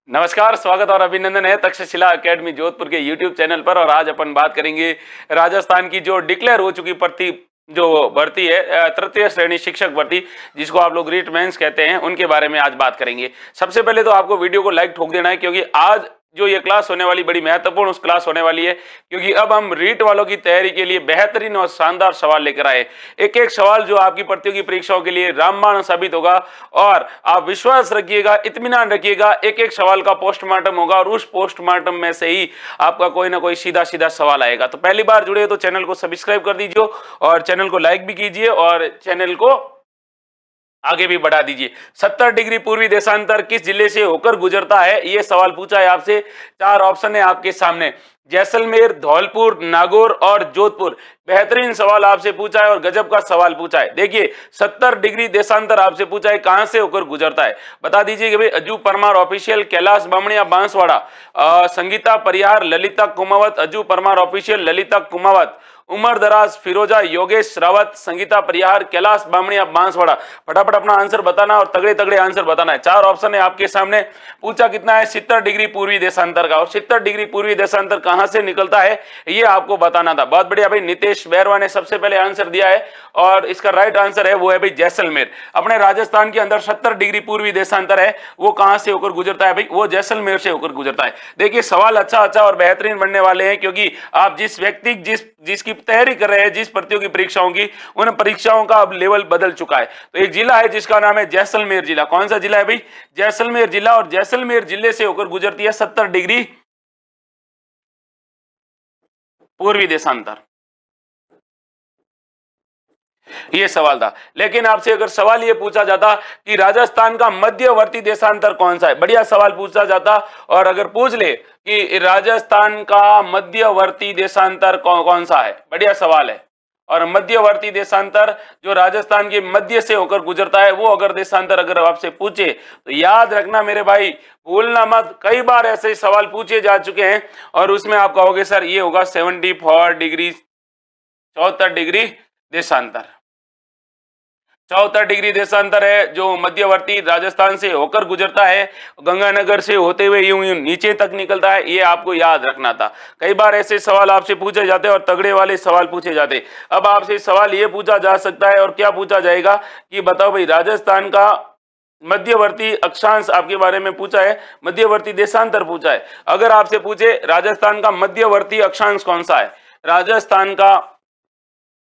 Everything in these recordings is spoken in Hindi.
नमस्कार, स्वागत और अभिनंदन है तक्षशिला एकेडमी जोधपुर के YouTube चैनल पर। और आज अपन बात करेंगे राजस्थान की जो डिक्लेयर हो चुकी जो भर्ती है, तृतीय श्रेणी शिक्षक भर्ती, जिसको आप लोग रीट मेंस कहते हैं, उनके बारे में आज बात करेंगे। सबसे पहले तो आपको वीडियो को लाइक ठोक देना है, क्योंकि आज जो ये क्लास होने वाली बड़ी महत्वपूर्ण उस क्लास होने वाली है, क्योंकि अब हम रीट वालों की तैयारी के लिए बेहतरीन और शानदार सवाल लेकर आए। एक एक सवाल जो आपकी प्रतियोगी परीक्षाओं के लिए रामबाण साबित होगा, और आप विश्वास रखिएगा, इत्मीनान रखिएगा, एक एक सवाल का पोस्टमार्टम होगा और उस पोस्टमार्टम में से ही आपका कोई ना कोई सीधा सीधा सवाल आएगा। तो पहली बार जुड़े हो तो चैनल को सब्सक्राइब कर दीजिए और चैनल को लाइक भी कीजिए और चैनल को आगे भी बढ़ा दीजिए। 70 डिग्री पूर्वी देशांतर किस जिले से होकर गुजरता है, ये सवाल पूछा है आपसे। 4 ऑप्शन है आपके सामने, जैसलमेर, धौलपुर, नागौर और जोधपुर। बेहतरीन सवाल आपसे पूछा है और गजब का सवाल पूछा है। देखिए, 70 डिग्री देशांतर आपसे पूछा है, कहां से होकर गुजरता है, बता दीजिए कि भाई अजू परमार ऑफिशियल, कैलाश बामणिया बांसवाड़ा, संगीता परिहार, ललिता कुमावत, अजू परमार ऑफिशियल, ललिता कुमावत, उमर दराज, फिरोजा, योगेश रावत, संगीता परिहार, कैलाश बामणिया बांसवाड़ा। फटाफट अपना आंसर बताना और तगड़े तगड़े आंसर बताना है। 4 ऑप्शन है आपके सामने। पूछा कितना है, 70 डिग्री पूर्वी देशांतर का, और 70 डिग्री पूर्वी देशांतर कहां से निकलता है ये आपको बताना था। बहुत बढ़िया भाई, नितेश बैरवा ने सबसे पहले आंसर दिया है और इसका राइट आंसर है वो है भाई जैसलमेर। अपने राजस्थान के अंदर 70 डिग्री पूर्वी देशांतर है, वो कहां से होकर गुजरता है भाई, वो जैसलमेर से होकर गुजरता है। देखिए, सवाल अच्छा और बेहतरीन बनने वाले हैं, क्योंकि आप जिस व्यक्ति जिसकी तैयारी कर रहे हैं, जिस प्रतियोगी परीक्षाओं की, उन परीक्षाओं का अब लेवल बदल चुका है। तो एक जिला है जिसका नाम है जैसलमेर जिला। कौन सा जिला है भाई, जैसलमेर जिला। और जैसलमेर जिले से होकर गुजरती है 70 डिग्री पूर्वी देशांतर। ये सवाल था। लेकिन आपसे अगर सवाल ये पूछा जाता कि राजस्थान का मध्यवर्ती देशांतर कौन सा है, बढ़िया सवाल पूछा जाता। और अगर पूछ ले कि राजस्थान का मध्यवर्ती देशांतर कौन सा है, बढ़िया सवाल है। और मध्यवर्ती देशांतर जो राजस्थान के मध्य से होकर गुजरता है, वो अगर देशांतर अगर आपसे पूछे तो याद रखना मेरे भाई, भूलना मत। कई बार ऐसे सवाल पूछे जा चुके हैं और उसमें आप कहोगे सर ये होगा 74 डिग्री 74 डिग्री देशांतर। 74 डिग्री देशांतर है जो मध्यवर्ती राजस्थान से होकर गुजरता है, गंगानगर से होते हुए यूं यूं नीचे तक निकलता है। ये आपको याद रखना था। कई बार ऐसे सवाल आपसे पूछे जाते हैं और तगड़े वाले सवाल पूछे जाते हैं। अब आपसे सवाल ये पूछा जा सकता है, और क्या पूछा जाएगा कि बताओ भाई, राजस्थान का मध्यवर्ती अक्षांश आपके बारे में पूछा है, मध्यवर्ती देशांतर पूछा है। अगर आपसे पूछे राजस्थान का मध्यवर्ती अक्षांश कौन सा है, राजस्थान का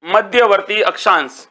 मध्यवर्ती अक्षांश,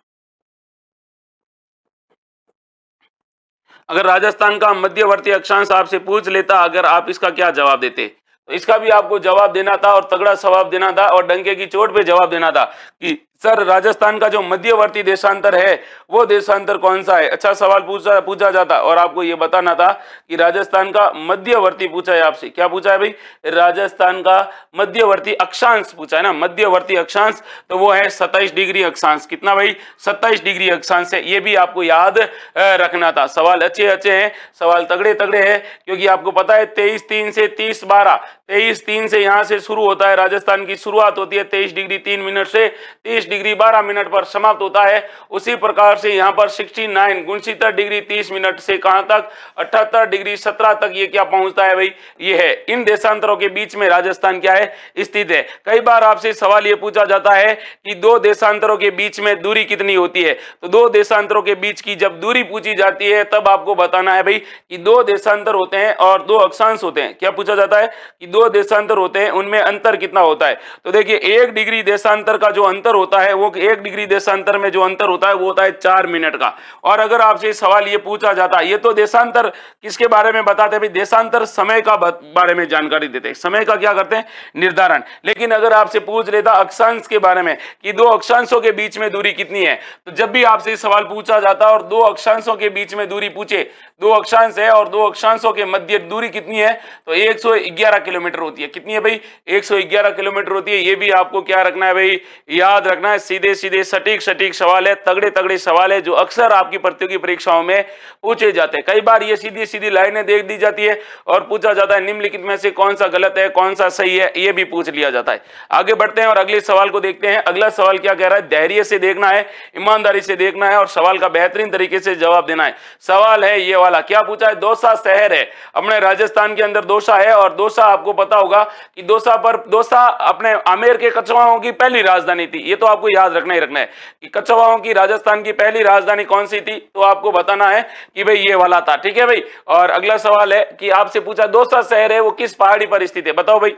अगर राजस्थान का मध्यवर्ती अक्षांश आपसे पूछ लेता, अगर आप इसका क्या जवाब देते, तो इसका भी आपको जवाब देना था और तगड़ा जवाब देना था और डंके की चोट पे जवाब देना था कि सर राजस्थान का जो मध्यवर्ती देशांतर है वो देशांतर कौन सा है। अच्छा सवाल पूछा जाता और आपको ये बताना था कि राजस्थान का मध्यवर्ती पूछा है आपसे। क्या पूछा है भाई, राजस्थान का मध्यवर्ती अक्षांश पूछा है ना, मध्यवर्ती अक्षांश, तो वो है 27 डिग्री अक्षांश। कितना भाई, 27 डिग्री अक्षांश है। ये भी आपको याद रखना था। सवाल अच्छे हैं, सवाल तगड़े हैं, क्योंकि आपको पता है 23-3 से 30-12, 23-3 से यहाँ से शुरू होता है, राजस्थान की शुरुआत होती है 23 डिग्री 3 मिनट से, 30 डिग्री 12 मिनट पर समाप्त होता है। उसी प्रकार से यहाँ पर 69 डिग्री 30 मिनट से कहां तक, 78 डिग्री 17 तक ये क्या पहुंचता है भाई, ये है। इन देशांतरों के बीच में राजस्थान क्या है, स्थित है। कई बार आपसे सवाल ये पूछा जाता है कि 2 देशांतरों के बीच में दूरी कितनी होती है, तो 2 देशांतरों के बीच की जब दूरी पूछी जाती है तब आपको बताना है भाई कि 2 देशांतर होते हैं और 2 अक्षांश होते हैं। क्या पूछा जाता है कि 2 देशांतर होते हैं, उनमें अंतर कितना होता है। तो देखिए, 1 डिग्री देशांतर का जो अंतर होता है, वो 1 डिग्री देशांतर में जो अंतर होता है वो होता है 4 मिनट का। और अगर आपसे सवाल ये पूछा जाता है, ये तो देशांतर किसके बारे में बताते हैं, देशांतर समय का बारे में जानकारी देते हैं, समय का क्या करते हैं, निर्धारण। लेकिन अगर आपसे पूछ लेता अक्षांश के बारे में कि 2 अक्षांशों के बीच में दूरी कितनी है, तो जब भी आपसे सवाल पूछा जाता और 2 अक्षांशों के बीच में दूरी पूछे, 2 अक्षांश है और 2 अक्षांशों के मध्य दूरी कितनी है, तो 111 किलोमीटर होती है। कितनी है भाई, 111 किलोमीटर होती है। ये भी आपको क्या रखना है भाई, याद रखना रखना है, सीधे सीधे सटीक सटीक सवाल है, तगड़े तगड़े सवाल है जो अक्सर आपकी प्रतियोगी परीक्षाओं में पूछे जाते हैं। कई बार ये सीधी सीधी लाइनें दे दी जाती है और पूछा जाता है निम्नलिखित में से कौन सा गलत है, कौन सा सही है, ये भी पूछ लिया जाता है। आगे बढ़ते हैं और अगले सवाल को देखते हैं। अगला सवाल क्या कह रहा है, धैर्य से देखना है, ईमानदारी से देखना है और सवाल का बेहतरीन तरीके से जवाब देना है। सवाल है ये वाला, क्या पूछा है, दौसा शहर है अपने राजस्थान के अंदर, दौसा है और दौसा आपको पता होगा कि दौसा अपने आमेर के कछवाओं की पहली राजधानी थी। ये तो आपको याद रखना ही रखना है कि कछवाओं की राजस्थान की पहली राजधानी कौन सी थी, तो आपको बताना है कि भाई ये वाला था। ठीक है भाई। और अगला सवाल है कि आपसे पूछा दौसा शहर है वो किस पहाड़ी पर स्थित है, बताओ भाई।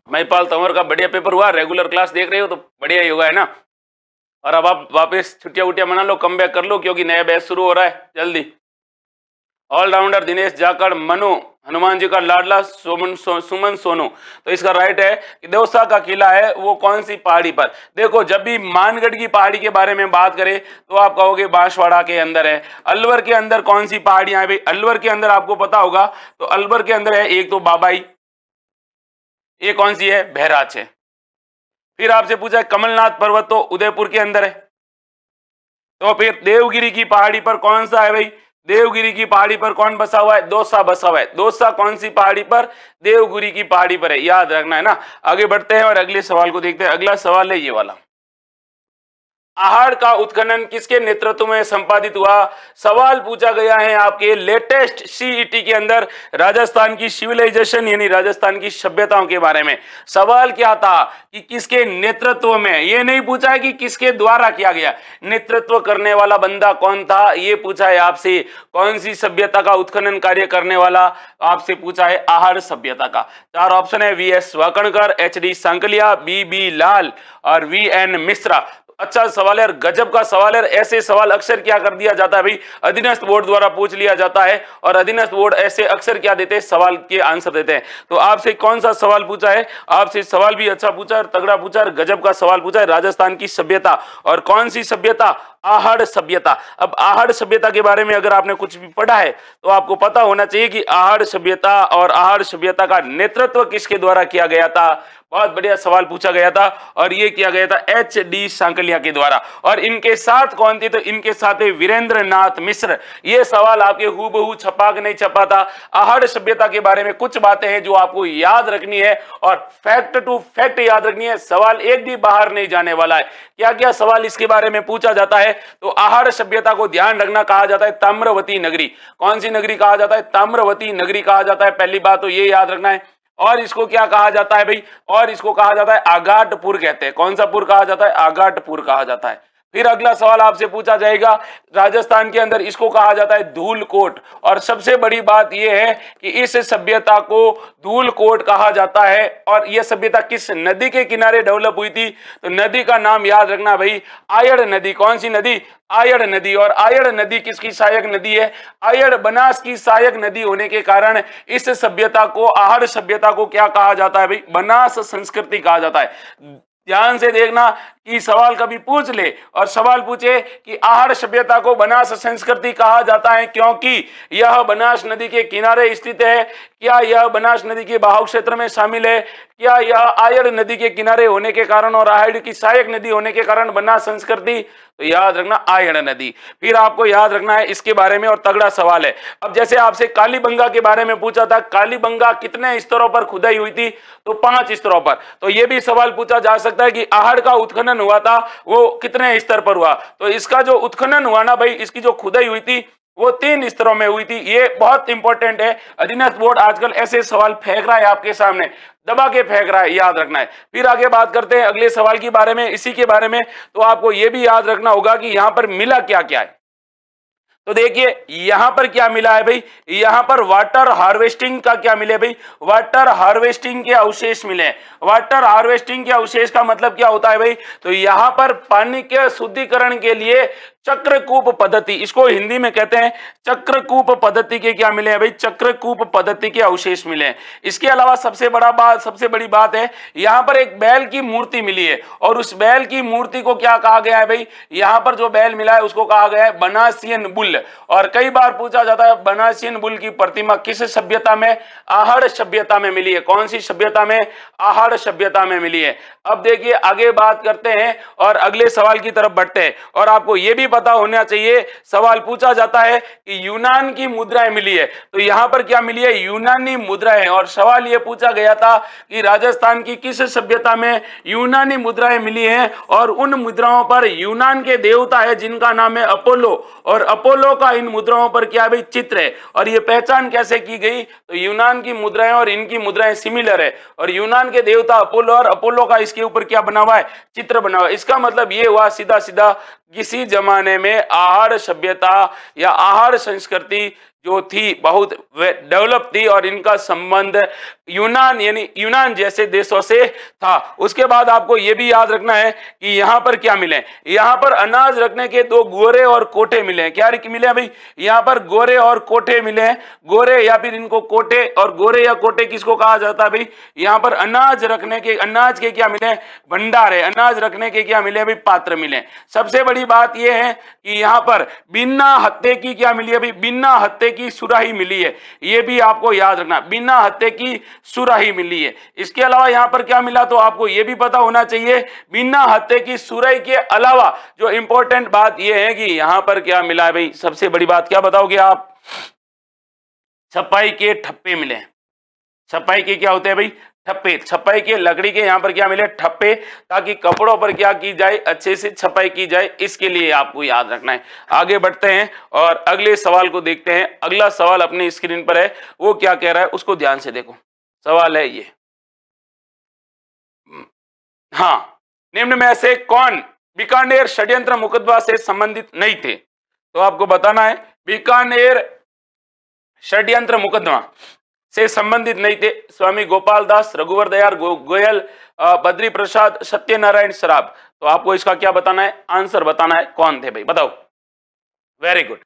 महिपाल तंवर का बढ़िया पेपर हुआ, रेगुलर क्लास देख रहे हो तो बढ़िया ही होगा, है ना। और अब आप वापस छुट्टियां उट्टियां मना लो, कम बैक कर लो क्योंकि नया बैच शुरू हो रहा है जल्दी। ऑलराउंडर दिनेश जाखड़, मनु हनुमान जी का लाडला, सुमन सोनू। तो इसका राइट है कि दौसा का किला है वो कौन सी पहाड़ी पर। देखो जब भी मानगढ़ की पहाड़ी के बारे में बात करें तो आप कहोगे बांसवाड़ा के अंदर है। अलवर के अंदर कौन सी पहाड़ियां है भाई, अलवर के अंदर आपको पता होगा तो अलवर के अंदर है एक तो बाबाई, ये कौन सी है, बहराच है। फिर आपसे पूछा है कमलनाथ पर्वत, तो उदयपुर के अंदर है। तो फिर देवगिरी की पहाड़ी पर कौन सा है भाई, देवगिरी की पहाड़ी पर कौन बसा हुआ है, दौसा बसा हुआ है। दौसा कौन सी पहाड़ी पर, देवगिरी की पहाड़ी पर है, याद रखना है ना। आगे बढ़ते हैं और अगले सवाल को देखते हैं। अगला सवाल है ये वाला, आहड़ का उत्खनन किसके नेतृत्व में संपादित हुआ। सवाल पूछा गया है आपके लेटेस्ट सीईटी के अंदर राजस्थान की सिविलाइजेशन यानी राजस्थान की सभ्यताओं के बारे में। सवाल क्या था कि किसके नेतृत्व में, ये नहीं पूछा है कि किसके द्वारा किया गया, नेतृत्व करने वाला बंदा कौन था ये पूछा है आपसे। कौन सी सभ्यता का उत्खनन कार्य करने वाला, आपसे पूछा है आहड़ सभ्यता का। चार ऑप्शन है, वीएस वाकणकर, एचडी सांकलिया, बीबी लाल और वीएन मिश्रा। अच्छा सवाल है, गजब का सवाल है। ऐसे सवाल अक्सर क्या कर दिया जाता है भाई, अधीनस्थ बोर्ड द्वारा पूछ लिया जाता है और अधीनस्थ बोर्ड ऐसे अक्सर क्या देते हैं, सवाल के आंसर देते हैं। तो आपसे कौन सा सवाल पूछा है, आपसे सवाल भी अच्छा पूछा है, तगड़ा पूछा है, गजब का सवाल पूछा है। राजस्थान की सभ्यता, और कौन सी सभ्यता, आहड़ सभ्यता। अब आहड़ सभ्यता के बारे में अगर आपने कुछ भी पढ़ा है तो आपको पता होना चाहिए कि आहड़ सभ्यता और आहड़ सभ्यता का नेतृत्व किसके द्वारा किया गया था। बहुत बढ़िया सवाल पूछा गया था और ये किया गया था एच डी सांकलिया के द्वारा। और इनके साथ कौन थे, तो इनके साथ है वीरेंद्र नाथ मिश्र। ये सवाल आपके हूबहू छपा के नहीं छपा था। आहड़ सभ्यता के बारे में कुछ बातें हैं जो आपको याद रखनी है और फैक्ट टू फैक्ट याद रखनी है। सवाल एक भी बाहर नहीं जाने वाला है। क्या क्या सवाल इसके बारे में पूछा जाता है, तो आहड़ सभ्यता को ध्यान रखना कहा जाता है ताम्रवती नगरी। कौन सी नगरी कहा जाता है, ताम्रवती नगरी कहा जाता है। पहली बात तो ये याद रखना है। और इसको क्या कहा जाता है भाई, और इसको कहा जाता है आगाटपुर कहते हैं। कौन सा पुर कहा जाता है, आगाटपुर कहा जाता है। फिर अगला सवाल आपसे पूछा जाएगा, राजस्थान के अंदर इसको कहा जाता है धूलकोट। और सबसे बड़ी बात यह है कि इस सभ्यता को धूलकोट कहा जाता है। और यह सभ्यता किस नदी के किनारे डेवलप हुई थी, तो नदी का नाम याद रखना भाई, आयड़ नदी। कौन सी नदी, आयड़ नदी। और आयड़ नदी किसकी सहायक नदी है, आयड़ बनास की सहायक नदी होने के कारण इस सभ्यता को, आहड़ सभ्यता को क्या कहा जाता है भाई, बनास संस्कृति कहा जाता है। ध्यान से देखना कि सवाल कभी पूछ ले और सवाल पूछे कि आहड़ सभ्यता को बनास संस्कृति कहा जाता है क्योंकि यह बनास नदी के किनारे स्थित है। क्या यह बनास नदी के बहाव क्षेत्र में शामिल है, क्या यह आयड़ नदी के किनारे होने के कारण और आयड़ की सहायक नदी होने के कारण बनास संस्कृति, तो याद रखना आयड़ नदी। फिर आपको याद रखना है इसके बारे में, और तगड़ा सवाल है। अब जैसे आपसे कालीबंगा के बारे में पूछा था, कालीबंगा कितने स्तरों पर खुदाई हुई थी, तो 5 स्तरों पर। तो यह भी सवाल पूछा जा सकता है कि आहड़ का उत्खनन हुआ था वो कितने स्तर पर हुआ। तो इसका जो उत्खनन हुआ ना भाई, इसकी जो खुदाई हुई थी वो 3 स्तरों में हुई थी। ये बहुत इंपॉर्टेंट है। अधीनस्थ बोर्ड आजकल ऐसे सवाल फेंक रहा है आपके सामने, दबा के फेंक रहा है, याद रखना है। फिर आगे बात करते हैं अगले सवाल के बारे में, इसी के बारे में। तो आपको यह भी याद रखना होगा कि यहां पर मिला क्या क्या है। तो देखिए यहां पर क्या मिला है भाई, यहां पर वाटर हार्वेस्टिंग का क्या मिले भाई, वाटर हार्वेस्टिंग के अवशेष मिले। वाटर हार्वेस्टिंग के अवशेष का मतलब क्या होता है भाई, तो यहां पर पानी के शुद्धिकरण के लिए चक्रकूप पद्धति, इसको हिंदी में कहते हैं चक्रकूप पद्धति के क्या मिले हैं भाई, चक्रकूप पद्धति के अवशेष मिले हैं। इसके अलावा सबसे बड़ी बात है, यहां पर एक बैल की मूर्ति मिली है और उस बैल की मूर्ति को क्या कहा गया है भाई, यहां पर जो बैल मिला है उसको कहा गया है बनासियन बुल। और कई बार पूछा जाता है बनासियन बुल की प्रतिमा किस सभ्यता में, आहड़ सभ्यता में मिली है। कौन सी सभ्यता में, आहड़ सभ्यता में मिली है। अब देखिए आगे बात करते हैं और अगले सवाल की तरफ बढ़ते हैं। और आपको यह भी पता होना चाहिए, सवाल पूछा जाता है कि यूनान की मुद्राएं मिली है, तो यहां पर क्या मिली है, यूनानी मुद्राएं। और सवाल यह पूछा गया था कि राजस्थान की किस सभ्यता में यूनानी मुद्राएं मिली हैं, और उन मुद्राओं पर यूनान के देवता है जिनका नाम है अपोलो, और अपोलो का इन मुद्राओं पर क्या भाई चित्र है। और यह पहचान कैसे की गई, तो यूनान की मुद्राएं और इनकी मुद्राएं सिमिलर है, और यूनान के देवता अपोलो और अपोलो का इसके ऊपर क्या बना हुआ है, चित्र बना हुआ है। इसका मतलब यह हुआ सीधा सीधा किसी जमाने में आहड़ सभ्यता या आहड़ संस्कृति जो थी बहुत डेवलप थी, और इनका संबंध यूनान यानी यूनान जैसे देशों से था। उसके बाद आपको यह भी याद रखना है कि यहां पर क्या मिले, यहां पर अनाज रखने के दो गोरे और कोठे मिले हैं। क्या मिले हैं भाई, यहां पर गोरे और कोठे मिले हैं। गोरे या फिर इनको कोठे, और गोरे या कोठे किसको कहा जाता है भाई, यहां पर अनाज रखने के, अनाज के क्या मिले, भंडार है, अनाज रखने के क्या मिले भाई, पात्र मिले। सबसे बड़ी बात यह है कि यहां पर बिना हत्थे की क्या मिली है भाई, बिना हत्थे की सुराही मिली है। यह भी आपको याद रखना, बिना हत्थे की सुराही मिली है। इसके अलावा यहां पर क्या मिला, तो आपको यह भी पता होना चाहिए बिना हत्थे की सुराही के अलावा जो इंपॉर्टेंट बात यह है कि यहां पर क्या मिला है भाई, सबसे बड़ी बात क्या बताओगे आप, छपाई के ठप्पे मिले। छपाई के क्या होते हैं भाई, ठप्पे। छपाई के लकड़ी के यहां पर क्या मिले, ठप्पे, ताकि कपड़ों पर क्या की जाए, अच्छे से छपाई की जाए, इसके लिए आपको याद रखना है। आगे बढ़ते हैं और अगले सवाल को देखते हैं। अगला सवाल अपनी स्क्रीन पर है, वो क्या कह रहा है उसको ध्यान से देखो। सवाल है ये, हाँ, निम्न में से कौन बीकानेर षड्यंत्र मुकदमा से संबंधित नहीं थे। तो आपको बताना है बीकानेर षड्यंत्र मुकदमा से संबंधित नहीं थे। स्वामी गोपाल दास, रघुवर दयाल गोयल, बद्री प्रसाद, सत्यनारायण सराफ। तो आपको इसका क्या बताना है, आंसर बताना है, कौन थे भाई, बताओ। Very good.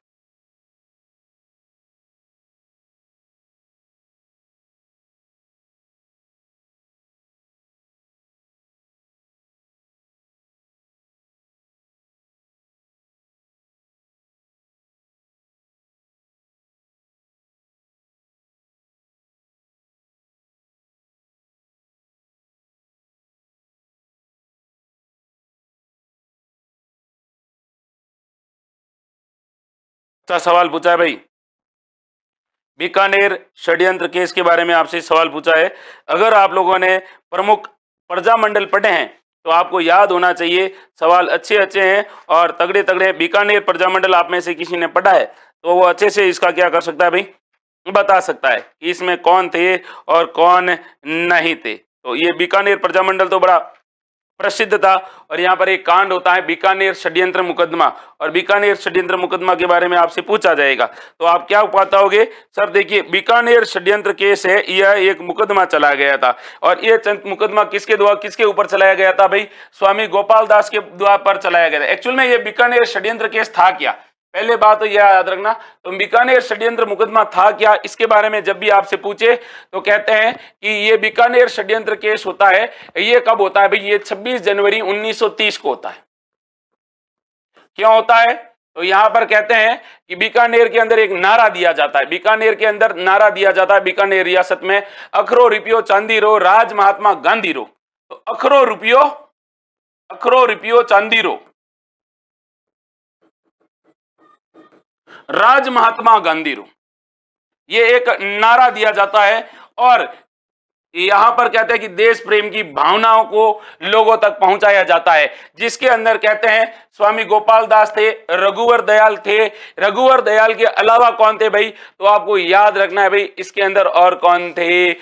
अच्छा सवाल पूछा है भाई, बीकानेर षड्यंत्र केस के बारे में आपसे सवाल पूछा है। अगर आप लोगों ने प्रमुख प्रजामंडल पढ़े हैं तो आपको याद होना चाहिए, सवाल अच्छे अच्छे हैं और तगड़े तगड़े। बीकानेर प्रजामंडल आप में से किसी ने पढ़ा है तो वो अच्छे से इसका क्या कर सकता है भाई, बता सकता है कि इसमें कौन थे और कौन नहीं थे। तो ये बीकानेर प्रजामंडल तो बड़ा प्रसिद्ध था। और यहाँ पर एक कांड होता है बीकानेर षड्यंत्र मुकदमा, और बीकानेर षड्यंत्र मुकदमा के बारे में आपसे पूछा जाएगा तो आप क्या बताओगे, सर देखिए बीकानेर षड्यंत्र केस है, यह एक मुकदमा चला गया था। और यह मुकदमा किसके द्वारा, किसके ऊपर चलाया गया था भाई, स्वामी गोपाल दास के द्वारा पर चलाया गया था। एक्चुअल में यह बीकानेर षड्यंत्र केस था क्या, पहले बात तो यह याद रखना। तो बीकानेर षड्यंत्र मुकदमा था क्या, इसके बारे में जब भी आपसे पूछे तो कहते हैं कि ये बीकानेर षड्यंत्र केस होता है, ये कब होता है भाई, ये 26 जनवरी 1930 को होता है। क्यों होता है, तो यहां पर कहते हैं कि बीकानेर के अंदर एक नारा दिया जाता है, बीकानेर के अंदर नारा दिया जाता है, बीकानेर रियासत में, अखरो रुपयो चांदी रो राज महात्मा गांधी रो। तो अखरो रुपयो चांदी रो राज महात्मा गांधी रो, ये एक नारा दिया जाता है। और यहां पर कहते हैं कि देश प्रेम की भावनाओं को लोगों तक पहुंचाया जाता है, जिसके अंदर कहते हैं स्वामी गोपाल दास थे, रघुवर दयाल थे। रघुवर दयाल के अलावा कौन थे भाई, तो आपको याद रखना है भाई इसके अंदर और कौन थे,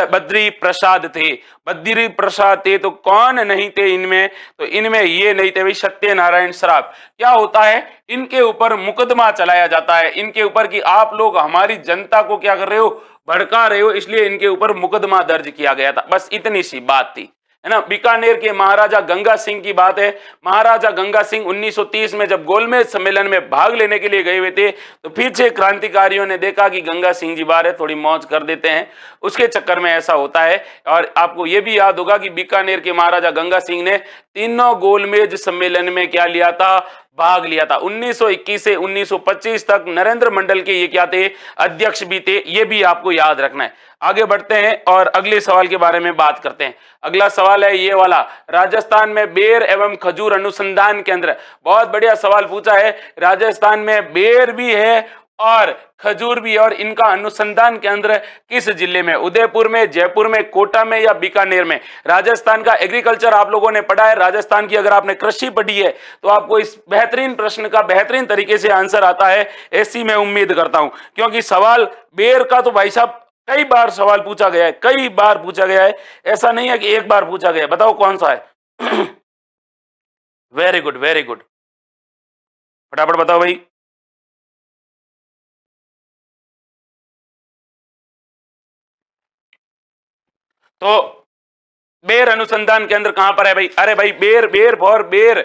बद्री प्रसाद थे। बद्री प्रसाद थे तो कौन नहीं थे इनमें, तो इनमें ये नहीं थे भाई सत्यनारायण सराफ। क्या होता है, इनके ऊपर मुकदमा चलाया जाता है, इनके ऊपर कि आप लोग हमारी जनता को क्या कर रहे हो, भड़का रहे हो, इसलिए इनके ऊपर मुकदमा दर्ज किया गया था। बस इतनी सी बात थी, है ना। बीकानेर के महाराजा गंगा सिंह की बात है। महाराजा गंगा सिंह 1930 में जब गोलमेज सम्मेलन में भाग लेने के लिए गए हुए थे, तो पीछे क्रांतिकारियों ने देखा कि गंगा सिंह जी बाहर है, थोड़ी मौज कर देते हैं, उसके चक्कर में ऐसा होता है। और आपको यह भी याद होगा कि बीकानेर के महाराजा गंगा सिंह ने तीनों गोलमेज सम्मेलन में क्या लिया था, भाग लिया था। 1921 से 1925 तक नरेंद्र मंडल के ये क्या थे, अध्यक्ष भी थे, ये भी आपको याद रखना है। आगे बढ़ते हैं और अगले सवाल के बारे में बात करते हैं। अगला सवाल है ये वाला, राजस्थान में बेर एवं खजूर अनुसंधान केंद्र। बहुत बढ़िया सवाल पूछा है। राजस्थान में बेर भी है और खजूर भी है, और इनका अनुसंधान केंद्र किस जिले में, उदयपुर में, जयपुर में, कोटा में या बीकानेर में। राजस्थान का एग्रीकल्चर आप लोगों ने पढ़ा है, राजस्थान की अगर आपने कृषि पढ़ी है तो आपको इस बेहतरीन प्रश्न का बेहतरीन तरीके से आंसर आता है, ऐसी मैं उम्मीद करता हूं। क्योंकि सवाल बेर का तो भाई साहब कई बार सवाल पूछा गया है, कई बार पूछा गया है, ऐसा नहीं है कि एक बार पूछा गया है। बताओ कौन सा है। वेरी गुड, वेरी गुड, फटाफट बताओ भाई। तो बेर अनुसंधान केंद्र कहां पर है भाई? अरे भाई बेर, बेर फॉर बेर,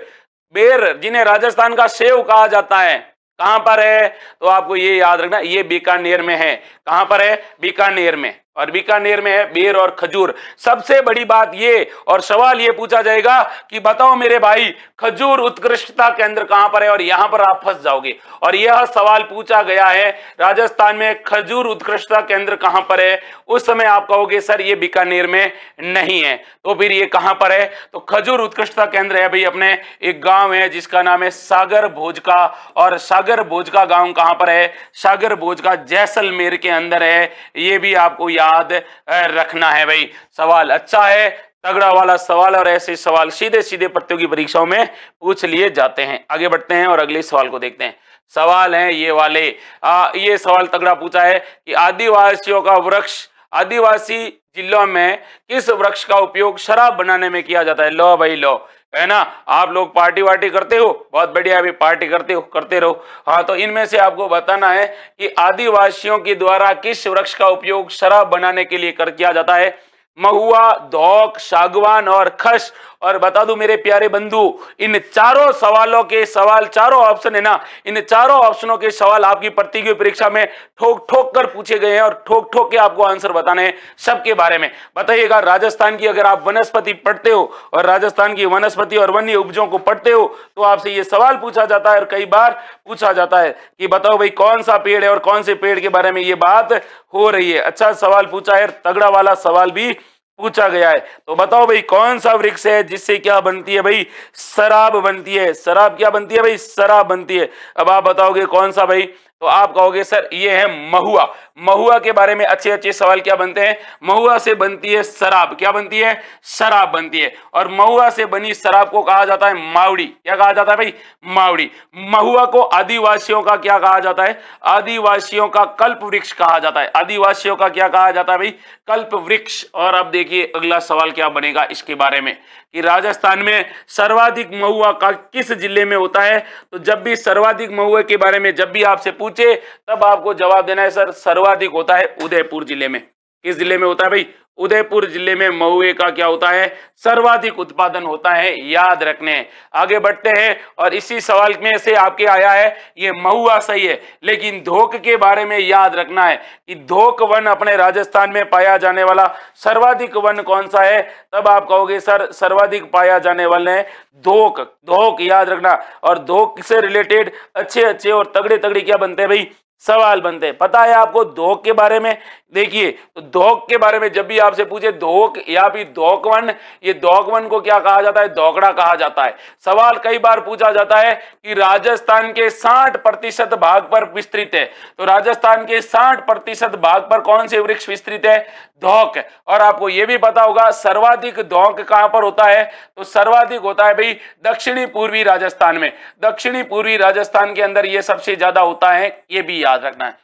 बेर जिन्हें राजस्थान का सेव कहा जाता है, कहां पर है? तो आपको ये याद रखना, ये बीकानेर में है। कहां पर है? बीकानेर में। और बीकानेर में है बेर और खजूर। सबसे बड़ी बात ये, और सवाल ये पूछा जाएगा कि बताओ मेरे भाई खजूर उत्कृष्टता केंद्र कहां पर है, और यहां पर आप फंस जाओगे। और यह सवाल पूछा गया है, राजस्थान में खजूर उत्कृष्टता केंद्र कहां पर है? उस समय आप कहोगे सर ये बीकानेर में नहीं है, तो फिर ये कहां पर है? तो खजूर उत्कृष्टता केंद्र है भाई अपने एक गांव है जिसका नाम है सागर भोजका। और सागर भोजका गांव कहां पर है? सागर भोजका जैसलमेर के अंदर है। ये भी आपको याद रखना है भाई। सवाल अच्छा है, तगड़ा वाला सवाल, और ऐसे सवाल सीधे सीधे प्रतियोगी परीक्षाओं में पूछ लिए जाते हैं। आगे बढ़ते हैं और अगले सवाल को देखते हैं। सवाल है ये वाले, ये सवाल तगड़ा पूछा है कि आदिवासियों का वृक्ष, आदिवासी जिलों में किस वृक्ष का उपयोग शराब बनाने में किया जाता है? लो भाई लो, है ना। आप लोग पार्टी वार्टी करते हो, बहुत बढ़िया, अभी पार्टी करते हो, करते रहो। हाँ, तो इनमें से आपको बताना है कि आदिवासियों के द्वारा किस वृक्ष का उपयोग शराब बनाने के लिए किया जाता है? महुआ, धौक, सागवान और खस। और बता दूं मेरे प्यारे बंधु, इन चारों सवालों के सवाल, चारों ऑप्शन है ना, इन चारों ऑप्शनों के सवाल आपकी प्रतियोगी परीक्षा में ठोक ठोक कर पूछे गए हैं, और ठोक ठोक के आपको आंसर बताने हैं सबके बारे में। बताइएगा, राजस्थान की अगर आप वनस्पति पढ़ते हो और राजस्थान की वनस्पति और वन्य उपजों को पढ़ते हो, तो आपसे ये सवाल पूछा जाता है और कई बार पूछा जाता है कि बताओ भाई कौन सा पेड़ है और कौन से पेड़ के बारे में ये बात हो रही है। अच्छा सवाल पूछा है, तगड़ा वाला सवाल भी पूछा गया है। तो बताओ भाई कौन सा वृक्ष है जिससे क्या बनती है भाई? शराब बनती है। शराब क्या बनती है भाई? शराब बनती है। अब आप बताओगे कौन सा भाई? तो आप कहोगे सर ये है महुआ। महुआ के बारे में अच्छे अच्छे सवाल क्या बनते हैं? महुआ से बनती है शराब। क्या बनती है? शराब बनती है। और महुआ से बनी शराब को कहा जाता है मावड़ी। क्या कहा जाता है भाई? मावड़ी। महुआ को आदिवासियों का क्या कहा जाता है? आदिवासियों का कल्प वृक्ष कहा जाता है। आदिवासियों का क्या कहा जाता है भाई? कल्प वृक्ष। और अब देखिए अगला सवाल क्या बनेगा इसके बारे में कि राजस्थान में सर्वाधिक महुआ का किस जिले में होता है? तो जब भी सर्वाधिक महुए के बारे में जब भी आपसे पूछे, तब आपको जवाब देना है सर सर्वाधिक होता है उदयपुर जिले में। किस जिले में होता है भाई? उदयपुर जिले में महुए का क्या होता है? सर्वाधिक उत्पादन होता है, याद रखने। आगे बढ़ते हैं और इसी सवाल में से आपके आया है ये महुआ सही है, लेकिन धोक के बारे में याद रखना है कि धोक वन अपने राजस्थान में पाया जाने वाला सर्वाधिक वन कौन सा है? तब आप कहोगे सर सर्वाधिक पाया जाने वाले धोक। धोक याद रखना। और धोक से रिलेटेड अच्छे अच्छे और तगड़े तगड़े क्या बनते हैं भाई? सवाल बनते हैं। पता है आपको धोक के बारे में? देखिए तो धोक के बारे में जब भी आपसे पूछे धोक या फिर धोकवन, ये धोकवन को क्या कहा जाता है? धोकड़ा कहा जाता है। सवाल कई बार पूछा जाता है कि राजस्थान के 60% भाग पर विस्तृत है, तो राजस्थान के 60% भाग पर कौन से वृक्ष विस्तृत है? धोक। और आपको यह भी पता होगा सर्वाधिक धोक कहां पर होता है? तो सर्वाधिक होता है भाई दक्षिणी पूर्वी राजस्थान में। दक्षिणी पूर्वी राजस्थान के अंदर यह सबसे ज्यादा होता है, यह भी याद रखना है।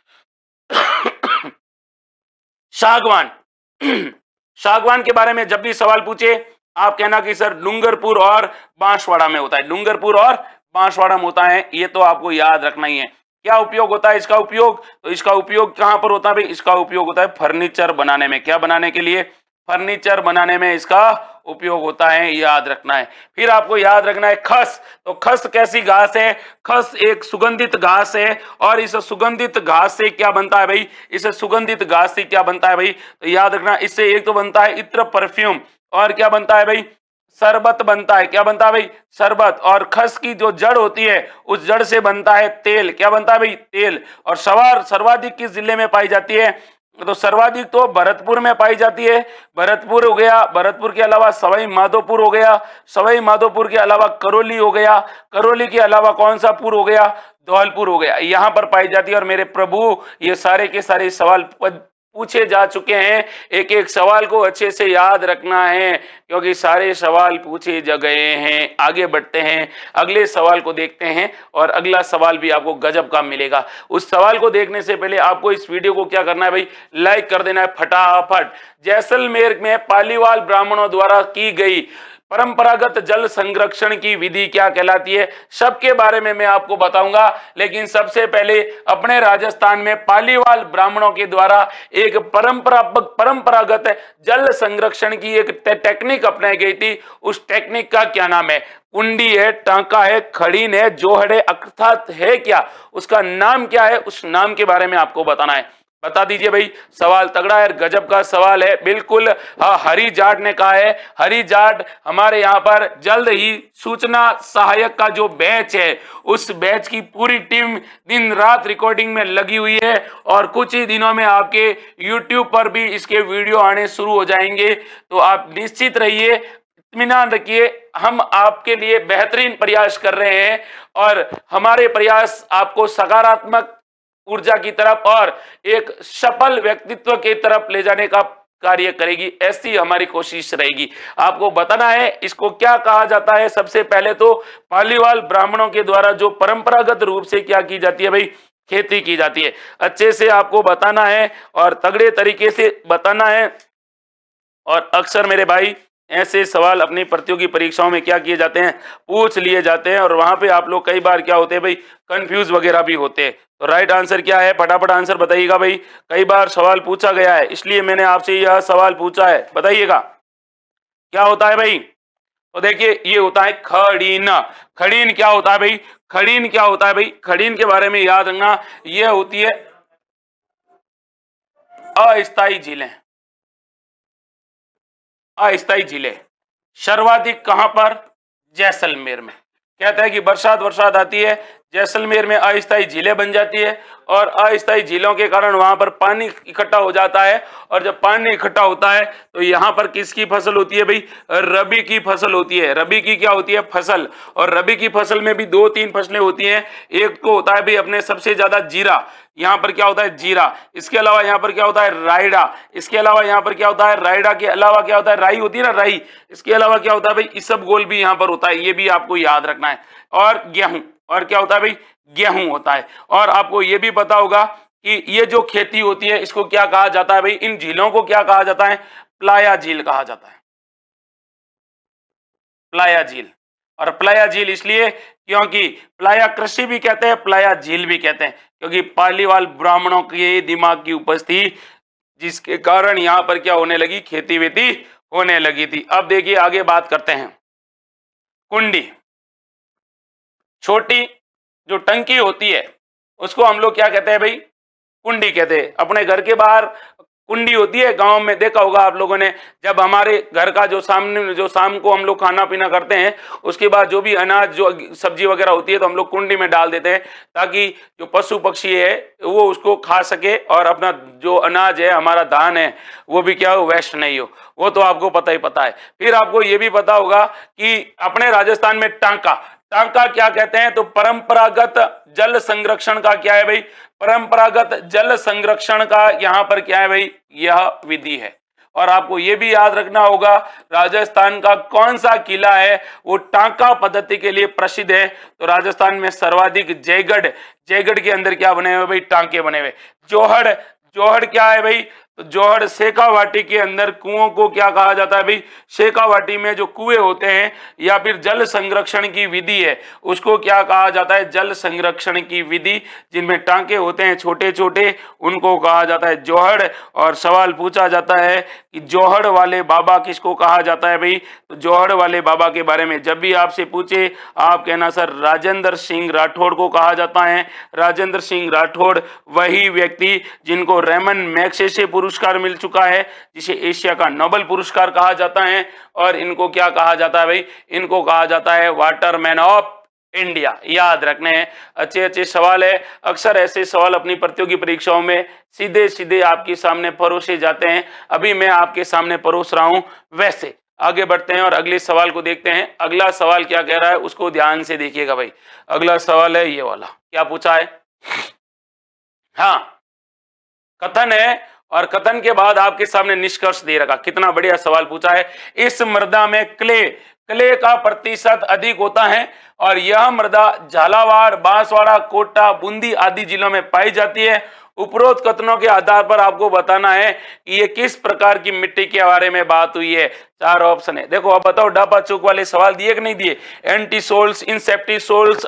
सागवान। सागवान के बारे में जब भी सवाल पूछे आप कहना कि सर डूंगरपुर और बांसवाड़ा में होता है। डूंगरपुर और बांसवाड़ा में होता है, ये तो आपको याद रखना ही है। क्या उपयोग होता है इसका उपयोग? तो इसका उपयोग कहां पर होता है भाई? इसका उपयोग होता है फर्नीचर बनाने में। क्या बनाने के लिए? फर्नीचर बनाने में इसका उपयोग होता है, याद रखना है। फिर आपको याद रखना है खस। तो खस कैसी घास है? खस एक सुगंधित घास है और इस सुगंधित घास से क्या बनता है भाई? इस सुगंधित घास से क्या बनता है भाई? तो याद रखना, इससे एक तो बनता है इत्र, परफ्यूम, और क्या बनता है भाई? शरबत बनता है। क्या बनता है भाई? शरबत। और खस की जो जड़ होती है उस जड़ से बनता है तेल। क्या बनता है भाई? तेल। और सर्वाधिक किस जिले में पाई जाती है? तो सर्वाधिक तो भरतपुर में पाई जाती है। भरतपुर हो गया, भरतपुर के अलावा सवाई माधोपुर हो गया, सवाई माधोपुर के अलावा करौली हो गया, करौली के अलावा कौन सा पुर हो गया? धौलपुर हो गया। यहाँ पर पाई जाती है। और मेरे प्रभु, ये सारे के सारे सवाल पूछे जा चुके हैं। एक एक सवाल को अच्छे से याद रखना है क्योंकि सारे सवाल पूछे जा गए हैं। आगे बढ़ते हैं, अगले सवाल को देखते हैं और अगला सवाल भी आपको गजब का मिलेगा। उस सवाल को देखने से पहले आपको इस वीडियो को क्या करना है भाई? लाइक कर देना है फटाफट। जैसलमेर में पालीवाल ब्राह्मणों द्वारा की गई परंपरागत जल संरक्षण की विधि क्या कहलाती है? सबके बारे में मैं आपको बताऊंगा, लेकिन सबसे पहले अपने राजस्थान में पालीवाल ब्राह्मणों के द्वारा एक परंपरागत जल संरक्षण की एक टेक्निक अपनाई गई थी। उस टेक्निक का क्या नाम है? कुंडी है, टांका है, खड़ीन है, जोहड़ है, अर्थात है क्या? उसका नाम क्या है? उस नाम के बारे में आपको बताना है। बता दीजिए भाई। सवाल तगड़ा है, गजब का सवाल है, बिल्कुल। हाँ, हरी जाट ने कहा है। हरी जाट हमारे यहाँ पर जल्द ही सूचना सहायक का जो बैच है उस बैच की पूरी टीम दिन रात रिकॉर्डिंग में लगी हुई है और कुछ ही दिनों में आपके YouTube पर भी इसके वीडियो आने शुरू हो जाएंगे। तो आप निश्चित रहिए, इत्मीनान रखिए, हम आपके लिए बेहतरीन प्रयास कर रहे हैं और हमारे प्रयास आपको सकारात्मक ऊर्जा की तरफ और एक सफल व्यक्तित्व की तरफ ले जाने का कार्य करेगी। ऐसी हमारी कोशिश रहेगी। आपको बताना है इसको क्या कहा जाता है। सबसे पहले तो पालीवाल ब्राह्मणों के द्वारा जो परंपरागत रूप से क्या की जाती है भाई? खेती की जाती है। अच्छे से आपको बताना है और तगड़े तरीके से बताना है। और अक्सर मेरे भाई ऐसे सवाल अपनी प्रतियोगी परीक्षाओं में क्या किए जाते हैं? पूछ लिए जाते हैं और वहां पे आप लोग कई बार क्या होते हैं भाई? कंफ्यूज वगैरह भी होते हैं। तो राइट आंसर क्या है? फटाफट आंसर बताइएगा भाई। कई बार सवाल पूछा गया है इसलिए मैंने आपसे यह सवाल पूछा है, बताइएगा क्या होता है भाई? तो देखिए, ये होता है खड़ीन। खड़ीन क्या होता है भाई? खड़ीन क्या होता है भाई? खड़ीन के बारे में याद रखना, यह होती है अस्थायी झीलें। अस्थायी झीलें सर्वाधिक कहां पर? जैसलमेर में। कहता है कि बरसात आती है, जैसलमेर में अस्थायी झीलें बन जाती है और अस्थायी झीलों के कारण वहां पर पानी इकट्ठा हो जाता है और जब पानी इकट्ठा होता है तो यहाँ पर किसकी फसल होती है भाई? रबी की फसल होती है। रबी की क्या होती है? फसल। और रबी की फसल में भी दो तीन फसलें होती हैं। एक तो होता है भाई अपने सबसे ज्यादा जीरा, यहाँ पर क्या होता है? जीरा। इसके अलावा यहाँ पर क्या होता है? रायडा। इसके अलावा यहाँ पर क्या होता है? रायडा के अलावा क्या होता है? राई होती है ना, राई। इसके अलावा क्या होता है भाई? इसबगोल भी यहाँ पर होता है, ये भी आपको याद रखना है। और गेहूं। और क्या होता है भाई? गेहूं होता है। और आपको ये भी पता होगा कि ये जो खेती होती है इसको क्या कहा जाता है भाई? इन झीलों को क्या कहा जाता है? प्लाया झील कहा जाता है। प्लाया झील। और प्लाया झील इसलिए क्योंकि प्लाया कृषि भी कहते हैं, प्लाया झील भी कहते हैं, क्योंकि पालीवाल ब्राह्मणों के दिमाग की उपज थी जिसके कारण यहां पर क्या होने लगी? खेती वेती होने लगी थी। अब देखिए आगे बात करते हैं। कुंडी, छोटी जो टंकी होती है उसको हम लोग क्या कहते हैं भाई? कुंडी कहते हैं। अपने घर के बाहर कुंडी होती है, गांव में देखा होगा आप लोगों ने। जब हमारे घर का जो सामने जो शाम को हम लोग खाना पीना करते हैं उसके बाद जो भी अनाज जो सब्जी वगैरह होती है तो हम लोग कुंडी में डाल देते हैं ताकि जो पशु पक्षी है वो उसको खा सके और अपना जो अनाज है, हमारा धान है, वो भी क्या हो? वेस्ट नहीं हो। वो तो आपको पता ही पता है। फिर आपको ये भी पता होगा कि अपने राजस्थान में टांका, टांका क्या कहते हैं? तो परंपरागत जल संरक्षण का क्या है भाई? परंपरागत जल संरक्षण का यहाँ पर क्या है भाई? यह विधि है। और आपको यह भी याद रखना होगा राजस्थान का कौन सा किला है वो टांका पद्धति के लिए प्रसिद्ध है? तो राजस्थान में सर्वाधिक जयगढ़, जयगढ़ के अंदर क्या बने हुए भाई? टांके बने हुए। जोहड़, जोहड़ क्या है भाई? तो जोहड़ शेखावाटी के अंदर कुओं को क्या कहा जाता है भाई? शेखावाटी में जो कुएं होते हैं या फिर जल संरक्षण की विधि है उसको क्या कहा जाता है? जल संरक्षण की विधि। जिनमें टांके होते हैं छोटे छोटे उनको कहा जाता है जोहड़। और सवाल पूछा जाता है कि जौहड़ वाले बाबा किसको कहा जाता है भाई? तो जौहड़ वाले बाबा के बारे में जब भी आपसे पूछे आप कहना सर राजेंद्र सिंह राठौड़ को कहा जाता है। राजेंद्र सिंह राठौड़ वही व्यक्ति जिनको रेमन मैग्सेसे पुरस्कार मिल चुका है, जिसे एशिया का नोबेल पुरस्कार कहा जाता है। और इनको क्या कहा जाता है भाई? इनको कहा जाता है वाटरमैन ऑफ इंडिया। याद रखने हैं, अच्छे अच्छे सवाल है। अक्सर ऐसे सवाल अपनी प्रतियोगी परीक्षाओं में सीधे सीधे आपके सामने परोसे जाते हैं। अभी मैं आपके सामने परोस रहा हूं। वैसे आगे बढ़ते हैं और अगले सवाल को देखते हैं। अगला सवाल क्या कह रहा है उसको ध्यान से देखिएगा भाई। अगला सवाल है ये वाला, क्या पूछा है? हाँ, कथन है और कथन के बाद आपके सामने निष्कर्ष दे रखा। कितना बढ़िया सवाल पूछा है। इस मृदा में क्ले का प्रतिशत अधिक होता है और यह मृदा झालावाड़, बांसवाड़ा, कोटा, बूंदी आदि जिलों में पाई जाती है। उपरोक्त कथनों के आधार पर आपको बताना है कि ये किस प्रकार की मिट्टी के बारे में बात हुई है। 4 ऑप्शन है, देखो अब बताओ डापा चौक वाले सवाल दिए कि नहीं दिए? एंटीसोल्स, इंसेप्टिसोल्स,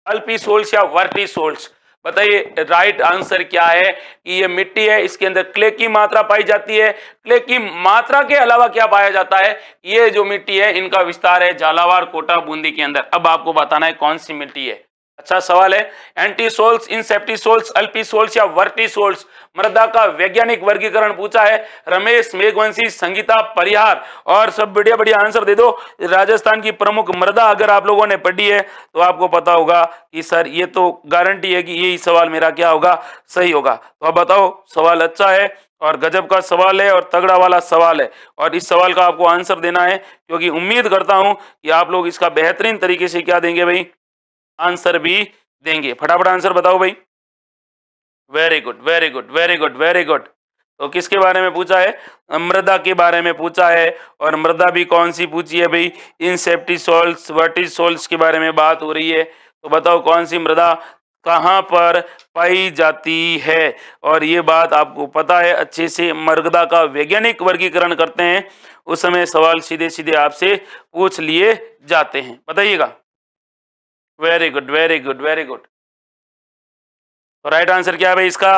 अल्पीसोल्स या वर्टिसोल्स? बताइए राइट आंसर क्या है कि ये मिट्टी है, इसके अंदर क्ले की मात्रा पाई जाती है। क्ले की मात्रा के अलावा क्या पाया जाता है? ये जो मिट्टी है इनका विस्तार है झालावाड़, कोटा, बूंदी के अंदर। अब आपको बताना है कौन सी मिट्टी है। अच्छा सवाल है। एंटीसोल्स, इंसेप्टिसोल्स, अल्पीसोल्स या वर्टिसोल्स? मृदा का वैज्ञानिक वर्गीकरण पूछा है। रमेश मेघवंशी, संगीता परिहार और सब बढ़िया बढ़िया आंसर दे दो। राजस्थान की प्रमुख मृदा अगर आप लोगों ने पढ़ी है तो आपको पता होगा कि सर ये तो गारंटी है कि यही सवाल मेरा क्या होगा, सही होगा। तो अब बताओ, सवाल अच्छा है और गजब का सवाल है और तगड़ा वाला सवाल है और इस सवाल का आपको आंसर देना है, क्योंकि उम्मीद करता हूं कि आप लोग इसका बेहतरीन तरीके से क्या देंगे भाई, आंसर भी देंगे। फटाफट आंसर बताओ भाई। Very good, very good, very good, very good. तो किसके बारे में पूछा है? मृदा के बारे में पूछा है। और मृदा भी कौन सी पूछी है भाई? इंसेप्टिसोल्स, वर्टिसोल्स के बारे में बात हो रही है। तो बताओ कौन सी मृदा कहाँ पर पाई जाती है? और ये बात आपको पता है अच्छे से। मृदा का वैज्ञानिक वर्गीकरण करते हैं उस समय सवाल सीधे सीधे आपसे पूछ लिए जाते हैं, बताइएगा। Very good, very good, very good. तो राइट आंसर क्या है भाई इसका?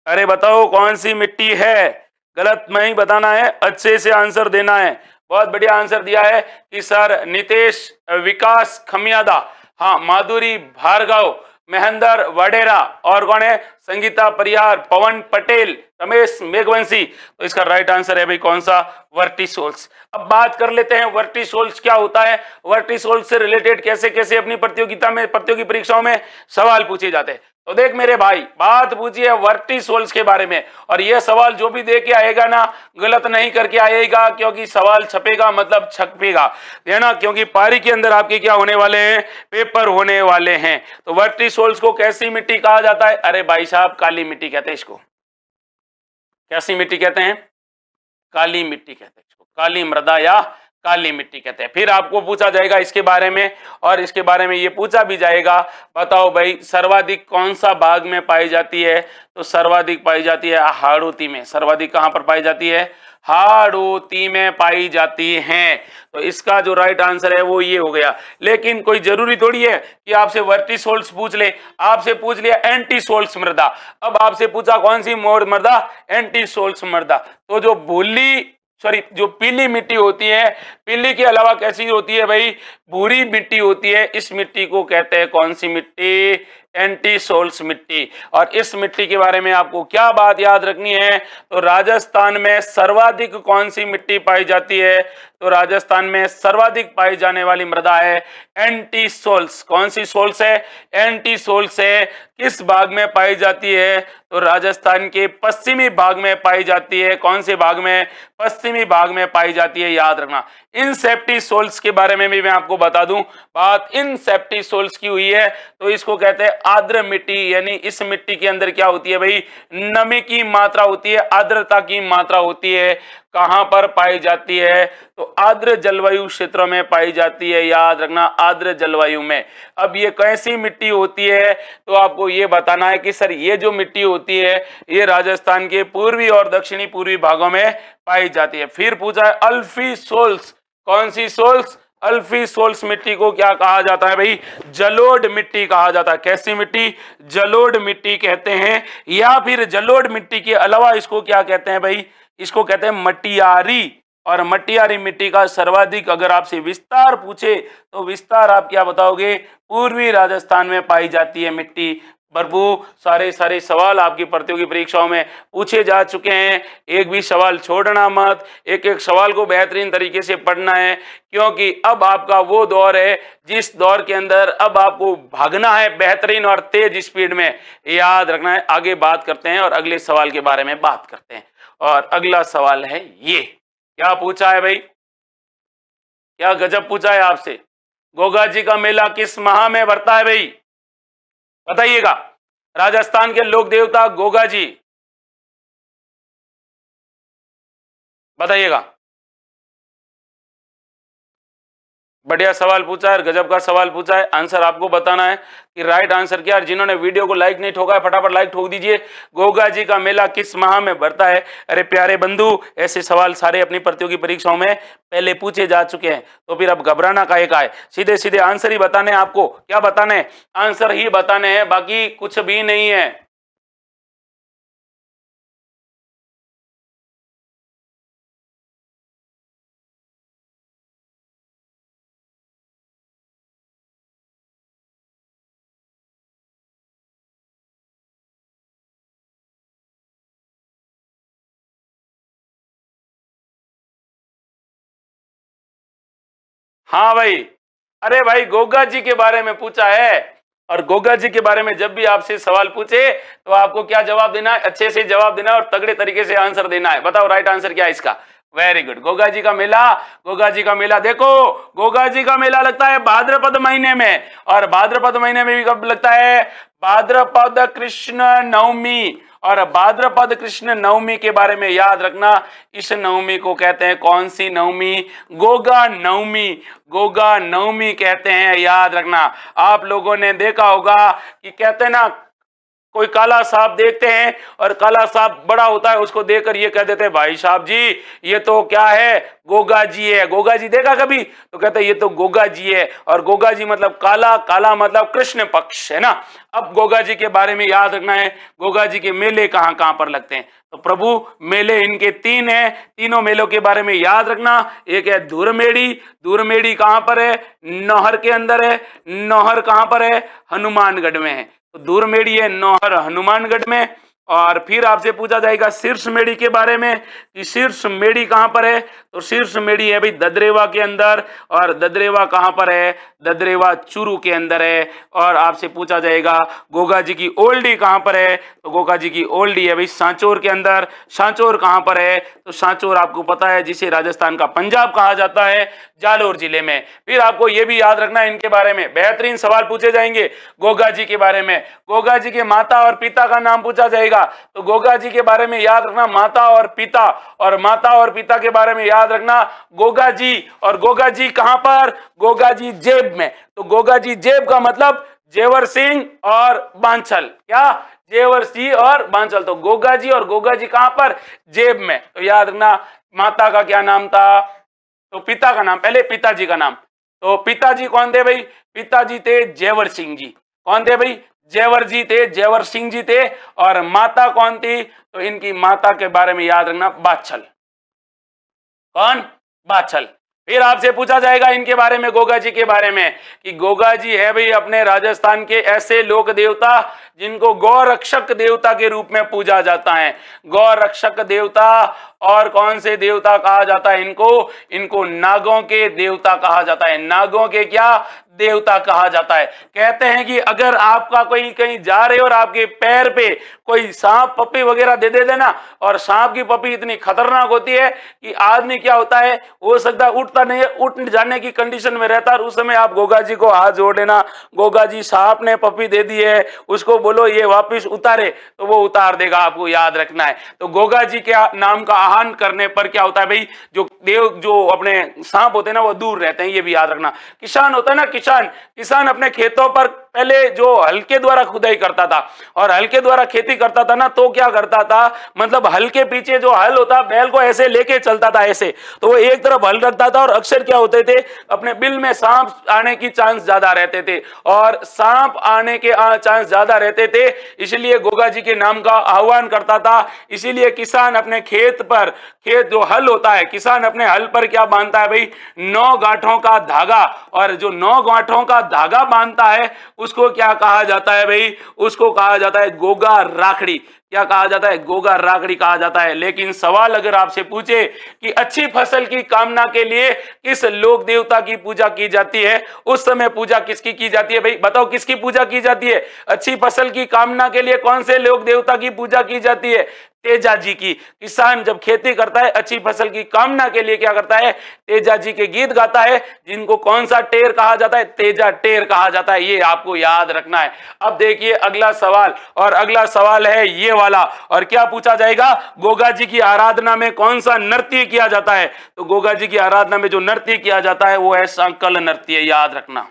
अरे बताओ कौन सी मिट्टी है? गलत नहीं बताना है, अच्छे से आंसर देना है। बहुत बढ़िया आंसर दिया है कि सर नितेश विकास खमियादा, हाँ माधुरी भार्गव, महेंद्र वडेरा और कौन है? संगीता परिहार, पवन पटेल, रमेश मेघवंशी। तो इसका राइट आंसर है भाई कौन सा? वर्टिसोल्स। अब बात कर लेते हैं वर्टिसोल्स क्या होता है। वर्टिसोल्स से रिलेटेड कैसे कैसे अपनी प्रतियोगिता में, प्रतियोगी परीक्षाओं में सवाल पूछे जाते हैं। तो देख मेरे भाई, बात पूछी है वर्टिसोल्स के बारे में और यह सवाल जो भी दे के आएगा ना, गलत नहीं करके आएगा, क्योंकि सवाल छपेगा मतलब छपेगा, है ना। क्योंकि पारी के अंदर आपके क्या होने वाले हैं? पेपर होने वाले हैं। तो वर्टिसोल्स को कैसी मिट्टी कहा जाता है? अरे भाई साहब, काली मिट्टी कहते हैं इसको। कैसी मिट्टी कहते हैं? काली मिट्टी कहते हैं इसको, काली मृदा या काली मिट्टी कहते हैं। फिर आपको पूछा जाएगा इसके बारे में और इसके बारे में ये पूछा भी जाएगा, बताओ भाई सर्वाधिक कौन सा भाग में पाई जाती है? तो सर्वाधिक पाई जाती है हाड़ौती में। सर्वाधिक कहां पर पाई जाती है? हाड़ौती में पाई जाती हैं। तो इसका जो राइट आंसर है वो ये हो गया। लेकिन कोई जरूरी थोड़ी है कि आपसे वर्टिसोल्स पूछ ले, आपसे पूछ लिया एंटीसोल्स मृदा। अब आपसे पूछा कौन सी मृदा? एंटीसोल्स मृदा। तो जो जो पीली मिट्टी होती है, पीली के अलावा कैसी होती है भाई? भूरी मिट्टी होती है। इस मिट्टी को कहते हैं कौन सी मिट्टी? एंटीसोल्स मिट्टी। और इस मिट्टी के बारे में आपको क्या बात याद रखनी है? तो राजस्थान में सर्वाधिक कौन सी मिट्टी पाई जाती है? तो राजस्थान में सर्वाधिक पाई जाने वाली मृदा है एंटीसोल्स। कौन सी सोल्स है? एंटीसोल्स है। किस भाग में पाई जाती है? तो राजस्थान के पश्चिमी भाग में पाई जाती है। कौन से भाग में? पश्चिमी भाग में पाई जाती है, याद रखना। इंसेप्टिसोल्स के बारे में भी मैं आपको बता दूं, बात इंसेप्टिसोल्स की हुई है तो इसको कहते हैं आर्द्र मिट्टी। यानी इस मिट्टी के अंदर क्या होती है भाई? नमी की मात्रा होती है, आर्द्रता की मात्रा होती है। कहां पर पाई जाती है? तो आर्द्र जलवायु क्षेत्रों में पाई जाती है, याद रखना, आर्द्र जलवायु में। अब ये कैसी मिट्टी होती है? तो आपको ये बताना है कि सर ये जो मिट्टी होती है ये राजस्थान के पूर्वी और दक्षिणी पूर्वी भागों में पाई जाती है। फिर पूछा है अल्फी सोल्स। कौन सी सोल्स? अल्फी सोल्स मिट्टी को क्या कहा जाता है भाई? जलोढ़ मिट्टी कहा जाता है। कैसी मिट्टी? जलोढ़ मिट्टी कहते हैं। या फिर जलोढ़ मिट्टी के अलावा इसको क्या कहते हैं भाई? इसको कहते हैं मटियारी। और मटियारी मिट्टी का सर्वाधिक अगर आपसे विस्तार पूछे तो विस्तार आप क्या बताओगे? पूर्वी राजस्थान में पाई जाती है मिट्टी। प्रभु सारे सारे सवाल आपकी प्रतियोगी परीक्षाओं में पूछे जा चुके हैं, एक भी सवाल छोड़ना मत, एक एक सवाल को बेहतरीन तरीके से पढ़ना है, क्योंकि अब आपका वो दौर है जिस दौर के अंदर अब आपको भागना है बेहतरीन और तेज स्पीड में। याद रखना है। आगे बात करते हैं और अगले सवाल के बारे में बात करते हैं। और अगला सवाल है ये, क्या पूछा है भाई? क्या गजब पूछा है आपसे। गोगा जी का मेला किस माह में भरता है भाई? बताइएगा। राजस्थान के लोक देवता गोगा जी, बताइएगा। बढ़िया सवाल पूछा है, गजब का सवाल पूछा है। आंसर आपको बताना है कि राइट आंसर क्या है। जिन्होंने वीडियो को लाइक नहीं ठोका है फटाफट लाइक ठोक दीजिए। गोगा जी का मेला किस माह में भरता है? अरे प्यारे बंधु, ऐसे सवाल सारे अपनी प्रतियोगी परीक्षाओं में पहले पूछे जा चुके हैं, तो फिर अब घबराना काहे का है। सीधे सीधे आंसर ही बताने हैं आपको। क्या बताने हैं? आंसर ही बताने हैं, बाकी कुछ भी नहीं है। हाँ भाई, अरे भाई गोगा जी के बारे में पूछा है। और गोगा जी के बारे में जब भी आपसे सवाल पूछे तो आपको क्या जवाब देना है? अच्छे से जवाब देना है और तगड़े तरीके से आंसर देना है। बताओ राइट आंसर क्या है इसका? Very good. गोगा जी का मेला, गोगा जी का मेला देखो, गोगा जी का मेला लगता है भाद्रपद महीने में। और भाद्रपद महीने में भी कब लगता है? भाद्रपद कृष्ण नवमी। और भाद्रपद कृष्ण नवमी के बारे में याद रखना, इस नवमी को कहते हैं कौन सी नवमी? गोगा नवमी। गोगा नवमी कहते हैं, याद रखना। आप लोगों ने देखा होगा कि कहते हैं ना, कोई काला सांप देखते हैं और काला सांप बड़ा होता है, उसको देखकर ये कह देते हैं भाई साहब जी ये तो क्या है? गोगा जी है। गोगा जी देखा कभी? तो कहते हैं ये तो गोगा जी है। और गोगा जी मतलब काला, काला मतलब कृष्ण पक्ष, है ना। अब गोगा जी के बारे में याद रखना है, गोगा जी के मेले कहां कहां पर लगते हैं। तो प्रभु मेले इनके तीन हैं, तीनों मेलों के बारे में याद रखना। एक है धुरमेड़ी। धुरमेड़ी कहां पर है? नौहर के अंदर है। नौहर कहां पर है? हनुमानगढ़ में है। तो धुरमेड़ी है नौहर हनुमानगढ़ में। और फिर आपसे पूछा जाएगा शीर्ष मेड़ी के बारे में कि शीर्ष मेड़ी कहां पर है? तो शीर्ष मेड़ी है भाई ददरेवा के अंदर। और ददरेवा कहां पर है? ददरेवा चूरू के अंदर है। और आपसे पूछा जाएगा गोगा जी की ओल्डी कहां पर है? तो गोगा जी की ओल्डी है भाई सांचौर के अंदर। सांचौर कहां पर है? तो सांचौर आपको पता है जिसे राजस्थान का पंजाब कहा जाता है, जालोर जिले में। फिर आपको यह भी याद रखना है इनके बारे में बेहतरीन सवाल पूछे जाएंगे गोगा जी के बारे में। गोगा जी के माता और पिता का नाम पूछा जाएगा। तो गोगा जी के बारे में याद रखना माता और पिता। और माता और पिता के बारे में याद रखना गोगा जी। और गोगा जी कहां पर? गोगा जी जेब में। तो गोगा जी जेब का मतलब जेवर सिंह और बांचल। क्या? जेवर सिंह और बांचल। तो गोगा जी और गोगा जी कहां पर? जेब में। तो याद रखना माता का क्या नाम था? तो पिता का नाम, पहले पिताजी का नाम। तो पिताजी कौन थे भाई? पिताजी थे जेवर सिंह जी। कौन थे भाई? जेवर जी थे, जेवर सिंह जी थे। और माता कौन थी? तो इनकी माता के बारे में याद रखना बाछल। कौन? बाछल। फिर आपसे पूछा जाएगा इनके बारे में, गोगा जी के बारे में, कि गोगा जी है भाई अपने राजस्थान के ऐसे लोक देवता जिनको गौ रक्षक देवता के रूप में पूजा जाता है। गौ रक्षक देवता। और कौन से देवता कहा जाता है इनको? इनको नागों के देवता कहा जाता है। नागों के क्या? देवता कहा जाता है। कहते हैं कि अगर आपका कोई कहीं जा रहे हो और आपके पैर पे कोई सांप पप्पी वगैरह दे देना, और सांप की पप्पी इतनी खतरनाक होती है कि आदमी क्या होता है, हो सकता है उठता नहीं है, उठ जाने की कंडीशन में रहता है। उस समय आप गोगा जी को हाथ जोड़ देना, गोगा जी सांप ने पप्पी दे दी है, उसको बोलो ये वापिस उतारे, तो वो उतार देगा। आपको याद रखना है। तो गोगा जी के नाम का आह्वान करने पर क्या होता है भाई, जो देव जो अपने सांप होते हैं ना वो दूर रहते हैं। ये भी याद रखना। किसान होता है ना, किसान अपने खेतों पर पहले जो हल के द्वारा खुदाई करता था और हल के द्वारा खेती करता था ना, तो क्या करता था, मतलब हल के पीछे जो हल होता, बैल को ऐसे लेके चलता था ऐसे, तो वो एक तरफ हल रखता था और अक्सर क्या होते थे, अपने बिल में सांप आने की चांस ज्यादा रहते थे, और सांप आने के चांस ज्यादा रहते थे, इसलिए गोगा जी के नाम का आह्वान करता था। इसीलिए किसान अपने खेत पर, खेत जो हल होता है, किसान अपने हल पर क्या बांधता है भाई, 9 गांठों का धागा, और जो 9 गांठों का धागा बांधता है उसको क्या कहा जाता है भाई, उसको कहा जाता है गोगा राखड़ी। क्या कहा जाता है, गोगा राखड़ी कहा जाता है। लेकिन सवाल अगर आपसे पूछे कि अच्छी फसल की कामना के लिए किस लोक देवता की पूजा की जाती है, उस समय पूजा किसकी की जाती है भाई, बताओ किसकी पूजा की जाती है, अच्छी फसल की कामना के लिए कौन से लोक देवता की पूजा की जाती है, तेजा जी की। किसान जब खेती करता है अच्छी फसल की कामना के लिए क्या करता है, तेजा जी के गीत गाता है, जिनको कौन सा टेर कहा जाता है, तेजा टेर कहा जाता है। ये आपको याद रखना है। अब देखिए अगला सवाल, और अगला सवाल है ये वाला, और क्या पूछा जाएगा, गोगा जी की आराधना में कौन सा नृत्य किया जाता है, तो गोगा जी की आराधना में जो नृत्य किया जाता है वो है संकल नृत्य, याद रखना।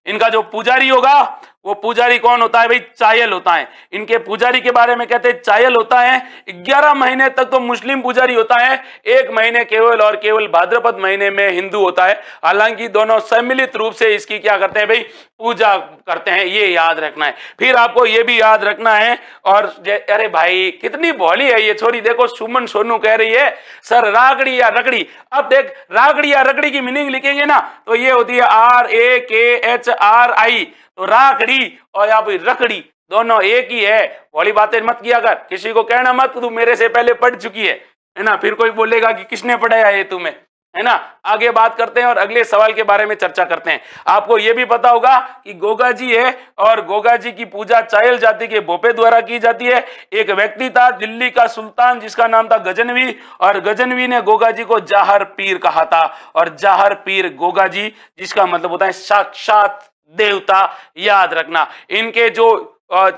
इनका जो पुजारी होगा वो पुजारी कौन होता है भाई, चायल होता है। इनके पुजारी के बारे में कहते हैं चायल होता है। 11 महीने तक तो मुस्लिम पुजारी होता है, 1 महीने केवल और केवल भाद्रपद महीने में हिंदू होता है। हालांकि दोनों सम्मिलित रूप से इसकी क्या करते हैं भाई, पूजा करते हैं, ये याद रखना है। फिर आपको ये भी याद रखना है, और अरे भाई कितनी भोली है ये छोरी, देखो सुमन सोनू कह रही है सर रागड़ी या रगड़ी। अब देख रागड़ी या रगड़ी की मीनिंग लिखेंगे ना तो ये होती है RAKHRI, तो राखड़ी और या फिर रखड़ी दोनों एक ही है। भोली बातें मत किया कर, किसी को कहना मत तू मेरे से पहले पढ़ चुकी है ना, फिर कोई बोलेगा कि किसने पढ़ाया ये तुम्हें, है ना। आगे बात करते हैं और अगले सवाल के बारे में चर्चा करते हैं। आपको यह भी पता होगा कि गोगा जी है और गोगा जी की पूजा चायल जाति के भोपे द्वारा की जाती है। एक व्यक्ति था दिल्ली का सुल्तान जिसका नाम था गजनवी, और गजनवी ने गोगा जी को जाहर पीर कहा था, और जाहर पीर गोगा जी जिसका मतलब होता है साक्षात देवता, याद रखना। इनके जो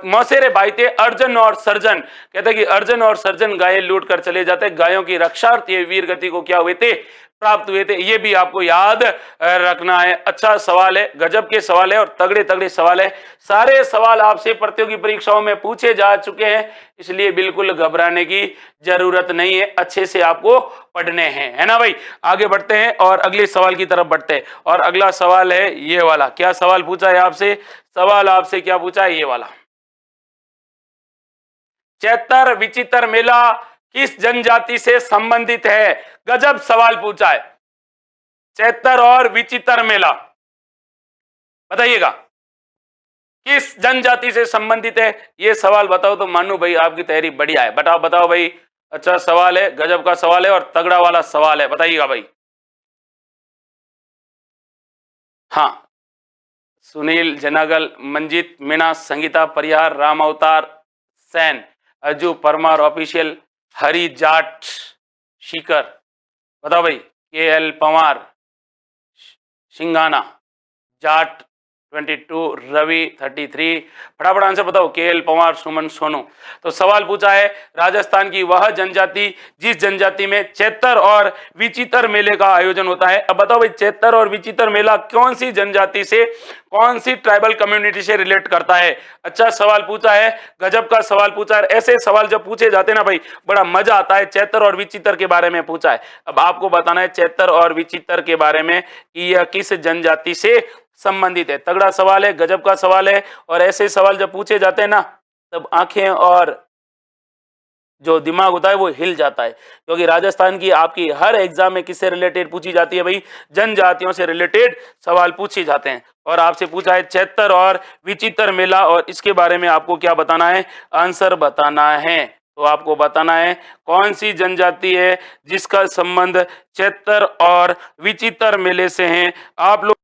मौसेरे भाई थे अर्जुन और सर्जन, कहते कि अर्जुन और सर्जन गायें लूट कर चले जाते, गायों की रक्षार्थ वीर गति को क्या हुए थे, प्राप्त हुए थे। ये भी आपको याद रखना है। अच्छा सवाल है, गजब के सवाल है और तगड़े तगड़े सवाल है। सारे सवाल आपसे प्रतियोगी परीक्षाओं में पूछे जा चुके हैं, इसलिए बिल्कुल घबराने की जरूरत नहीं है, अच्छे से आपको पढ़ने हैं, है ना भाई। आगे बढ़ते हैं और अगले सवाल की तरफ बढ़ते हैं, और अगला सवाल है ये वाला। क्या सवाल पूछा है आपसे, सवाल आपसे क्या पूछा है, ये वाला, चैतर विचित्र मेला किस जनजाति से संबंधित है। गजब सवाल पूछा है, चैतर और विचित्र मेला, बताइएगा किस जनजाति से संबंधित है। ये सवाल बताओ तो मानू भाई आपकी तैयारी बढ़िया है। बताओ बताओ भाई, अच्छा सवाल है, गजब का सवाल है और तगड़ा वाला सवाल है, बताइएगा भाई। हाँ, सुनील जनागल, मंजीत मीणा, संगीता परिहार, राम अवतार सैन, अजू परमार ऑफिशियल, हरी जाट शिकर, बताओ भाई, KL पवार, सिंगाना, जाट 22, रवि 33, फटाफट आंसर बताओ, KL पवार, सुमन सोनू। तो सवाल पूछा है राजस्थान की वह जनजाति जिस जनजाति में चैतर और विचित्र मेले का आयोजन होता है। अब बताओ भाई, चैतर और विचित्र मेला कौन सी जनजाति से, कौन सी ट्राइबल कम्युनिटी से रिलेट करता है। अच्छा सवाल पूछा है, गजब का सवाल पूछा है। ऐसे सवाल जब पूछे जाते ना भाई बड़ा मजा आता है। चैतर और विचित्र के बारे में पूछा है, अब आपको बताना है चैतर और विचित्र के बारे में कि यह किस जनजाति से संबंधित है। तगड़ा सवाल है, गजब का सवाल है, और ऐसे सवाल जब पूछे जाते हैं ना तब आंखें और जो दिमाग होता है वो हिल जाता है, क्योंकि राजस्थान की आपकी हर एग्जाम में किससे रिलेटेड पूछी जाती है भाई, जनजातियों से रिलेटेड सवाल पूछे जाते हैं। और आपसे पूछा है चैतर और विचित्र मेला, और इसके बारे में आपको क्या बताना है, आंसर बताना है। तो आपको बताना है कौन सी जनजाति है जिसका संबंध चैतर और विचित्र मेले से है। आप लोग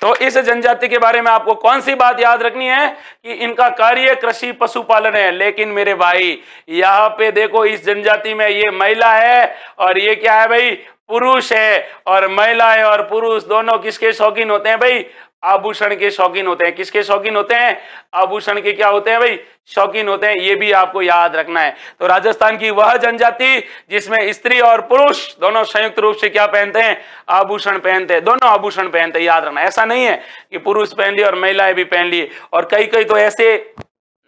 तो इस जनजाति के बारे में आपको कौन सी बात याद रखनी है कि इनका कार्य कृषि पशुपालन है। लेकिन मेरे भाई यहाँ पे देखो, इस जनजाति में ये महिला है और ये क्या है भाई, पुरुष है। और महिलाएं और पुरुष दोनों किसके शौकीन होते हैं भाई, आभूषण के शौकीन होते हैं। किसके शौकीन होते हैं, आभूषण के क्या होते हैं भाई, शौकीन होते हैं। ये भी आपको याद रखना है। तो राजस्थान की वह जनजाति जिसमें स्त्री और पुरुष दोनों संयुक्त रूप से क्या पहनते हैं, आभूषण पहनते हैं, दोनों आभूषण पहनते हैं। याद रखना, ऐसा नहीं है कि पुरुष पहन लिए और महिलाएं भी पहन लिए। और कई कई तो ऐसे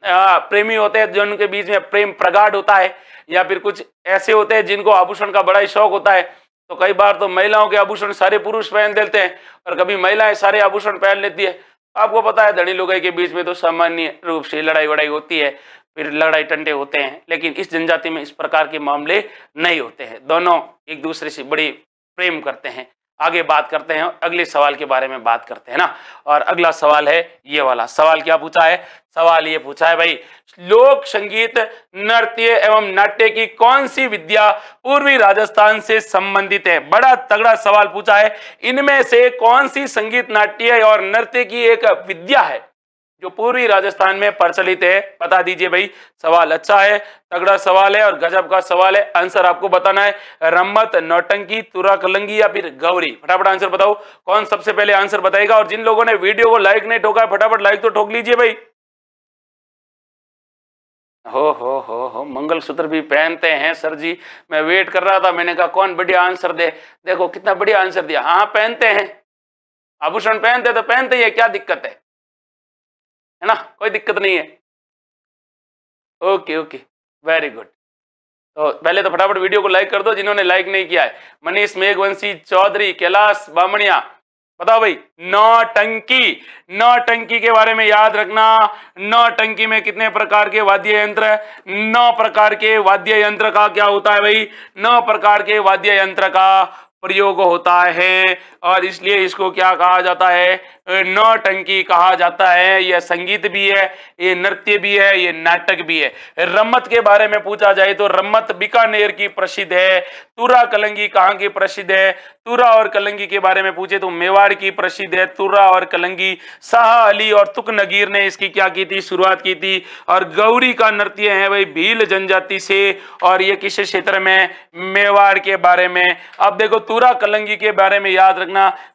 प्रेमी होते हैं जो उनके बीच में प्रेम प्रगाढ़ होता है, या फिर कुछ ऐसे होते हैं जिनको आभूषण का बड़ा ही शौक होता है। तो कई बार तो महिलाओं के आभूषण सारे पुरुष पहन देते हैं और कभी महिलाएं सारे आभूषण पहन लेती है। आपको पता है धनी लुगाई के बीच में तो सामान्य रूप से लड़ाई वड़ाई होती है, फिर लड़ाई टंटे होते हैं। लेकिन इस जनजाति में इस प्रकार के मामले नहीं होते हैं, दोनों एक दूसरे से बड़ी प्रेम करते हैं। आगे बात करते हैं, अगले सवाल के बारे में बात करते हैं ना। और अगला सवाल है ये वाला। सवाल क्या पूछा है, सवाल ये पूछा है भाई, लोक संगीत, नृत्य एवं नाट्य की कौन सी विद्या पूर्वी राजस्थान से संबंधित है। बड़ा तगड़ा सवाल पूछा है। इनमें से कौन सी संगीत, नाट्य और नृत्य की एक विद्या है जो पूर्वी राजस्थान में प्रचलित है, बता दीजिए भाई। सवाल अच्छा है, तगड़ा सवाल है और गजब का सवाल है। आंसर आपको बताना है, रम्मत, नौटंकी, तुरा कलंगी या फिर गौरी। फटाफट आंसर बताओ, कौन सबसे पहले आंसर बताएगा। और जिन लोगों ने वीडियो को लाइक नहीं ठोका है, फटाफट लाइक तो ठोक लीजिए भाई। हो मंगलसूत्र भी पहनते हैं सर जी, मैं वेट कर रहा था, मैंने कहा कौन बढ़िया आंसर दे। देखो कितना बढ़िया आंसर दिया। हाँ पहनते हैं, आभूषण पहनते तो पहनते ही है, क्या दिक्कत है ना, कोई दिक्कत नहीं है। Okay okay, very good. तो पहले तो फटाफट वीडियो को लाइक कर दो जिन्होंने लाइक नहीं किया है। मनीष मेघवंशी चौधरी, कैलाश बामणिया, बताओ भाई। नौटंकी, नौटंकी के बारे में याद रखना। नौटंकी में कितने प्रकार के वाद्य यंत्र है, 9 प्रकार के वाद्य यंत्र का क्या होता है भाई, 9 प्रकार के वाद्य यंत्र का प्रयोग होता है। और इसलिए इसको क्या कहा जाता है, नौटंकी कहा जाता है। यह संगीत भी है, ये नृत्य भी है, ये नाटक भी है। रम्मत के बारे में पूछा जाए तो रम्मत बीकानेर की प्रसिद्ध है। तुरा कलंगी कहाँ की प्रसिद्ध है, तुरा और कलंगी के बारे में पूछे तो मेवाड़ की प्रसिद्ध है, तुरा और कलंगी। शाह अली और तुक नगीर ने इसकी क्या की थी, शुरुआत की थी। और गौरी का नृत्य है भाई भील जनजाति से, और ये किस क्षेत्र में, मेवाड़ के बारे में। अब देखो तुरा कलंगी के बारे में याद रखना,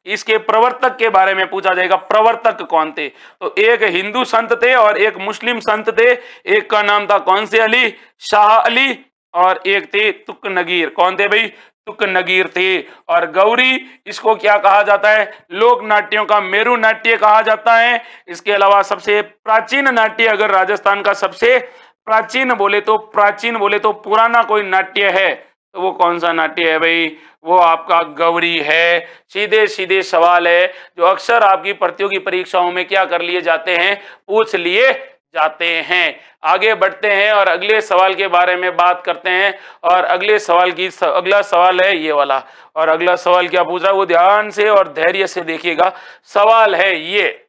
इसके प्रवर्तक के बारे में पूछा जाएगा, प्रवर्तक कौन थे। तो एक हिंदू संत थे और एक मुस्लिम संत थे। एक का नाम था कौन से अली, शाह अली, और एक थे तुक नगीर। कौन थे भाई, तुक नगीर थे। और गौरी, इसको क्या कहा जाता है, लोक नाट्यों का मेरु नाट्य कहा जाता है। इसके अलावा सबसे प्राचीन नाट्य, अगर राजस्थान का सबसे प्राचीन बोले तो पुराना कोई नाट्य है तो वो कौन सा नाट्य है भाई, वो आपका गौरी है। सीधे सीधे सवाल है जो अक्सर आपकी प्रतियोगी परीक्षाओं में क्या कर लिए जाते हैं, पूछ लिए जाते हैं। आगे बढ़ते हैं और अगले सवाल के बारे में बात करते हैं। और अगला सवाल है ये वाला। और अगला सवाल क्या पूछ रहा है वो ध्यान से और धैर्य से देखिएगा। सवाल है ये,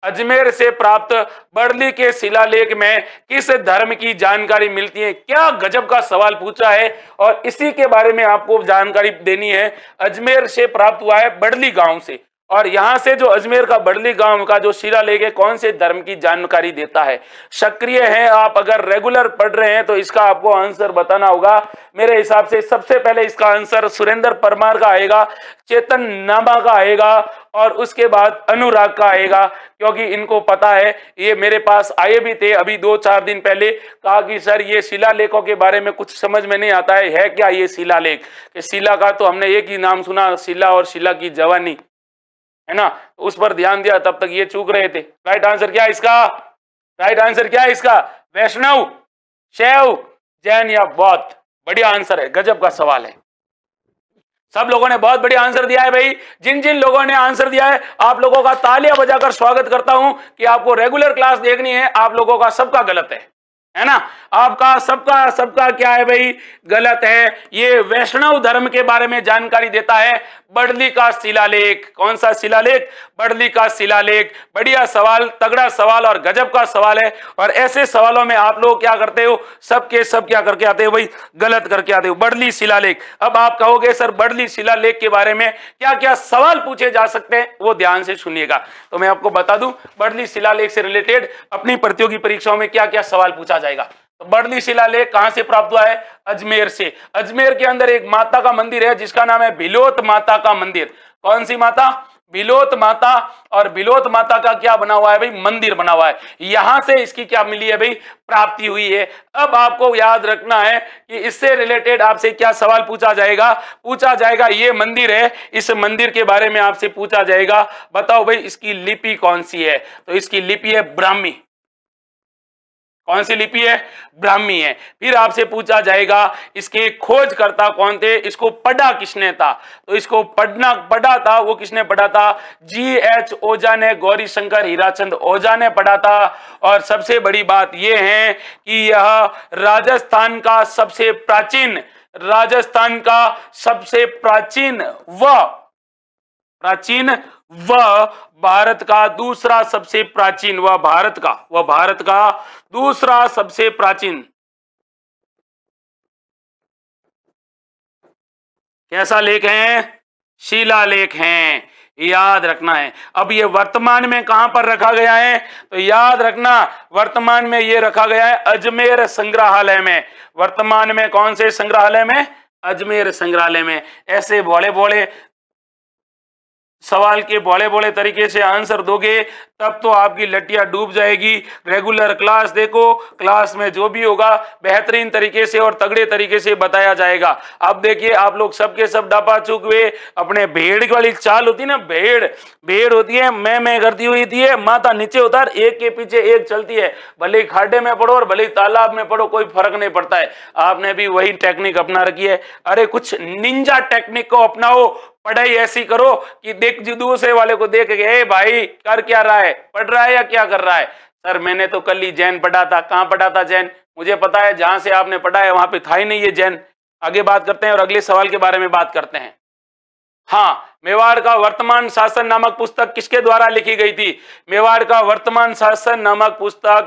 अजमेर से प्राप्त बर्ली के शिलालेख में किस धर्म की जानकारी मिलती है। क्या गजब का सवाल पूछा है और इसी के बारे में आपको जानकारी देनी है। अजमेर से प्राप्त हुआ है बर्ली गांव से, और यहां से जो अजमेर का बर्ली गांव का जो शिलालेख है कौन से धर्म की जानकारी देता है। सक्रिय हैं आप, अगर रेगुलर पढ़ रहे हैं तो इसका आपको आंसर बताना होगा। मेरे हिसाब से सबसे पहले इसका आंसर सुरेंद्र परमार का आएगा, चेतन नामा का आएगा, और उसके बाद अनुराग का आएगा। क्योंकि इनको पता है, ये मेरे पास आए भी थे अभी 2-4 दिन पहले, कहा कि सर ये शिलालेखों के बारे में कुछ समझ में नहीं आता है क्या ये शिलालेख। शिला का तो हमने एक ही नाम सुना, शिला और शिला की जवानी, है ना, उस पर ध्यान दिया, तब तक ये चूक रहे थे। राइट आंसर क्या है इसका, राइट आंसर क्या है इसका, वैष्णव, शैव, जैन या बौद्ध। बढ़िया आंसर है, गजब का सवाल है। सब लोगों ने बहुत बढ़िया आंसर दिया है भाई। जिन जिन लोगों ने आंसर दिया है आप लोगों का तालियां बजाकर स्वागत करता हूं कि आपको रेगुलर क्लास देखनी है। आप लोगों का सबका गलत है है ना। आपका सबका सबका क्या है भाई, गलत है। ये वैष्णव धर्म के बारे में जानकारी देता है बड़ली का शिलालेख। कौन सा शिलालेख? बड़ली का शिलालेख। बढ़िया सवाल, तगड़ा सवाल और गजब का सवाल है। और ऐसे सवालों में आप लोग क्या करते हो, सबके सब क्या करके आते हो भाई, गलत करके आते हो। बड़ली शिलालेख। अब आप कहोगे सर बड़ली शिलालेख के बारे में क्या क्या सवाल पूछे जा सकते हैं, वो ध्यान से सुनिएगा। तो मैं आपको बता दूं बड़ली शिलालेख से रिलेटेड अपनी प्रतियोगी परीक्षाओं में क्या क्या सवाल पूछा जाएगा। तो बड़ली शिलालेख कहां से प्राप्त हुआ है? अजमेर से। अजमेर के अंदर एक माता का मंदिर है जिसका नाम है बिलोत माता का मंदिर। कौन सी माता? बिलोत माता। और बिलोत माता का क्या बना हुआ है भाई? मंदिर बना हुआ है। यहां से इसकी क्या मिली है भाई? प्राप्ति हुई है। अब आपको याद रखना है कि इससे रिलेटेड आपसे क्या सवाल पूछा जाएगा? पूछा जाएगा ये मंदिर है, इस मंदिर के बारे में आपसे पूछा जाएगा, बताओ भाई इसकी लिपि कौन सी है? तो इसकी लिपि है ब्राह्मी। कौन सी लिपि है? ब्राह्मी है। फिर आपसे पूछा जाएगा इसके खोजकर्ता कौन थे, इसको पढ़ा किसने था? तो इसको पढ़ा था, वो किसने पढ़ा था? G.H. ओझा ने, गौरी शंकर हीराचंद ओझा ने पढ़ा था। और सबसे बड़ी बात यह है कि यह राजस्थान का सबसे प्राचीन व भारत का दूसरा सबसे प्राचीन, वह भारत का दूसरा सबसे प्राचीन कैसा लेख है? शिलालेख है। याद रखना है। अब ये वर्तमान में कहां पर रखा गया है? तो याद रखना वर्तमान में ये रखा गया है अजमेर संग्रहालय में। वर्तमान में कौन से संग्रहालय में? अजमेर संग्रहालय में। ऐसे भोले भोले सवाल के भोले भोले तरीके से आंसर दोगे तब तो आपकी लटिया डूब जाएगी। रेगुलर क्लास देखो, क्लास में जो भी होगा बेहतरीन तरीके से और तगड़े तरीके से बताया जाएगा। अब देखिए आप लोग सबके सब डापा चूक हुए, अपने भेड़ वाली चाल होती है ना, भेड़ होती है, मैं करती हुई थी, माथा नीचे उतार, एक के पीछे एक चलती है। भले ही खाड्डे में पढ़ो और भले ही तालाब में पढ़ो, कोई फर्क नहीं पड़ता है। आपने भी वही टेक्निक अपना रखी है। अरे कुछ निंजा टेक्निक को अपनाओ, पढ़ाई ऐसी करो कि देख दूसरे वाले को देख के भाई कर क्या रहा है, पढ़ रहा है या क्या कर रहा है? सर मैंने तो कल ही जैन पढ़ा था। कहां पढ़ा था जैन? मुझे पता है जहां से आपने पढ़ा है वहां पे था ही नहीं ये जैन। आगे बात करते हैं और अगले सवाल के बारे में बात करते हैं। हाँ, मेवाड़ का वर्तमान शासन नामक पुस्तक किसके द्वारा लिखी गई थी? मेवाड़ का वर्तमान शासन नामक पुस्तक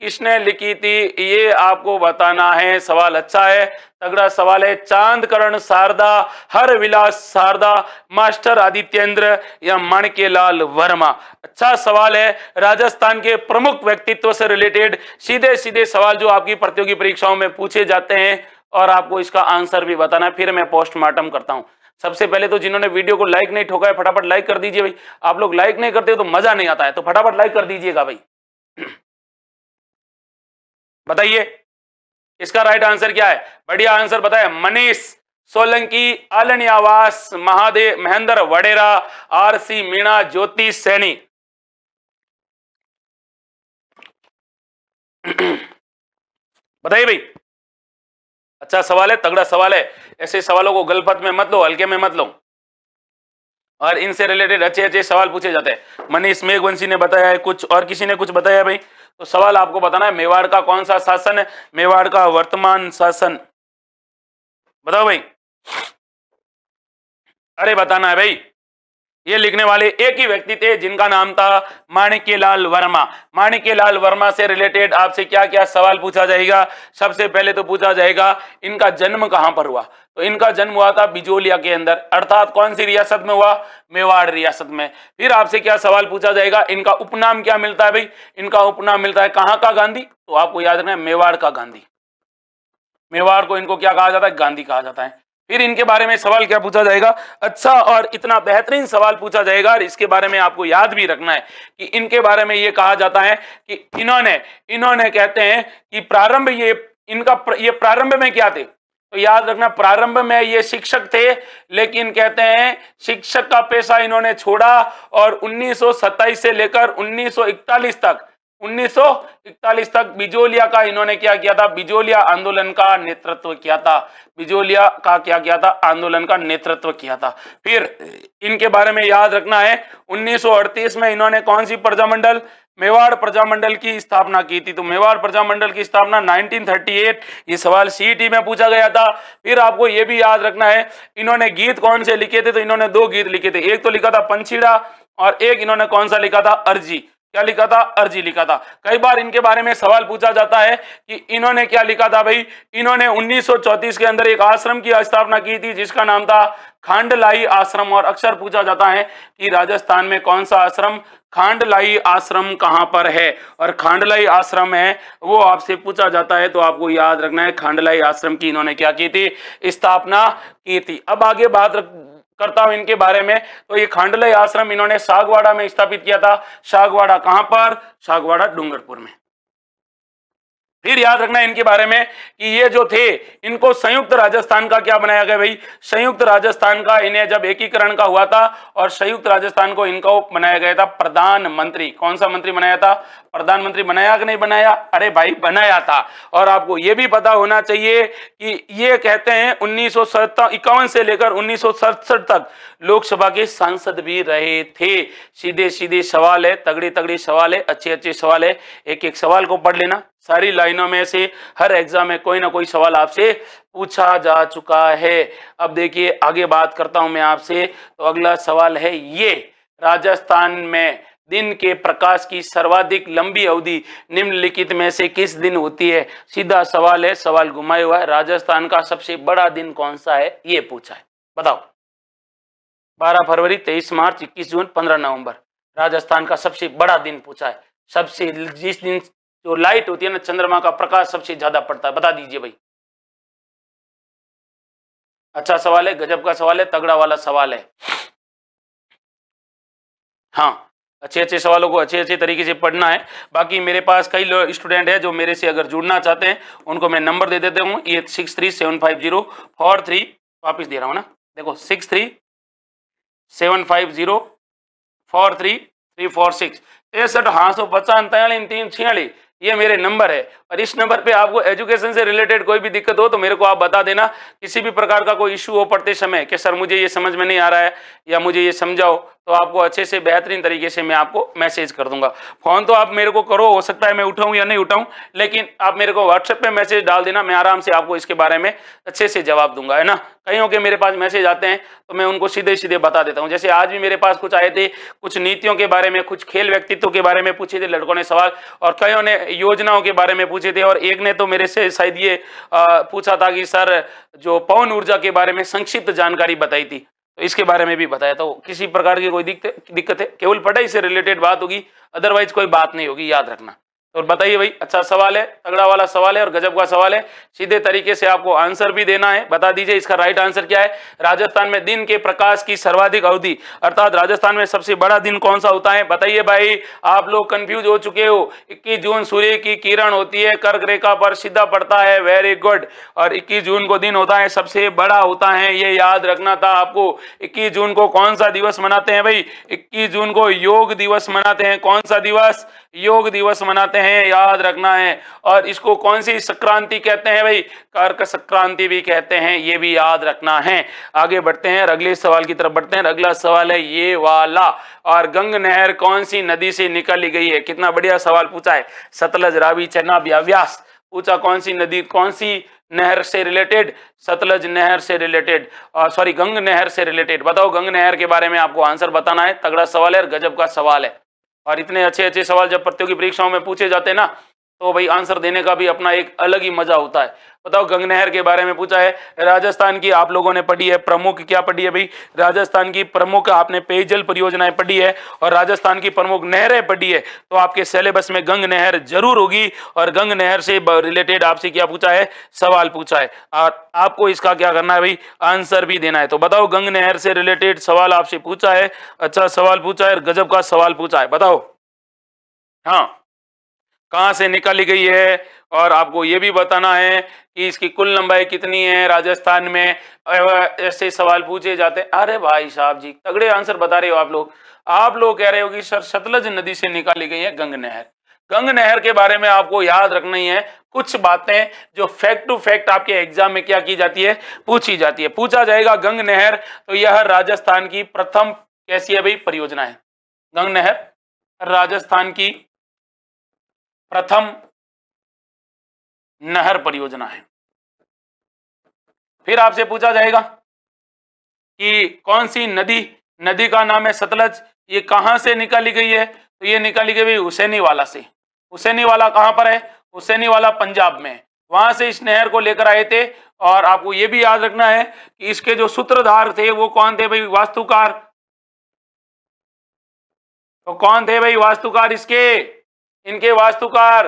किसने लिखी थी, ये आपको बताना है। सवाल अच्छा है, तगड़ा सवाल है। चांदकरण शारदा, हर विलास शारदा, मास्टर आदित्येंद्र या माणिक्यलाल वर्मा? अच्छा सवाल है। राजस्थान के प्रमुख व्यक्तित्व से रिलेटेड सीधे सीधे सवाल जो आपकी प्रतियोगी परीक्षाओं में पूछे जाते हैं और आपको इसका आंसर भी बताना है। फिर मैं पोस्टमार्टम करता हूं। सबसे पहले तो जिन्होंने वीडियो को लाइक नहीं ठोका है फटाफट लाइक कर दीजिए भाई। आप लोग लाइक नहीं करते तो मजा नहीं आता है, तो फटाफट लाइक कर दीजिएगा भाई। बताइए इसका राइट आंसर क्या है? बढ़िया आंसर बताए मनीष सोलंकी, आलन आवास, महादेव, महेंद्र वडेरा, आरसी मीणा, ज्योति सैनी। बताइए भाई। अच्छा सवाल है, तगड़ा सवाल है। ऐसे सवालों को गलफत में मत लो, हल्के में मत लो, और इनसे रिलेटेड अच्छे अच्छे सवाल पूछे जाते हैं। मनीष मेघवंशी ने बताया है कुछ, और किसी ने कुछ बताया भाई। तो सवाल आपको बताना है मेवाड़ का कौन सा शासन है? मेवाड़ का वर्तमान शासन बताओ भाई। अरे बताना है भाई। ये लिखने वाले एक ही व्यक्ति थे जिनका नाम था माणिक्यलाल वर्मा। माणिक्यलाल वर्मा से रिलेटेड आपसे क्या क्या सवाल पूछा जाएगा? सबसे पहले तो पूछा जाएगा इनका जन्म कहां पर हुआ? तो इनका जन्म हुआ था बिजोलिया के अंदर, अर्थात कौन सी रियासत में हुआ? मेवाड़ रियासत में। फिर आपसे क्या सवाल पूछा जाएगा? इनका उपनाम क्या मिलता है भाई? इनका उपनाम मिलता है कहां का गांधी? तो आपको याद रखना है मेवाड़ का गांधी। मेवाड़ को इनको क्या कहा जाता है? गांधी कहा जाता है। फिर इनके बारे में सवाल क्या पूछा जाएगा? अच्छा, और इतना बेहतरीन सवाल पूछा जाएगा, और इसके बारे में आपको याद भी रखना है कि इनके बारे में ये कहा जाता है कि इन्होंने कहते हैं कि प्रारंभ ये प्रारंभ में क्या थे? तो याद रखना प्रारंभ में ये शिक्षक थे, लेकिन कहते हैं शिक्षक का पेशा इन्होंने छोड़ा और 1927 से लेकर 1941 तक बिजोलिया का इन्होंने क्या किया था? बिजोलिया आंदोलन का नेतृत्व किया था। बिजोलिया का क्या किया था? आंदोलन का नेतृत्व किया था। फिर इनके बारे में याद रखना है 1938 में इन्होंने कौन सी प्रजामंडल? मेवाड़ प्रजामंडल की स्थापना की थी? तो मेवाड़ प्रजामंडल की स्थापना 1938, ये सवाल सीईटी में पूछा गया था। फिर आपको ये भी याद रखना है, इन्होंने गीत कौन से लिखे थे? तो इन्होंने 2 गीत लिखे थे, एक तो लिखा था पंछीड़ा और एक इन्होंने कौन सा लिखा था? अर्जी। क्या लिखा था? अर्जी लिखा था। कई बार इनके बारे में सवाल पूछा जाता है कि इन्होंने क्या लिखा था भाई? इन्होंने 1934 के अंदर एक आश्रम की स्थापना की थी जिसका नाम था खांडलाई आश्रम, और अक्सर पूछा जाता है कि राजस्थान में कौन सा आश्रम, खांडलाई आश्रम कहां पर है? और खांडलाई आश्रम है वो आपसे पूछा जाता है, तो आपको याद रखना है खांडलाई आश्रम की इन्होंने क्या की थी? स्थापना की थी। अब आगे बात करता हूं इनके बारे में। तो ये खांडलाई आश्रम इन्होंने सागवाड़ा में स्थापित किया था। सागवाड़ा कहां पर? सागवाड़ा डूंगरपुर में। फिर याद रखना इनके बारे में कि ये जो थे, इनको संयुक्त राजस्थान का क्या बनाया गया भाई? संयुक्त राजस्थान का इन्हें जब एकीकरण का हुआ था और संयुक्त राजस्थान को इनको बनाया गया था प्रधानमंत्री। कौन सा मंत्री बनाया था? प्रधानमंत्री बनाया कि नहीं बनाया? अरे भाई बनाया था। और आपको ये भी पता होना चाहिए कि ये कहते हैं 1951 से लेकर 1967 तक लोकसभा के सांसद भी रहे थे। सीधे सीधे सवाल है, तगड़ी तगड़ी सवाल है, अच्छे अच्छे सवाल है। एक एक सवाल को पढ़ लेना, सारी लाइनों में से हर एग्जाम में कोई ना कोई सवाल आपसे पूछा जा चुका है। अब देखिए आगे बात करता हूं मैं आपसे। तो अगला सवाल है ये, राजस्थान में दिन के प्रकाश की सर्वाधिक लंबी अवधि निम्नलिखित में से किस दिन होती है? सीधा सवाल है, सवाल घुमाया हुआ है। राजस्थान का सबसे बड़ा दिन कौन सा है ये पूछा है, बताओ। 12 फरवरी, 23 मार्च, 21 जून, 15 नवंबर। राजस्थान का सबसे बड़ा दिन पूछा है। सबसे जिस दिन जो लाइट होती है ना, चंद्रमा का प्रकाश सबसे ज्यादा पड़ता है, बता दीजिए भाई। अच्छा सवाल है, गजब का सवाल है, तगड़ा वाला सवाल है। हाँ, अच्छे अच्छे सवालों को अच्छे अच्छे तरीके से पढ़ना है। बाकी मेरे पास कई स्टूडेंट है जो मेरे से अगर जुड़ना चाहते हैं, उनको मैं नंबर दे देता हूँ, ये 637504 वापिस दे रहा हूँ ना, देखो 637504 63 हाँ 63 ये मेरे नंबर है। और इस नंबर पे आपको एजुकेशन से रिलेटेड कोई भी दिक्कत हो तो मेरे को आप बता देना। किसी भी प्रकार का कोई इश्यू हो पढ़ते समय कि सर मुझे ये समझ में नहीं आ रहा है या मुझे ये समझाओ, तो आपको अच्छे से बेहतरीन तरीके से मैं आपको मैसेज कर दूंगा। फोन तो आप मेरे को करो, हो सकता है मैं उठाऊं या नहीं उठाऊं, लेकिन आप मेरे को व्हाट्सएप पे मैसेज डाल देना, मैं आराम से आपको इसके बारे में अच्छे से जवाब दूंगा, है ना। कईयों के मेरे पास मैसेज आते हैं तो मैं उनको सीधे सीधे बता देता हूं। जैसे आज भी मेरे पास कुछ आए थे, कुछ नीतियों के बारे में, कुछ खेल व्यक्तित्व के बारे में पूछे थे लड़कों ने सवाल, और कईयों ने योजनाओं के बारे में पूछे थे, और एक ने तो मेरे से शायद ये पूछा था कि सर जो पवन ऊर्जा के बारे में संक्षिप्त जानकारी बताई थी, तो इसके बारे में भी बताया। तो किसी प्रकार की कोई दिक्कत है, केवल पढ़ाई से रिलेटेड बात होगी, अदरवाइज कोई बात नहीं होगी, याद रखना। तो बताइए भाई, अच्छा सवाल है, तगड़ा वाला सवाल है और गजब का सवाल है। सीधे तरीके से आपको आंसर भी देना है। बता दीजिए इसका राइट आंसर क्या है। राजस्थान में दिन के प्रकाश की सर्वाधिक अवधि, अर्थात राजस्थान में सबसे बड़ा दिन कौन सा होता है? बताइए भाई, आप लोग कंफ्यूज हो चुके हो। 21 जून सूर्य की किरण होती है, कर्क रेखा पर सीधा पड़ता है, वेरी गुड। और 21 जून को दिन होता है, सबसे बड़ा होता है, ये याद रखना था आपको। 21 जून को कौन सा दिवस मनाते हैं भाई? 21 जून को योग दिवस मनाते हैं। कौन सा दिवस? योग दिवस मनाते हैं, याद रखना है। और इसको कौन सी संक्रांति कहते हैं भाई? कर्क संक्रांति भी कहते हैं, ये भी याद रखना है। आगे बढ़ते हैं, अगले सवाल की तरफ बढ़ते हैं। अगला सवाल है ये वाला, और गंग नहर कौन सी नदी से निकाली गई है? कितना बढ़िया सवाल पूछा है। सतलज, रावी, चेनाब या व्यास पूछा। कौन सी नदी, कौन सी नहर से रिलेटेड? सतलज नहर से रिलेटेड, सॉरी गंग नहर से रिलेटेड। बताओ, गंग नहर के बारे में आपको आंसर बताना है। तगड़ा सवाल है और गजब का सवाल है। और इतने अच्छे अच्छे सवाल जब प्रतियोगी परीक्षाओं में पूछे जाते हैं ना, तो भाई आंसर देने का भी अपना एक अलग ही मजा होता है। बताओ, गंग नहर के बारे में पूछा है। राजस्थान की आप लोगों ने पढ़ी है प्रमुख, क्या पढ़ी है भाई? राजस्थान की प्रमुख आपने पेयजल परियोजनाएं पढ़ी है और राजस्थान की प्रमुख नहरें पढ़ी है, तो आपके सिलेबस में गंग नहर जरूर होगी। और गंग नहर से रिलेटेड आपसे क्या पूछा है? सवाल पूछा है, और आपको इसका क्या करना है भाई? आंसर भी देना है। तो बताओ, गंग नहर से रिलेटेड सवाल आपसे पूछा है, अच्छा सवाल पूछा है, गजब का सवाल पूछा है। बताओ हाँ, कहां से निकाली गई है, और आपको यह भी बताना है कि इसकी कुल लंबाई कितनी है राजस्थान में। ऐसे सवाल पूछे जाते हैं। अरे भाई साहब जी, तगड़े आंसर बता रहे हो आप लोग। आप लोग कह रहे हो कि सर सतलज नदी से निकाली गई है गंग नहर। गंग नहर के बारे में आपको याद रखना ही है कुछ बातें जो फैक्ट टू फैक्ट आपके एग्जाम में क्या की जाती है? पूछी जाती है। पूछा जाएगा गंग नहर, तो यह राजस्थान की प्रथम कैसी है भाई? परियोजना है। गंग नहर राजस्थान की प्रथम नहर परियोजना है। फिर आपसे पूछा जाएगा कि कौन सी नदी, नदी का नाम है सतलज, ये कहां से निकाली गई है, तो ये निकाली गई हुसैनी वाला से। हुसैनी वाला कहां पर है, हुसैनी वाला पंजाब में, वहां से इस नहर को लेकर आए थे। और आपको ये भी याद रखना है कि इसके जो सूत्रधार थे वो कौन थे भाई, वास्तुकार। तो कौन थे भाई वास्तुकार इसके, इनके वास्तुकार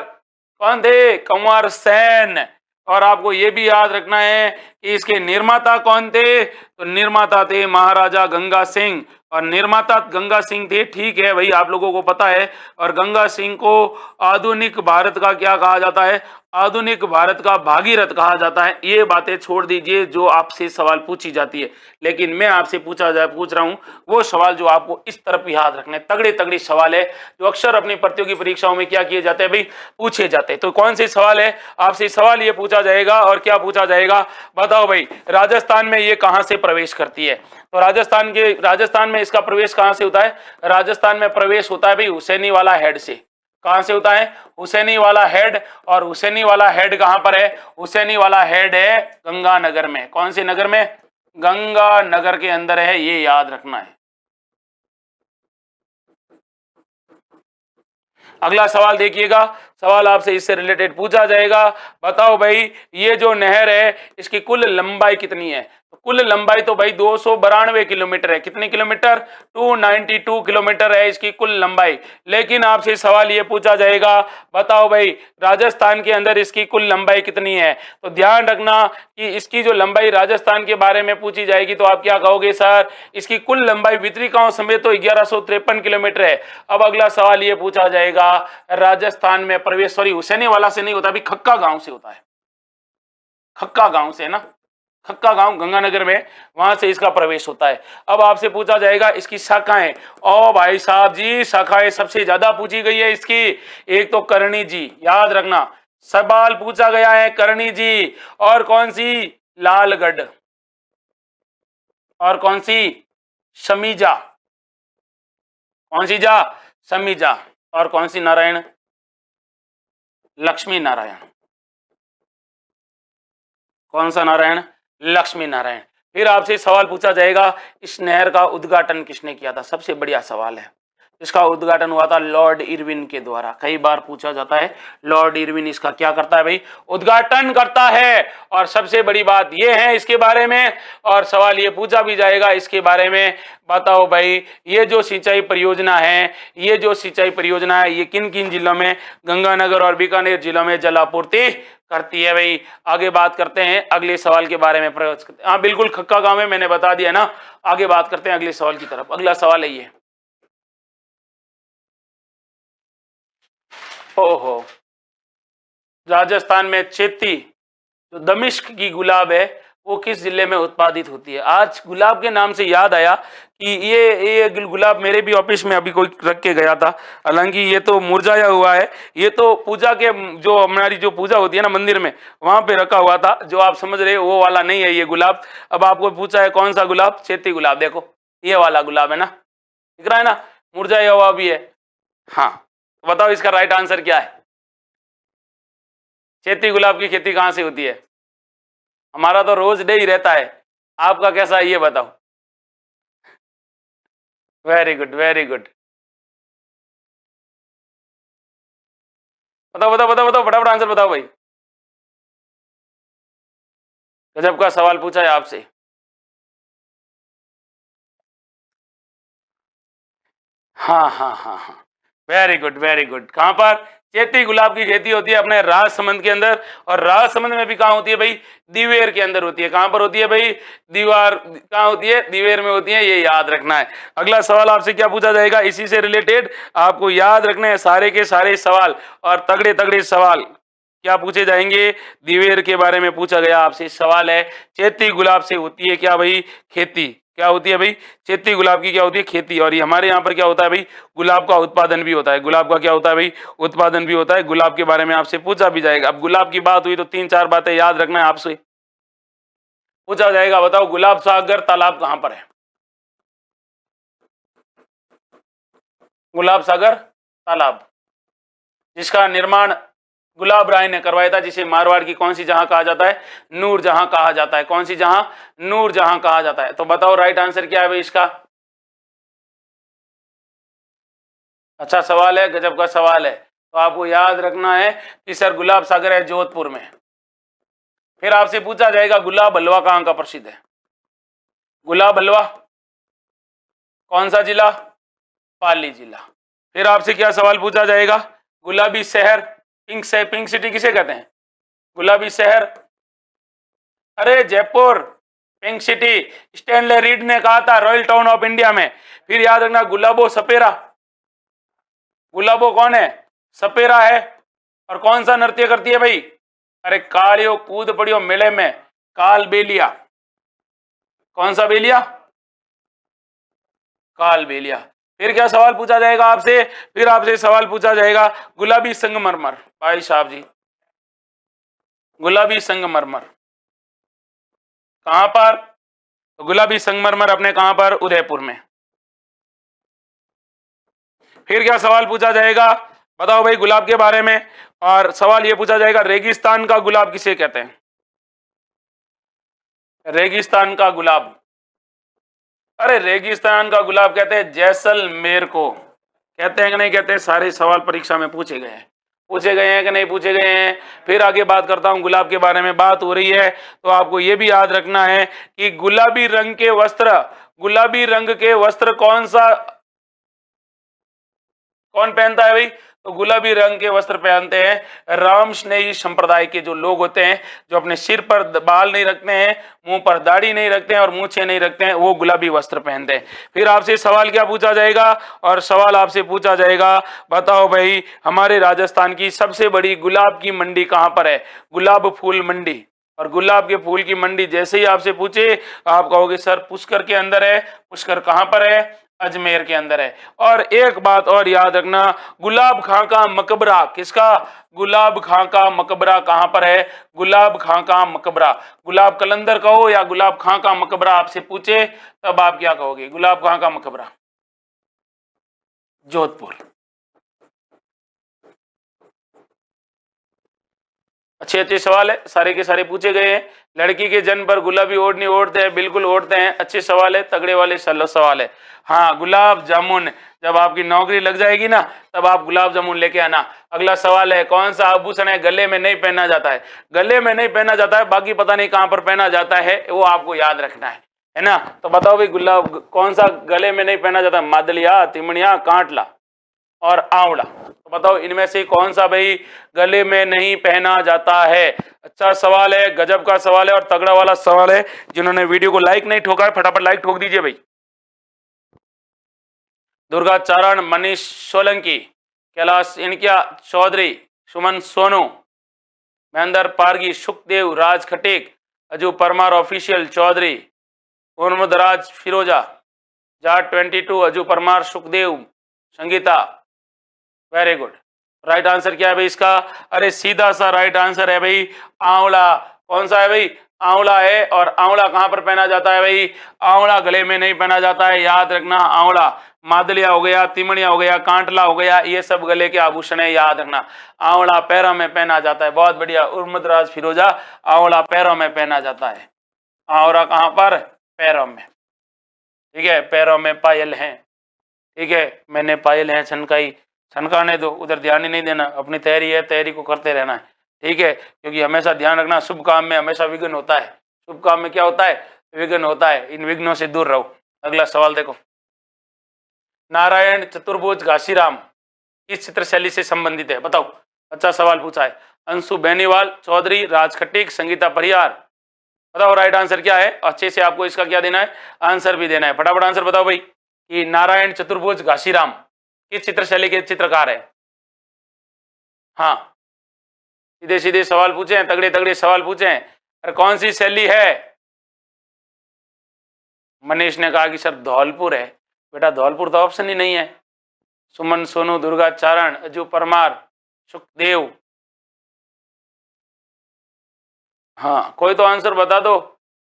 कौन थे, कंवर सेन। और आपको यह भी याद रखना है कि इसके निर्माता कौन थे, तो निर्माता थे महाराजा गंगा सिंह। और निर्माता गंगा सिंह थे, ठीक है भाई, आप लोगों को पता है। और गंगा सिंह को आधुनिक भारत का क्या कहा जाता है, आधुनिक भारत का भागीरथ कहा जाता है। ये बातें छोड़ दीजिए जो आपसे सवाल पूछी जाती है, लेकिन मैं आपसे पूछ रहा हूं वो सवाल जो आपको इस तरफ याद रखने, तगड़े तगड़े सवाल है जो अक्सर अपनी प्रतियोगी परीक्षाओं में क्या किए जाते हैं भाई, पूछे जाते हैं। तो कौन से सवाल है, आपसे सवाल ये पूछा जाएगा। और क्या पूछा जाएगा, बताओ भाई, राजस्थान में ये कहां से प्रवेश करती है। तो राजस्थान में इसका प्रवेश कहां से होता है, राजस्थान में प्रवेश होता है भाई हुसैनी वाला हेड से। कहां से होता है, हुसैनी वाला हेड। और हुसैनी वाला हेड कहां पर है, हुसैनी वाला हेड है गंगानगर में। कौन से नगर में, गंगानगर के अंदर है, ये याद रखना है। अगला सवाल देखिएगा, सवाल आपसे इससे रिलेटेड पूछा जाएगा। बताओ भाई, ये जो नहर है इसकी कुल लंबाई कितनी है। तो कुल लंबाई तो भाई 292 किलोमीटर है। कितने किलोमीटर, 292 किलोमीटर है इसकी कुल लंबाई। लेकिन आपसे सवाल ये पूछा जाएगा, बताओ भाई राजस्थान के अंदर इसकी कुल लंबाई कितनी है। तो ध्यान रखना कि इसकी जो लंबाई राजस्थान के बारे में पूछी जाएगी तो आप क्या कहोगे, सर इसकी कुल लंबाई वितरिकाओं समेत तो 1153 किलोमीटर है। अब अगला सवाल ये पूछा जाएगा, राजस्थान में प्रवेश, सॉरी हुसैनी वाला से नहीं होता, अभी खक्का गांव से होता है। खक्का गांव से ना, खक्का गांव गंगानगर में, वहां से इसका प्रवेश होता है। अब आपसे पूछा जाएगा इसकी शाखाएं। ओ भाई साहब जी, शाखाएं सबसे ज्यादा पूछी गई है इसकी। एक तो करणी जी, याद रखना सवाल पूछा गया है करणी जी। और कौन सी, लालगढ़। और कौन सी, समीजा। कौन सी जा, समीजा। और कौन सी, नारायण, लक्ष्मी नारायण। कौन सा नारायण, लक्ष्मी नारायण। फिर आपसे सवाल पूछा जाएगा, इस नहर का उद्घाटन किसने किया था। सबसे बढ़िया सवाल है, इसका उद्घाटन हुआ था लॉर्ड इरविन के द्वारा। कई बार पूछा जाता है, लॉर्ड इरविन इसका क्या करता है भाई, उद्घाटन करता है। और सबसे बड़ी बात यह है इसके बारे में, और सवाल ये पूछा भी जाएगा इसके बारे में, बताओ भाई ये जो सिंचाई परियोजना है, ये जो सिंचाई परियोजना है, ये किन किन जिलों में, गंगानगर और बीकानेर जिलों में जलापूर्ति करती है भाई। आगे बात करते हैं अगले सवाल के बारे में, प्रयास करते हैं। हाँ बिल्कुल, खक्का गांव में, मैंने बता दिया ना। आगे बात करते हैं अगले सवाल की तरफ। अगला सवाल है ये, ओहो, राजस्थान में चेती, जो दमिश्क की गुलाब है, वो किस जिले में उत्पादित होती है। आज गुलाब के नाम से याद आया कि ये गुलाब मेरे भी ऑफिस में अभी कोई रख के गया था। हालांकि ये तो मुरझाया हुआ है, ये तो पूजा के, जो हमारी जो पूजा होती है ना मंदिर में, वहां पे रखा हुआ था। जो आप समझ रहे हो वो वाला नहीं है ये गुलाब। अब आपको पूछा है कौन सा गुलाब, चेती गुलाब। देखो ये वाला गुलाब है ना, दिख रहा है ना, मुरझाया हुआ भी है। हाँ, बताओ इसका राइट आंसर क्या है। चेती गुलाब की खेती कहां से होती है। हमारा तो रोज डे ही रहता है, आपका कैसा है ये बताओ। Very good, very good. बताओ बताओ बताओ बताओ, फटाफट आंसर बताओ भाई। गजब का सवाल पूछा है आपसे। हाँ हाँ हाँ हाँ, वेरी गुड वेरी गुड। कहां पर, चेती गुलाब की खेती होती है अपने राजसमंद के अंदर। और राजसमंद में भी कहां होती है भाई, दिवेर के अंदर होती है। कहां पर होती है भाई, दीवार कहां होती है, दिवेर में होती है, ये याद रखना है। अगला सवाल आपसे क्या पूछा जाएगा, इसी से रिलेटेड आपको याद रखने हैं सारे के सारे सवाल, और तगड़े तगड़े सवाल क्या पूछे जाएंगे, दिवेर के बारे में पूछा गया आपसे सवाल है। चेती गुलाब से होती है क्या भाई, खेती। क्या होती है भाई, चेती गुलाब की क्या होती है, खेती। और ये हमारे यहाँ पर क्या होता है भाई, गुलाब का उत्पादन भी होता है। गुलाब का क्या होता है भाई, उत्पादन भी होता है। गुलाब के बारे में आपसे पूछा भी जाएगा। अब गुलाब की बात हुई तो तीन चार बातें याद रखना है आपसे। पूछा जाएगा, बताओ गुलाब सागर तालाब कहां पर है। गुलाब सागर तालाब, जिसका निर्माण गुलाब राय ने करवाया था, जिसे मारवाड़ की कौन सी जहां कहा जाता है? नूरजहां कहा जाता है। कौन सी जहां? नूरजहां कहा जाता है। तो बताओ राइट आंसर क्या है भाई इसका? अच्छा सवाल है, गजब का सवाल है। तो आपको याद रखना है कि सर गुलाब सागर है जोधपुर में। फिर आपसे पूछा जाएगा गुलाब हलवा कहाँ का प्रसिद्ध है? गुलाब हलवा कौन सा जिला? पाली जिला। फिर आपसे क्या सवाल पूछा जाएगा? गुलाबी शहर, पिंक सिटी किसे कहते हैं? गुलाबी शहर, अरे Jaipur, pink city. Stanley read ने कहा था रॉयल टाउन ऑफ इंडिया में। फिर याद रखना गुलाबो सपेरा, गुलाबो कौन है? सपेरा है। और कौन सा नृत्य करती है भाई? अरे कालियो कूद पड़ियो मेले में, काल बेलिया। कौन सा बेलिया? काल बेलिया। फिर क्या सवाल पूछा जाएगा आपसे? फिर आपसे सवाल पूछा जाएगा गुलाबी संगमरमर। भाई साहब जी, गुलाबी संगमरमर कहां पर? तो गुलाबी संगमरमर अपने कहां पर? उदयपुर में। फिर क्या सवाल पूछा जाएगा? बताओ भाई गुलाब के बारे में। और सवाल यह पूछा जाएगा रेगिस्तान का गुलाब किसे कहते हैं? रेगिस्तान का गुलाब, अरे रेगिस्तान का गुलाब कहते हैं जैसलमेर को। कहते हैं कि नहीं कहते हैं? सारे सवाल परीक्षा में पूछे गए हैं। पूछे गए हैं कि नहीं पूछे गए हैं? फिर आगे बात करता हूं, गुलाब के बारे में बात हो रही है तो आपको यह भी याद रखना है कि गुलाबी रंग के वस्त्र, गुलाबी रंग के वस्त्र कौन पहनता है भाई? तो गुलाबी रंग के वस्त्र पहनते हैं राम स्नेही संप्रदाय के जो लोग होते हैं, जो अपने सिर पर बाल नहीं रखते हैं, मुंह पर दाढ़ी नहीं रखते हैं और मूछें नहीं रखते हैं, वो गुलाबी वस्त्र पहनते हैं। फिर आपसे सवाल क्या पूछा जाएगा? और सवाल आपसे पूछा जाएगा, बताओ भाई हमारे राजस्थान की सबसे बड़ी गुलाब की मंडी कहां पर है? गुलाब फूल मंडी। और गुलाब के फूल की मंडी जैसे ही आपसे पूछे, आप कहोगे सर पुष्कर के अंदर है। पुष्कर कहां पर है? अजमेर के अंदर है। और एक बात और याद रखना, गुलाब खां का मकबरा किसका? गुलाब खां का मकबरा कहां पर है? गुलाब खां का मकबरा। गुलाब कलंदर कहो या गुलाब खां का मकबरा आपसे पूछे, तब आप क्या कहोगे? गुलाब खां का मकबरा, जोधपुर। अच्छे अच्छे सवाल है, सारे के सारे पूछे गए हैं। लड़की के जन्म पर गुलाबी ओढ़नी ओढ़ते हैं, बिल्कुल ओढ़ते हैं। अच्छे सवाल है, तगड़े वाले सवाल है। हाँ, गुलाब जामुन, जब आपकी नौकरी लग जाएगी ना, तब आप गुलाब जामुन लेके आना। अगला सवाल है, कौन सा आभूषण है गले में नहीं पहना जाता है? गले में नहीं पहना जाता है, बाकी पता नहीं कहां पर पहना जाता है, वो आपको याद रखना है ना? तो बताओ भाई गुलाब कौन सा गले में नहीं पहना जाता? मादलिया, तिमड़िया, कांटला और आंवला। तो बताओ इनमें से कौन सा भाई गले में नहीं पहना जाता है? अच्छा सवाल है, गजब का सवाल है और तगड़ा वाला सवाल है। जिन्होंने वीडियो को लाइक नहीं ठोका है, फटाफट लाइक ठोक दीजिए भाई। दुर्गा चारण, मनीष सोलंकी, कैलाश इनकिया चौधरी, सुमन सोनू, महेंद्र पारगी, सुखदेव, राज खटीक, अजू परमार ऑफिशियल चौधरी, मोहम्मद राज फिरोजा, जाट 22, अजू Parmar, Sukhdev, Sangeeta. Very good. Right answer क्या है भाई इसका? अरे सीधा सा राइट आंसर है भाई आंवला। कौन सा है भाई? आंवला है। और आंवला कहां पर पहना जाता है भाई? आंवला गले में नहीं पहना जाता है, याद रखना। आंवला, मादलिया हो गया, तिमड़िया हो गया, कांटला हो गया, ये सब गले के आभूषण है, याद रखना। आंवला पैरों में पहना जाता है। बहुत बढ़िया उर्मद राज फिरोजा, आंवला पैरों में पहना जाता है। आंवला कहां पर? पैरों में। ठीक है, पैरों में पायल है। ठीक है, मैंने पायल है छनकाई, छनकाने दो, उधर ध्यान ही नहीं देना। अपनी तैयारी है, तैयारी को करते रहना है। ठीक है, क्योंकि हमेशा ध्यान रखना, शुभ काम में हमेशा विघ्न होता है। शुभ काम में क्या होता है? विघ्न होता है। इन विघ्नों से दूर रहो। अगला सवाल देखो, नारायण चतुर्भुज घासीराम किस चित्रशैली से संबंधित है? बताओ। अच्छा सवाल पूछा है। अंशु बेनीवाल, चौधरी, राज खटीक, संगीता परिहार। बताओ राइट आंसर क्या है? अच्छे से आपको इसका क्या देना है? आंसर भी देना है। फटाफट आंसर बताओ भाई कि नारायण चतुर्भुज घासीराम किस चित्रशैली के चित्रकार है? हाँ, सीधे सीधे सवाल पूछे, तगड़े तगड़े सवाल पूछे। और कौन सी शैली है? मनीष ने कहा कि सर धौलपुर है। बेटा धौलपुर तो ऑप्शन ही नहीं है। सुमन सोनू, दुर्गा चारण, अजू परमार, सुखदेव। हाँ, कोई तो आंसर बता दो।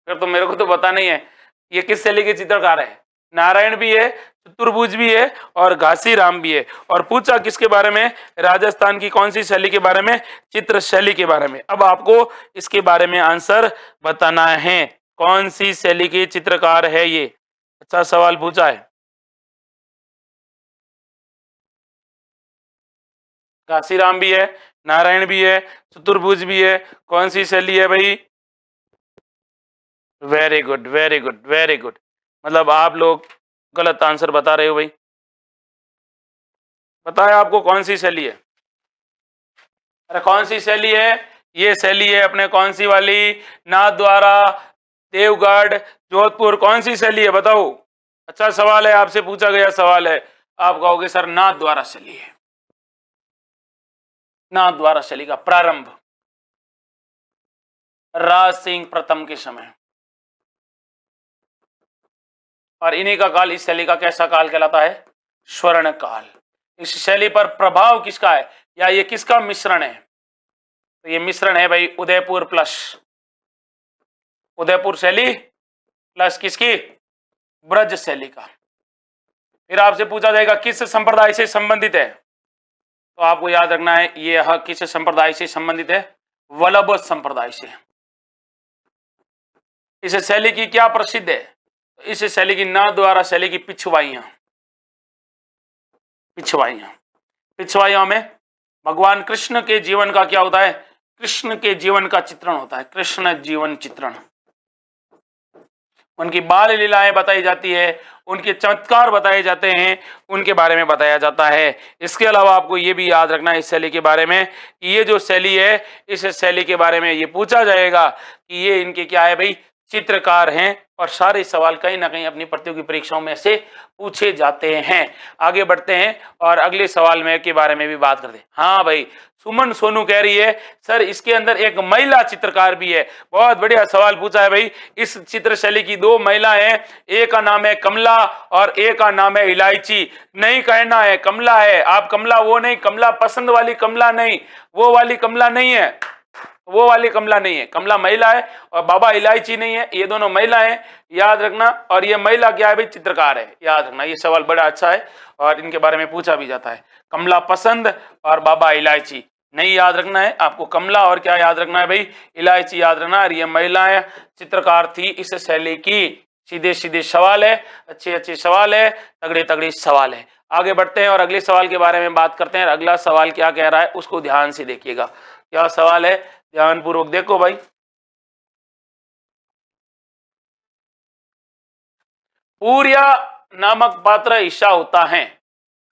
फिर तो मेरे को तो पता नहीं है ये किस शैली के चित्रकार है। नारायण भी है, चतुर्भुज भी है और घासीराम भी है। और पूछा किसके बारे में, राजस्थान की कौन सी शैली के बारे में, चित्र शैली के बारे में। अब आपको इसके बारे में आंसर बताना है, कौन सी शैली के चित्रकार है ये। अच्छा सवाल पूछा है। घासीराम भी है, नारायण भी है, चतुर्भुज भी है, कौन सी शैली है भाई। Very good very good very good, मतलब आप लोग गलत आंसर बता रहे हो भाई। बताया आपको कौन सी शैली है। अरे कौन सी शैली है, ये शैली है अपने कौन सी वाली, नाथद्वारा, देवगढ़, जोधपुर, कौन सी शैली है बताओ। अच्छा सवाल है, आपसे पूछा गया सवाल है, आप कहोगे सर नाथद्वारा शैली है। नाथद्वारा शैली का प्रारंभ राज सिंह प्रथम के समय, और इन्हीं का काल, इस शैली का कैसा काल कहलाता है, स्वर्ण काल। इस शैली पर प्रभाव किसका है, या ये किसका मिश्रण है, तो ये मिश्रण है भाई उदयपुर प्लस, उदयपुर शैली प्लस किसकी, ब्रज शैली का। फिर आपसे पूछा जाएगा किस संप्रदाय से संबंधित है, तो आपको याद रखना है ये किस संप्रदाय से संबंधित है, वल्लभ संप्रदाय से। इस शैली की क्या प्रसिद्ध है, इस शैली की नाथद्वारा शैली की पिछवाइयां, पिछवाइयां, पिछवाइयों में भगवान कृष्ण के जीवन का क्या होता है, कृष्ण के जीवन का चित्रण होता है, कृष्ण जीवन चित्रण। उनकी बाल लीलाएं बताई जाती है, उनके चमत्कार बताए जाते हैं, उनके बारे में बताया जाता है। इसके अलावा आपको ये भी याद रखना है इस शैली के बारे में कि ये जो शैली है, इस शैली के बारे में ये पूछा जाएगा कि ये इनके क्या है भाई, चित्रकार हैं। और सारे सवाल कहीं ना कहीं अपनी प्रतियोगी परीक्षाओं में से पूछे जाते हैं। आगे बढ़ते हैं और अगले सवाल में के बारे में भी बात करते हैं। हाँ भाई, सुमन सोनू कह रही है सर इसके अंदर एक महिला चित्रकार भी है। बहुत बढ़िया सवाल पूछा है भाई। इस चित्र शैली की दो महिला हैं, एक का नाम है कमला और एक का नाम है इलायची। नहीं कहना है कमला है, आप कमला वो नहीं, कमला पसंद वाली कमला नहीं, वो वाली कमला नहीं है, वो वाली कमला नहीं है, कमला महिला है और बाबा इलायची नहीं है, ये दोनों महिला हैं, याद रखना। और ये महिला क्या है भाई, चित्रकार है, याद रखना। ये सवाल बड़ा अच्छा है और इनके बारे में पूछा भी जाता है। कमला पसंद और बाबा इलायची नहीं याद रखना है आपको, कमला और क्या याद रखना है भाई, इलायची याद रखना। और ये महिलाएं चित्रकार थी इस शैली की। सीधे सीधे सवाल है, अच्छे अच्छे सवाल है, तगड़े तगड़े सवाल है। आगे बढ़ते हैं और अगले सवाल के बारे में बात करते हैं। अगला सवाल क्या कह रहा है उसको ध्यान से देखिएगा। क्या सवाल है, ध्यानपूर्वक देखो भाई। पूर्या नामक पात्र ईशा होता है।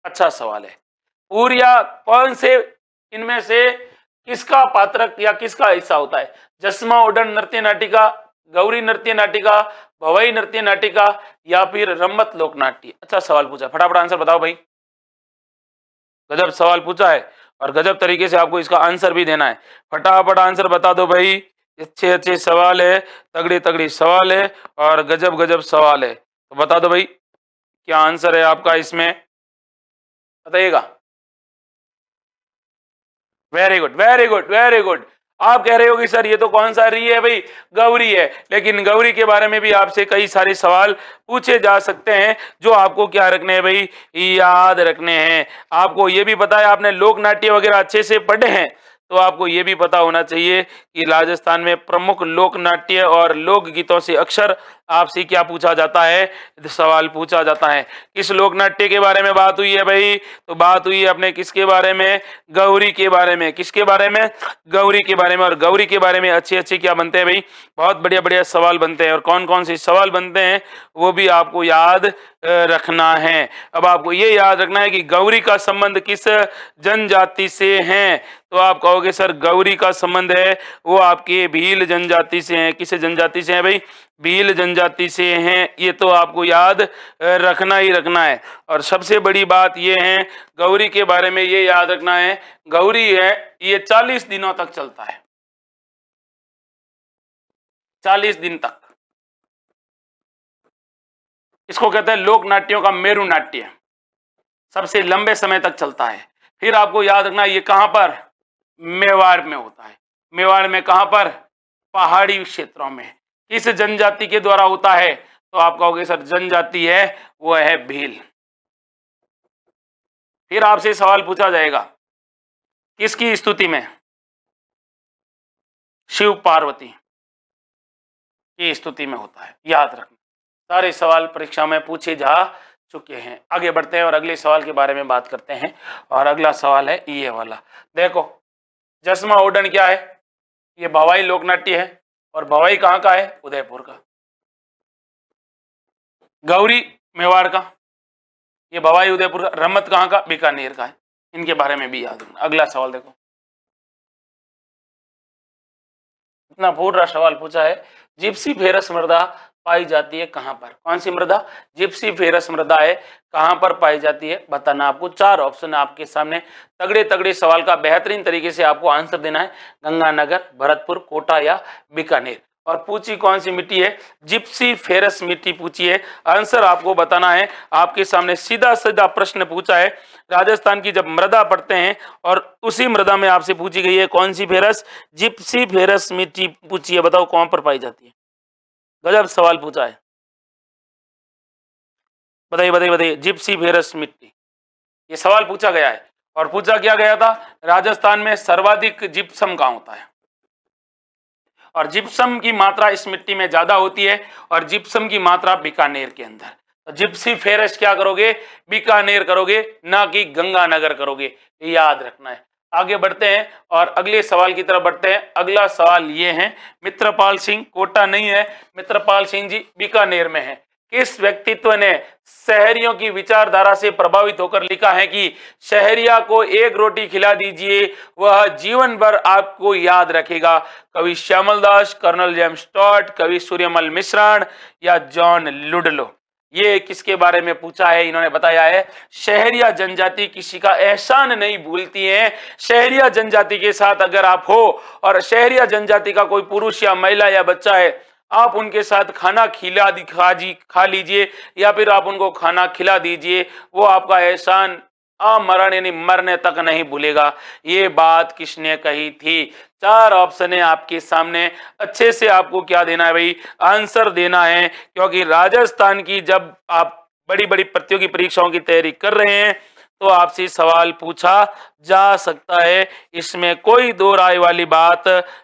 अच्छा सवाल है, पूर्या कौन से इनमें से किसका पात्र या किसका हिस्सा होता है, जसमा उडन नृत्य नाटिका, गौरी नृत्य नाटिका, भवई नृत्य नाटिका या फिर रम्मत लोक नाट्य। अच्छा सवाल पूछा, फटाफट आंसर बताओ भाई। गजब सवाल पूछा है और गजब तरीके से आपको इसका आंसर भी देना है। फटाफट आंसर बता दो भाई, अच्छे अच्छे सवाल है, तगड़ी तगड़ी सवाल है और गजब गजब सवाल है। तो बता दो भाई क्या आंसर है आपका इसमें, बताइएगा। Very good very good very good. आप कह रहे हो कि सर ये तो कौन सा री है भाई, गौरी है। लेकिन गौरी के बारे में भी आपसे कई सारे सवाल पूछे जा सकते हैं जो आपको क्या रखने हैं भाई, याद रखने हैं। आपको ये भी पता है, आपने लोक नाट्य वगैरह अच्छे से पढ़े हैं, तो आपको ये भी पता होना चाहिए कि राजस्थान में प्रमुख लोक नाट्य और लोक गीतों से अक्सर आपसे क्या पूछा जाता है, सवाल पूछा जाता है। किस लोक नाट्य के बारे में बात हुई है भाई, तो बात हुई है अपने किसके बारे में, गौरी के बारे में। किसके बारे में, गौरी के बारे में। और गौरी के बारे में अच्छे अच्छे क्या बनते हैं भाई, बहुत बढ़िया बढ़िया सवाल बनते हैं। और कौन कौन से सवाल बनते हैं वो भी आपको याद रखना है। अब आपको ये याद रखना है कि गौरी का संबंध किस जनजाति से है, तो आप कहोगे सर गौरी का संबंध है वो आपके भील जनजाति से है। किस जनजाति से है भाई, भील जनजाति से हैं। ये तो आपको याद रखना ही रखना है। और सबसे बड़ी बात ये है गौरी के बारे में ये याद रखना है, गौरी है ये 40 दिनों तक चलता है, 40 दिन तक। इसको कहते हैं लोक नाट्यों का मेरु नाट्य, सबसे लंबे समय तक चलता है। फिर आपको याद रखना ये कहां पर, मेवाड़ में होता है। मेवाड़ में कहां पर, पहाड़ी क्षेत्रों में। किस जनजाति के द्वारा होता है, तो आप कहोगे सर जनजाति है वो है भील। फिर आपसे सवाल पूछा जाएगा किसकी स्तुति में? शिव पार्वती की स्तुति में होता है, याद रखना। सारे सवाल परीक्षा में पूछे जा चुके हैं। आगे बढ़ते हैं और अगले सवाल के बारे में बात करते हैं। और अगला सवाल है ये वाला, देखो जसमा ओडन क्या है? ये भवाई लोकनाट्य है। और भवाई कहाँ का है? उदयपुर का। गौरी मेवाड़ का, ये भवाई उदयपुर का। रमत कहाँ का? बीकानेर का है। इनके बारे में भी याद रखना। अगला सवाल देखो, इतना पूरा सवाल पूछा है। जिप्सी फेरस मृदा पाई जाती है कहां पर? कौन सी मृदा? जिप्सी फेरस मृदा है, कहां पर पाई जाती है बताना। आपको 4 ऑप्शन है आपके सामने। तगड़े तगड़े सवाल का बेहतरीन तरीके से आपको आंसर देना है। गंगानगर, भरतपुर, कोटा या बीकानेर। और पूछी कौन सी मिट्टी है? जिप्सी फेरस मिट्टी पूछी है। आंसर आपको बताना है। आपके सामने सीधा सीधा प्रश्न पूछा है। राजस्थान की जब मृदा पढ़ते हैं और उसी मृदा में आपसे पूछी गई है कौन सी फेरस? जिप्सी फेरस मिट्टी पूछी है। बताओ कौन पर पाई जाती है? गजब सवाल पूछा है। बताइए बताइए बताइए। जिप्सी फेरस मिट्टी, ये सवाल पूछा गया है। और पूछा क्या गया था? राजस्थान में सर्वाधिक जिप्सम कहाँ होता है? और जिप्सम की मात्रा इस मिट्टी में ज्यादा होती है। और जिप्सम की मात्रा बीकानेर के अंदर। तो जिप्सी फेरस क्या करोगे? बीकानेर करोगे, ना कि गंगानगर करोगे। याद रखना है। आगे बढ़ते हैं और अगले सवाल की तरफ बढ़ते हैं। अगला सवाल ये है, मित्रपाल सिंह, कोटा नहीं है, मित्रपाल सिंह जी बीकानेर में है। किस व्यक्तित्व ने शहरियों की विचारधारा से प्रभावित होकर लिखा है कि शहरिया को एक रोटी खिला दीजिए, वह जीवन भर आपको याद रखेगा? कवि श्यामल दास, कर्नल जेम्स टॉड, कवि सूर्यमल मिश्रण या जॉन लुडलो। ये किसके बारे में पूछा है? इन्होंने बताया है शहरिया जनजाति किसी का एहसान नहीं भूलती है। शहरिया जनजाति के साथ अगर आप हो और शहरिया जनजाति का कोई पुरुष या महिला या बच्चा है, आप उनके साथ खाना खा लीजिए या फिर आप उनको खाना खिला दीजिए, वो आपका एहसान अमरण यानी मरने तक नहीं भूलेगा। ये बात किसने कही थी? 4 ऑप्शन है आपके सामने। अच्छे से आपको क्या देना है भाई? आंसर देना है। क्योंकि राजस्थान की जब आप बड़ी बड़ी प्रतियोगी परीक्षाओं की तैयारी कर रहे हैं तो आपसे सवाल पूछा जा सकता है, इसमें कोई दो राय वाली बात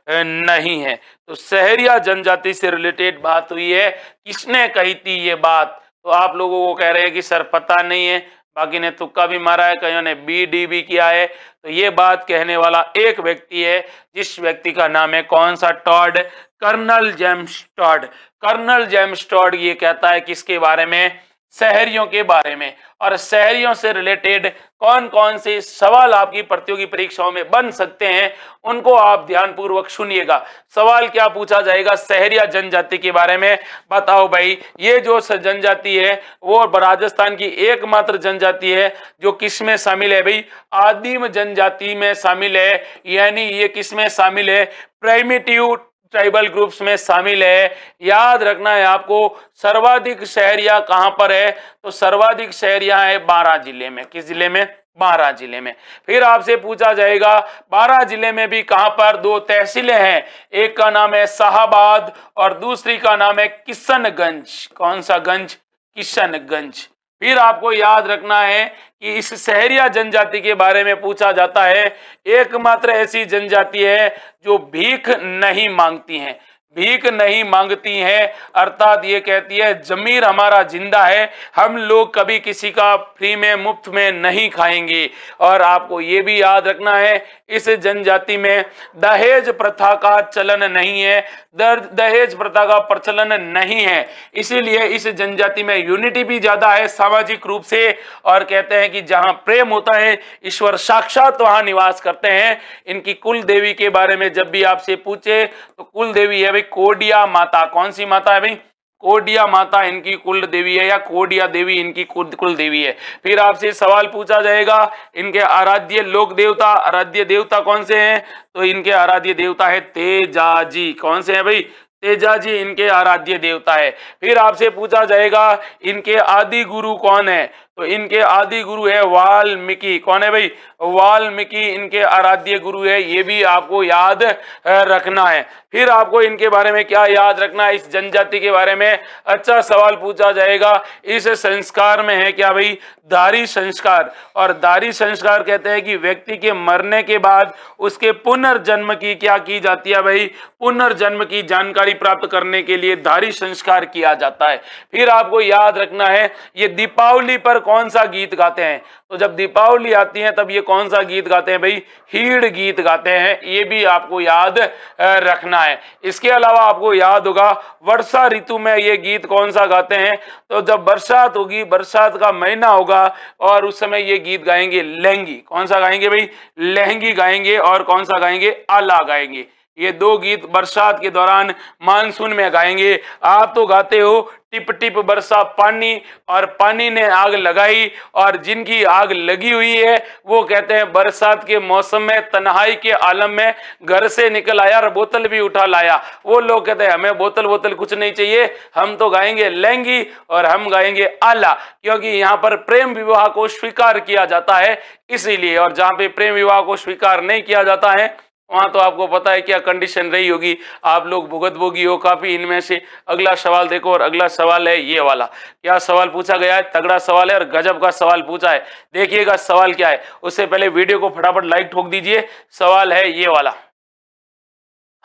नहीं है। तो शहरिया जनजाति से रिलेटेड बात हुई है। किसने कही थी ये बात? तो आप लोगों को कह रहे हैं कि सर पता नहीं है, बाकी ने तुक्का भी मारा है, कईयों ने बी भी किया है। तो ये बात कहने वाला एक व्यक्ति है, जिस व्यक्ति का नाम है कौन सा? Tod, Colonel James Tod. Colonel James Tod ये कहता है किसके बारे में? शहरियों के बारे में। और शहरियों से रिलेटेड कौन कौन से सवाल आपकी प्रतियोगी परीक्षाओं में बन सकते हैं, उनको आप ध्यानपूर्वक सुनिएगा। सवाल क्या पूछा जाएगा? शहरिया जनजाति के बारे में। बताओ भाई, ये जो जनजाति है वो राजस्थान की एकमात्र जनजाति है जो किस में शामिल है भाई? आदिम जनजाति में शामिल है। यानी ये किस में शामिल है? प्राइमिटिव ट्राइबल ग्रुप्स में शामिल है। याद रखना है आपको। सर्वाधिक शहरिया कहां पर है? तो सर्वाधिक शहरिया है 12 जिले में। किस जिले में? 12 जिले में। फिर आपसे पूछा जाएगा 12 जिले में भी कहां पर? 2 तहसीलें हैं, एक का नाम है शाहाबाद और दूसरी का नाम है किशनगंज। कौन सा गंज? किशनगंज। फिर आपको याद रखना है कि इस शहरिया जनजाति के बारे में पूछा जाता है, एकमात्र ऐसी जनजाति है जो भीख नहीं मांगती है। भीख नहीं मांगती हैं अर्थात ये कहती है जमीर हमारा जिंदा है, हम लोग कभी किसी का फ्री में मुफ्त में नहीं खाएंगे। और आपको ये भी याद रखना है इस जनजाति में दहेज प्रथा का चलन नहीं है, दहेज प्रथा का प्रचलन नहीं है। इसीलिए इस जनजाति में यूनिटी भी ज्यादा है सामाजिक रूप से। और कहते हैं कि जहां प्रेम होता है ईश्वर साक्षात वहां निवास करते हैं। इनकी कुल देवी के बारे में जब भी आपसे पूछे तो कुल देवी है भाई कोडिया माता। कौन सी माता है भाई? कोडिया माता इनकी कुल देवी है या कोडिया देवी इनकी कुल देवी है। फिर आपसे सवाल पूछा जाएगा इनके आराध्य लोक देवता, आराध्य देवता कौन से हैं? तो इनके आराध्य देवता है तेजाजी। कौन से हैं भाई? तेजाजी इनके आराध्य देवता है। फिर आपसे पूछा जाएगा इनके आदि गुरु कौन है? तो इनके आदि गुरु है वाल्मीकि। कौन है भाई? वाल्मीकि इनके आराध्य गुरु है, ये भी आपको याद रखना है। फिर आपको इनके बारे में क्या याद रखना है? इस जनजाति के बारे में अच्छा सवाल पूछा जाएगा। इस संस्कार में है क्या भाई? दारी संस्कार। और दारी संस्कार कहते हैं कि व्यक्ति के मरने के बाद उसके पुनर्जन्म की क्या की जाती है भाई? पुनर्जन्म की जानकारी प्राप्त करने के लिए दारी संस्कार किया जाता है। फिर आपको याद रखना है, ये दीपावली पर कौन सा गीत गाते हैं? तो जब दीपावली आती है तब ये कौन सा गीत गाते हैं भाई? हीड़ गीत गाते हैं। ये भी आपको याद रखना है। इसके अलावा आपको याद होगा वर्षा ऋतु में ये गीत कौन सा गाते हैं? तो जब बरसात होगी, बरसात का महीना होगा और उस समय ये गीत गाएंगे लहंगी। कौन सा गाएंगे भाई? लहंगी गाएंगे। और कौन सा गाएंगे? आला गाएंगे। ये दो गीत बरसात के दौरान मानसून में गाएंगे। आप तो गाते हो टिप टिप बरसा पानी और पानी ने आग लगाई, और जिनकी आग लगी हुई है वो कहते हैं बरसात के मौसम में तन्हाई के आलम में घर से निकल आया और बोतल भी उठा लाया। वो लोग कहते हैं हमें बोतल बोतल कुछ नहीं चाहिए, हम तो गाएंगे लहंगी और हम गाएंगे आला, क्योंकि यहाँ पर प्रेम विवाह को स्वीकार किया जाता है इसीलिए। और जहाँ पे प्रेम विवाह को स्वीकार नहीं किया जाता है वहां तो आपको पता है क्या कंडीशन रही होगी, आप लोग भुगतभोगी हो काफी इनमें से। अगला सवाल देखो, और अगला सवाल है ये वाला। क्या सवाल पूछा गया है? तगड़ा सवाल है और गजब का सवाल पूछा है। देखिएगा सवाल क्या है। उससे पहले वीडियो को फटाफट लाइक ठोक दीजिए। सवाल है ये वाला।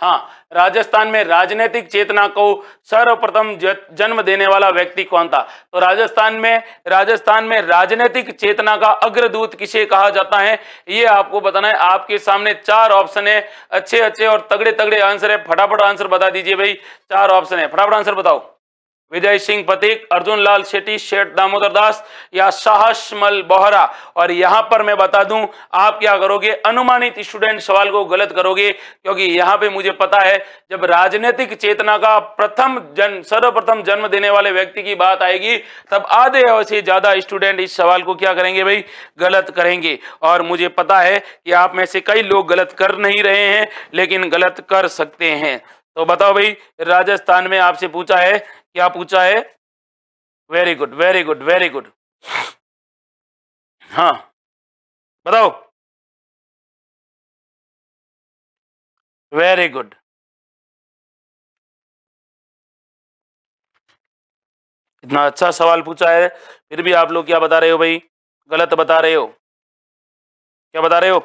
हाँ, राजस्थान में राजनीतिक चेतना को सर्वप्रथम जन्म देने वाला व्यक्ति कौन था? तो राजस्थान में राजनीतिक चेतना का अग्रदूत किसे कहा जाता है? ये आपको बताना है। आपके सामने चार ऑप्शन है, अच्छे अच्छे और तगड़े तगड़े आंसर है। फटाफट आंसर बता दीजिए भाई। चार ऑप्शन है, फटाफट आंसर बताओ। विजय सिंह पथिक, अर्जुन लाल शेट्टी, शेठ दामोदर दास या साहसमल बोहरा। और यहां पर मैं बता दूं, आप क्या करोगे? अनुमानित स्टूडेंट सवाल को गलत करोगे, क्योंकि यहां पे मुझे पता है जब राजनीतिक चेतना का सर्वप्रथम जन्म देने वाले व्यक्ति की बात आएगी तब आधे से ज्यादा स्टूडेंट इस सवाल को क्या करेंगे भाई? गलत करेंगे। और मुझे पता है कि आप में से कई लोग गलत कर नहीं रहे हैं, लेकिन गलत कर सकते हैं। तो बताओ भाई, राजस्थान में आपसे पूछा है, क्या पूछा है? Very good, very good, very good. हाँ बताओ। Very good. इतना अच्छा सवाल पूछा है, फिर भी आप लोग क्या बता रहे हो भाई? गलत बता रहे हो। क्या बता रहे हो?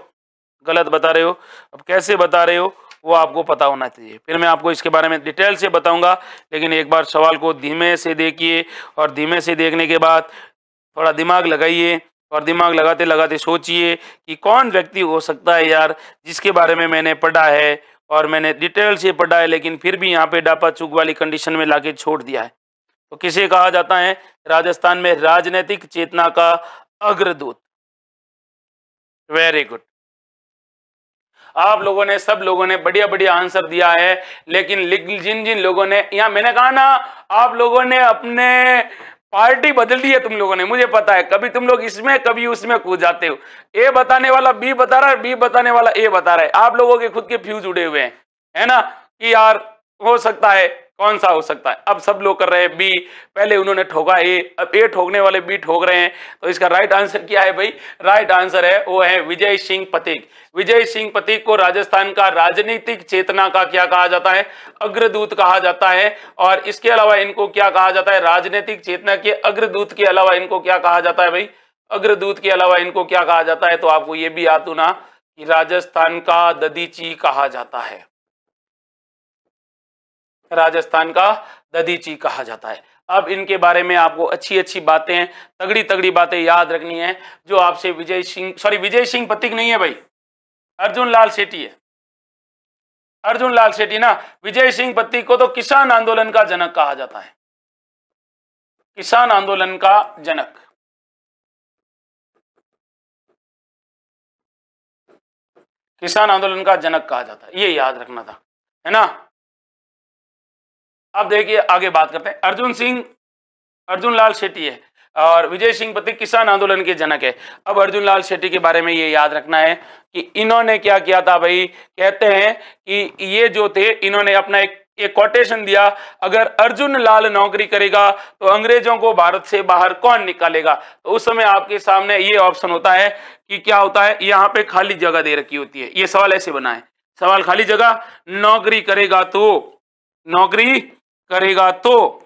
गलत बता रहे हो। अब कैसे बता रहे हो वो आपको पता होना चाहिए, फिर मैं आपको इसके बारे में डिटेल से बताऊंगा। लेकिन एक बार सवाल को धीमे से देखिए, और धीमे से देखने के बाद थोड़ा दिमाग लगाइए, और दिमाग लगाते लगाते सोचिए कि कौन व्यक्ति हो सकता है यार जिसके बारे में मैंने पढ़ा है और मैंने डिटेल से पढ़ा है, लेकिन फिर भी यहाँ पे डापा चूक वाली कंडीशन में लाके छोड़ दिया है। तो किसे कहा जाता है राजस्थान में राजनीतिक चेतना का अग्रदूत? Very good. आप लोगों ने, सब लोगों ने बढ़िया बढ़िया आंसर दिया है, लेकिन जिन जिन लोगों ने, यहाँ मैंने कहा ना, आप लोगों ने अपने पार्टी बदल दी है तुम लोगों ने। मुझे पता है कभी तुम लोग इसमें कभी उसमें कूद जाते हो। ए बताने वाला बी बता रहा है, बी बताने वाला ए बता रहा है। आप लोगों के खुद के फ्यूज उड़े हुए हैं, है ना, कि यार हो सकता है, कौन सा हो सकता है। अब सब लोग कर रहे हैं बी, पहले उन्होंने ठोका ए, अब ए ठोकने वाले बी ठोक रहे हैं। तो इसका राइट आंसर क्या है भाई? राइट आंसर है वो है विजय सिंह पथिक। विजय सिंह पथिक को राजस्थान का राजनीतिक चेतना का क्या कहा जाता है? अग्रदूत कहा जाता है। और इसके अलावा इनको क्या कहा जाता है? राजनीतिक चेतना के अग्रदूत के अलावा इनको क्या कहा जाता है भाई? अग्रदूत के अलावा इनको क्या कहा जाता है? तो आपको ये भी याद होना कि राजस्थान का दधीची कहा जाता है। राजस्थान का दधीची कहा जाता है। अब इनके बारे में आपको अच्छी अच्छी बातें, तगड़ी तगड़ी बातें याद रखनी है, जो आपसे विजय सिंह पथिक नहीं है भाई, अर्जुन लाल शेट्टी है। अर्जुन लाल शेट्टी ना, विजय सिंह पथिक को तो किसान आंदोलन का जनक कहा जाता है। किसान आंदोलन का जनक, किसान आंदोलन का जनक कहा जाता है, ये याद रखना था, है ना। अब देखिए आगे बात करते हैं। अर्जुन लाल शेट्टी है और विजय सिंह पथिक किसान आंदोलन के जनक है। अब अर्जुन लाल शेट्टी के बारे में ये याद रखना है कि इन्होंने क्या किया था भाई? कहते हैं कि ये जो थे, इन्होंने अपना एक एक कोटेशन दिया, अगर अर्जुन लाल नौकरी करेगा तो अंग्रेजों को भारत से बाहर कौन निकालेगा। तो उस समय आपके सामने ये ऑप्शन होता है कि क्या होता है, यहाँ पे खाली जगह दे रखी होती है। ये सवाल ऐसे बना है, सवाल खाली जगह, नौकरी करेगा तो, नौकरी करेगा तो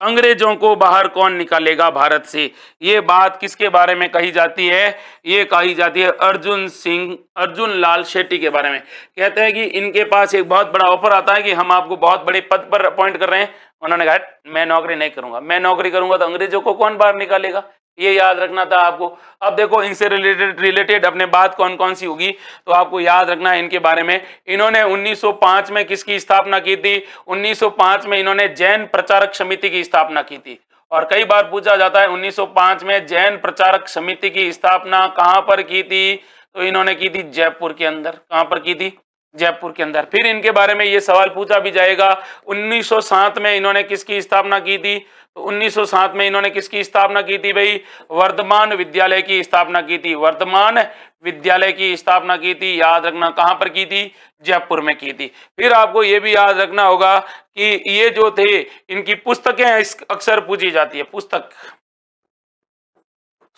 अंग्रेजों को बाहर कौन निकालेगा भारत से। ये बात किसके बारे में कही जाती है, ये कही जाती है अर्जुन लाल शेट्टी के बारे में। कहते हैं कि इनके पास एक बहुत बड़ा ऑफर आता है कि हम आपको बहुत बड़े पद पर अपॉइंट कर रहे हैं। उन्होंने कहा मैं नौकरी नहीं करूंगा, मैं नौकरी करूंगा तो अंग्रेजों को कौन बाहर निकालेगा, ये याद रखना था आपको। अब देखो इनसे रिलेटेड अपने बात कौन कौन सी होगी, तो आपको याद रखना है इनके बारे में। इन्होंने 1905 में किसकी स्थापना की थी, 1905 में इन्होंने जैन प्रचारक समिति की स्थापना की थी। और कई बार पूछा जाता है 1905 में जैन प्रचारक समिति की स्थापना कहां पर की थी, तो इन्होंने की थी जयपुर के अंदर। कहां पर की थी, जयपुर के अंदर। फिर इनके बारे में ये सवाल पूछा भी जाएगा, 1907 में इन्होंने किसकी स्थापना की थी, तो 1907 में इन्होंने किसकी स्थापना की थी भाई, वर्धमान विद्यालय की स्थापना की थी। वर्धमान विद्यालय की स्थापना की थी, याद रखना कहां पर की थी, जयपुर में की थी। फिर आपको ये भी याद रखना होगा कि ये जो थे इनकी पुस्तकें अक्सर पूछी जाती है। पुस्तक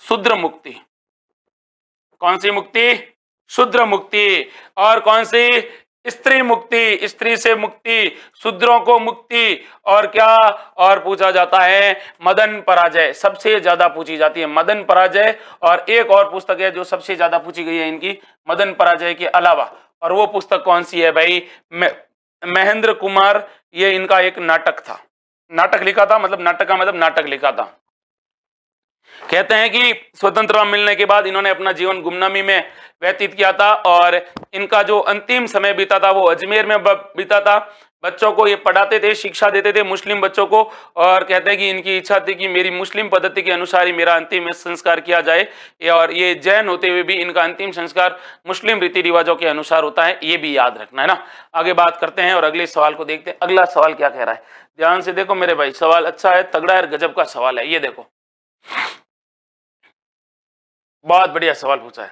शूद्र मुक्ति, कौन सी मुक्ति, शूद्र मुक्ति। और कौन सी, स्त्री मुक्ति, स्त्री से मुक्ति, शूद्रों को मुक्ति। और क्या, और पूछा जाता है मदन पराजय, सबसे ज्यादा पूछी जाती है मदन पराजय। और एक और पुस्तक है जो सबसे ज्यादा पूछी गई है इनकी मदन पराजय के अलावा, और वो पुस्तक कौन सी है भाई, महेंद्र कुमार। ये इनका एक नाटक था, नाटक लिखा था, मतलब नाटक का मतलब नाटक लिखा था। कहते हैं कि स्वतंत्रता मिलने के बाद इन्होंने अपना जीवन गुमनामी में व्यतीत किया था, और इनका जो अंतिम समय बीता था वो अजमेर में बीता था। बच्चों को ये पढ़ाते थे, शिक्षा देते थे मुस्लिम बच्चों को। और कहते हैं कि इनकी इच्छा थी कि मेरी मुस्लिम पद्धति के अनुसार ही मेरा अंतिम संस्कार किया जाए, और ये जैन होते हुए भी इनका अंतिम संस्कार मुस्लिम रीति रिवाजों के अनुसार होता है, ये भी याद रखना है ना। आगे बात करते हैं और अगले सवाल को देखते हैं। अगला सवाल क्या कह रहा है, ध्यान से देखो मेरे भाई, सवाल अच्छा है, तगड़ा है, गजब का सवाल है। ये देखो बहुत बढ़िया सवाल पूछा है।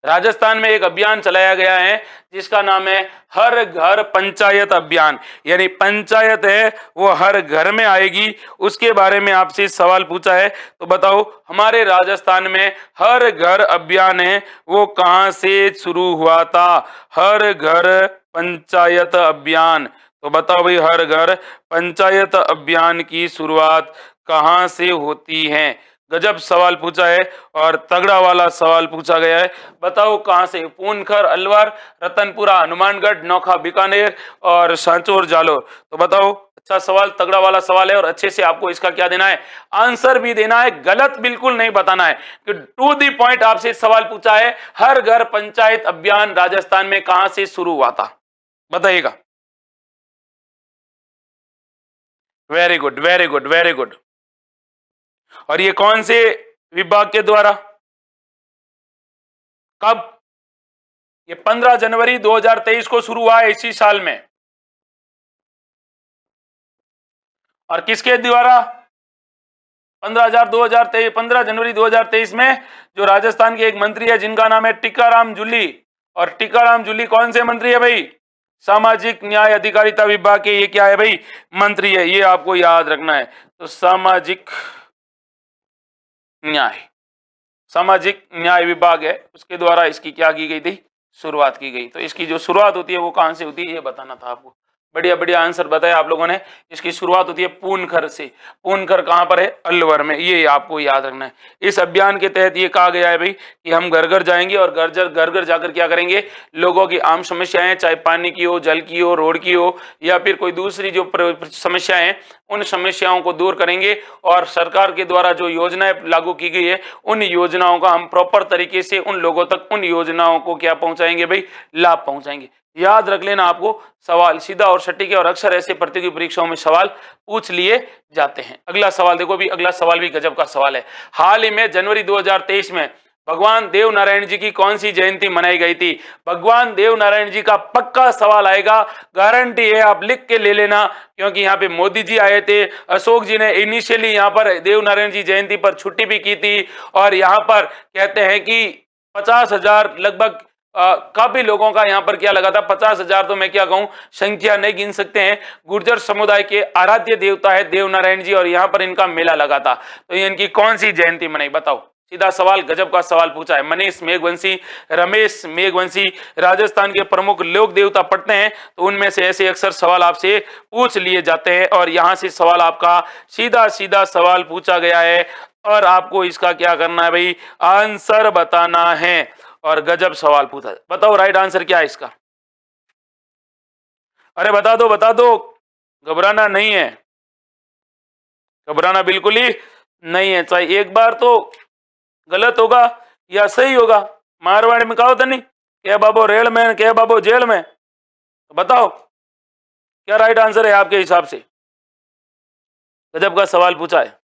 राजस्थान में एक अभियान चलाया गया है जिसका नाम है हर घर पंचायत अभियान, यानी पंचायत है वो हर घर में आएगी, उसके बारे में आपसे सवाल पूछा है। तो बताओ हमारे राजस्थान में हर घर अभियान है वो कहां से शुरू हुआ था, हर घर पंचायत अभियान। तो बताओ भाई हर घर पंचायत अभियान की शुरुआत कहां से होती है। गजब सवाल पूछा है और तगड़ा वाला सवाल पूछा गया है। बताओ कहां से, पूनखर, अलवर, रतनपुरा, हनुमानगढ़, नौखा, बीकानेर और सांचौर, जालोर। तो बताओ, अच्छा सवाल, तगड़ा वाला सवाल है, और अच्छे से आपको इसका क्या देना है, आंसर भी देना है, गलत बिल्कुल नहीं बताना है कि टू दी पॉइंट आपसे सवाल पूछा है, हर घर पंचायत अभियान राजस्थान में कहां से शुरू हुआ था, बताइएगा। Very good, very good, very good. और ये कौन से विभाग के द्वारा, कब, ये 15 जनवरी 2023 को शुरू हुआ है, इसी साल में। और किसके द्वारा, 15 जनवरी 2023 में जो राजस्थान के एक मंत्री है जिनका नाम है टीकाराम जूली। और टीकाराम जूली कौन से मंत्री है भाई, सामाजिक न्याय अधिकारिता विभाग के ये क्या है भाई, मंत्री है, ये आपको याद रखना है। तो सामाजिक न्याय विभाग है, उसके द्वारा इसकी क्या की गई थी, शुरुआत की गई। तो इसकी जो शुरुआत होती है वो कहां से होती है, ये बताना था आपको। बढ़िया बढ़िया आंसर बताया आप लोगों ने। इसकी शुरुआत होती है पूनखर से। पूनखर कहां पर है, अलवर में, ये आपको याद रखना है। इस अभियान के तहत ये कहा गया है भाई कि हम घर घर जाएंगे और घर घर जाकर क्या करेंगे, लोगों की आम समस्याएं, चाहे पानी की हो, जल की हो, रोड की हो, या फिर कोई दूसरी जो समस्याएं हैं, उन समस्याओं को दूर करेंगे। और सरकार के द्वारा जो योजनाएं लागू की गई है उन योजनाओं का हम प्रॉपर तरीके से उन लोगों तक उन योजनाओं को क्या पहुंचाएंगे भाई, लाभ पहुंचाएंगे। याद रख लेना, आपको सवाल सीधा और सटीक है, और अक्सर ऐसे प्रतियोगी परीक्षाओं में सवाल पूछ लिए जाते हैं। अगला सवाल देखो भी, अगला सवाल भी गजब का सवाल है। हाल ही में जनवरी 2023 में भगवान देव नारायण जी की कौन सी जयंती मनाई गई थी। भगवान देव नारायण जी का पक्का सवाल आएगा, गारंटी है, आप लिख के ले लेना, क्योंकि यहाँ पे मोदी जी आए थे, अशोक जी ने इनिशियली यहाँ पर देव नारायण जी जयंती पर छुट्टी भी की थी। और यहाँ पर कहते हैं कि 50,000 लगभग काफी लोगों का यहाँ पर क्या लगा था, 50,000 तो मैं क्या कहूँ, संख्या नहीं गिन सकते हैं। गुर्जर समुदाय के आराध्य देवता है देवनारायण जी, और यहाँ पर इनका मेला लगा था। तो ये इनकी कौन सी जयंती मनाई, बताओ। सीधा सवाल, गजब का सवाल पूछा है। मनीष मेघवंशी, रमेश मेघवंशी राजस्थान के प्रमुख लोक देवता पढ़ते हैं, तो उनमें से ऐसे अक्सर सवाल आपसे पूछ लिए जाते हैं, और यहाँ से सवाल आपका सीधा सीधा सवाल पूछा गया है, और आपको इसका क्या करना है भाई, आंसर बताना है। और गजब सवाल पूछा है, बताओ राइट आंसर क्या है इसका। अरे बता दो बता दो, घबराना नहीं है, घबराना बिल्कुल ही नहीं है। चाहे एक बार तो गलत होगा या सही होगा, मारवाड़ी में कहा होता नहीं, क्या बाबो रेल में क्या बाबो जेल में। तो बताओ क्या राइट आंसर है आपके हिसाब से। गजब का सवाल पूछा है।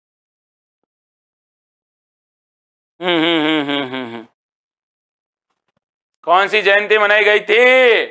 कौन सी जयंती मनाई गई थी,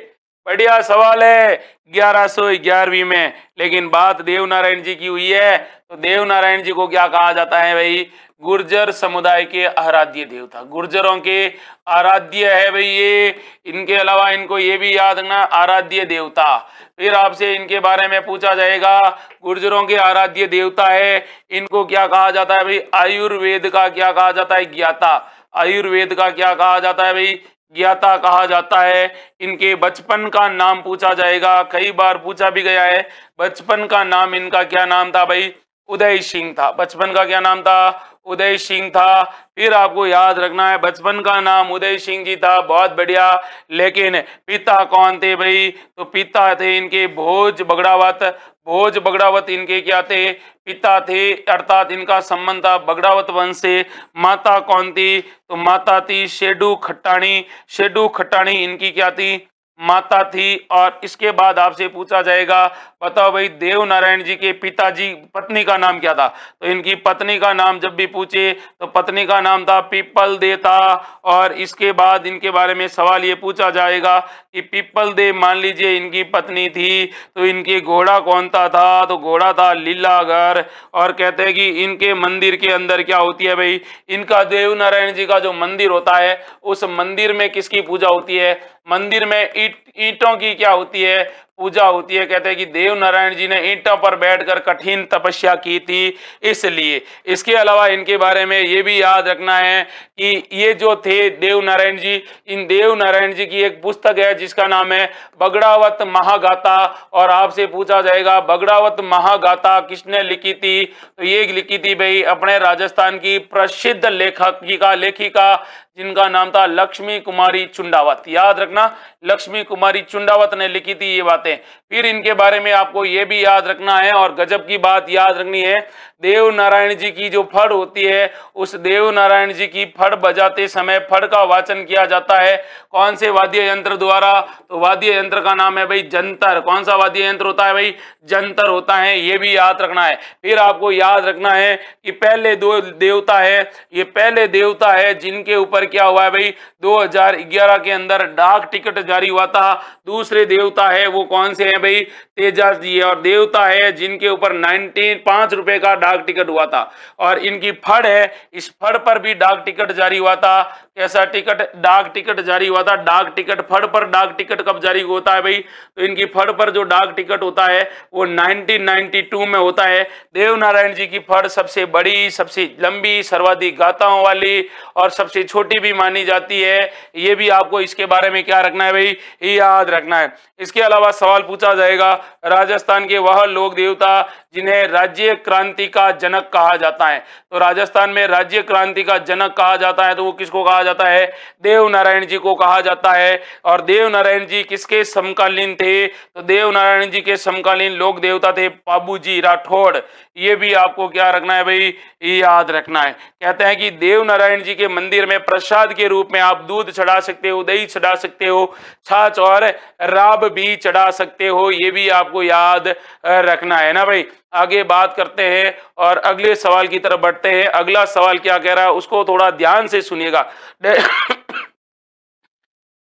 बढ़िया सवाल है, 1111वीं में। लेकिन बात देवनारायण जी की हुई है, तो देवनारायण जी को क्या कहा जाता है भाई, गुर्जर समुदाय के आराध्य देवता, गुर्जरों के आराध्य है भाई ये। इनके अलावा इनको ये भी याद रखना, आराध्य देवता। फिर आपसे इनके बारे में पूछा जाएगा, गुर्जरों के आराध्य देवता है, इनको क्या कहा जाता है भाई, आयुर्वेद का क्या कहा जाता है, ज्ञाता। आयुर्वेद का क्या कहा जाता है भाई, ज्ञाता कहा जाता है। इनके बचपन का नाम पूछा जाएगा, कई बार पूछा भी गया है। बचपन का नाम इनका क्या नाम था भाई, उदय सिंह था। बचपन का क्या नाम था, उदय सिंह था। फिर आपको याद रखना है, बचपन का नाम उदय सिंह जी था, बहुत बढ़िया। लेकिन पिता कौन थे भाई, तो पिता थे इनके भोज बगड़ावत। भोज बगड़ावत इनके क्या थे, पिता थे, अर्थात इनका संबंध था बगड़ावत वंश से। माता कौन थी, तो माता थी शेडू खट्टाणी। शेडू खट्टाणी इनकी क्या थी, माता थी। और इसके बाद आपसे पूछा जाएगा, बताओ भाई देवनारायण जी के पिताजी पत्नी का नाम क्या था। तो इनकी पत्नी का नाम जब भी पूछे तो पत्नी का नाम था पीपल दे था। और इसके बाद इनके बारे में सवाल ये पूछा जाएगा कि पीपल दे मान लीजिए इनकी पत्नी थी, तो इनके घोड़ा कौन था, तो घोड़ा था लीलागर। और कहते हैं कि इनके मंदिर के अंदर क्या होती है भाई, इनका देवनारायण जी का जो मंदिर होता है, उस मंदिर में किसकी पूजा होती है, मंदिर में ईंटों की क्या होती है, पूजा होती है। कहते हैं कि देवनारायण जी ने ईंटों पर बैठकर कठिन तपस्या की थी, इसलिए। इसके अलावा इनके बारे में ये भी याद रखना है कि ये जो थे देवनारायण जी, इन देवनारायण जी की एक पुस्तक है जिसका नाम है बगड़ावत महागाथा। और आपसे पूछा जाएगा बगड़ावत महागाथा किसने लिखी थी, तो ये लिखी थी भाई अपने राजस्थान की प्रसिद्ध लेखिका जिनका नाम था लक्ष्मी कुमारी चुंडावत। याद रखना, लक्ष्मी कुमारी चुंडावत ने लिखी थी ये बातें। फिर इनके बारे में आपको ये भी याद रखना है, और गजब की बात याद रखनी है, देवनारायण जी की जो फड़ होती है, उस देवनारायण जी की फड़ बजाते समय फड़ का वाचन किया जाता है कौन से वाद्य यंत्र द्वारा, तो वाद्य यंत्र का नाम है भाई जंतर। कौन सा वाद्य यंत्र होता है भाई, जंतर होता है, ये भी याद रखना है। फिर आपको याद रखना है कि पहले दो देवता है, ये पहले देवता है जिनके ऊपर क्या हुआ है भाई, 2011 के अंदर डाक टिकट जारी हुआ था। दूसरे देवता है वो कौन से हैं भाई, तेजाज जी। और देवता है जिनके ऊपर 95 रुपए का डाक टिकट हुआ था। और इनकी फड़ है, इस फड़ पर भी डाक टिकट जारी हुआ था। कैसा टिकट, डाक टिकट जारी हुआ था। डाक टिकट, फड़ पर डाक टिकट कब जारी होता है भाई, तो इनकी फड़ पर जो डाक टिकट होता है वो 1992 में होता है। देवनारायण जी की फड़ सबसे बड़ी, सबसे लंबी, सर्वाधिक गाथाओं वाली और सबसे छोटी भी मानी जाती है। ये भी आपको इसके बारे में क्या रखना है भाई, याद रखना है। इसके अलावा सवाल पूछा जाएगा, राजस्थान के वह लोक देवता जिन्हें राज्य क्रांति का जनक कहा जाता है। तो राजस्थान में राज्य क्रांति का जनक कहा जाता है, तो वो किसको कहा जाता है, देवनारायण जी को कहा जाता है। और देवनारायण जी किसके समकालीन थे, तो देवनारायण जी के समकालीन लोक देवता थे बाबूजी राठौड़। ये भी आपको क्या रखना है भाई, याद रखना है। कहते हैं कि देवनारायण जी के मंदिर में प्रसाद के रूप में आप दूध चढ़ा सकते हो, दही चढ़ा सकते हो, छाछ और राब भी चढ़ा सकते हो। ये भी आपको याद रखना है ना भाई। आगे बात करते हैं और अगले सवाल की तरफ बढ़ते हैं। अगला सवाल क्या कह रहा है उसको थोड़ा ध्यान से सुनिएगा।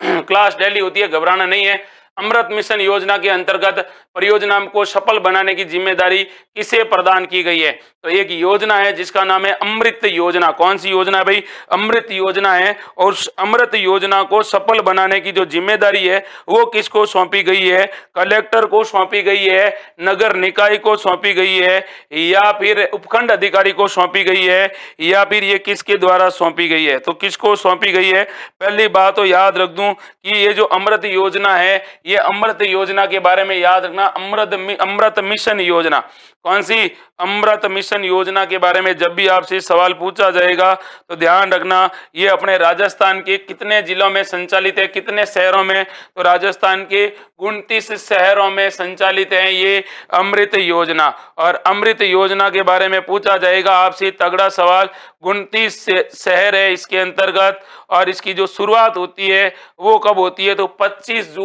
क्लास डेली होती है, घबराना नहीं है। अमृत मिशन योजना के अंतर्गत परियोजना को सफल बनाने की जिम्मेदारी किसे प्रदान की गई है? तो एक योजना है जिसका नाम है अमृत योजना। कौन सी योजना है भाई? अमृत योजना है। और उस अमृत योजना को सफल बनाने की जो जिम्मेदारी है वो किसको सौंपी गई है? कलेक्टर को सौंपी गई है, नगर निकाय को सौंपी गई है, या फिर उपखंड अधिकारी को सौंपी गई है, या फिर ये किसके द्वारा सौंपी गई है? तो किसको सौंपी गई है? पहली बात तो याद रख दूं कि ये जो अमृत योजना है, ये अमृत योजना के बारे में याद रखना, अमृत मिशन योजना। कौन सी? अमृत मिशन योजना के बारे में जब भी आपसे सवाल पूछा जाएगा तो ध्यान रखना, ये अपने राजस्थान के कितने जिलों में संचालित है, कितने शहरों में? तो राजस्थान के 29 शहरों में संचालित है ये अमृत योजना। और अमृत योजना के बारे में पूछा जाएगा आपसे तगड़ा सवाल। 29 शहर है इसके अंतर्गत, और इसकी जो शुरुआत होती है वो कब होती है? तो 25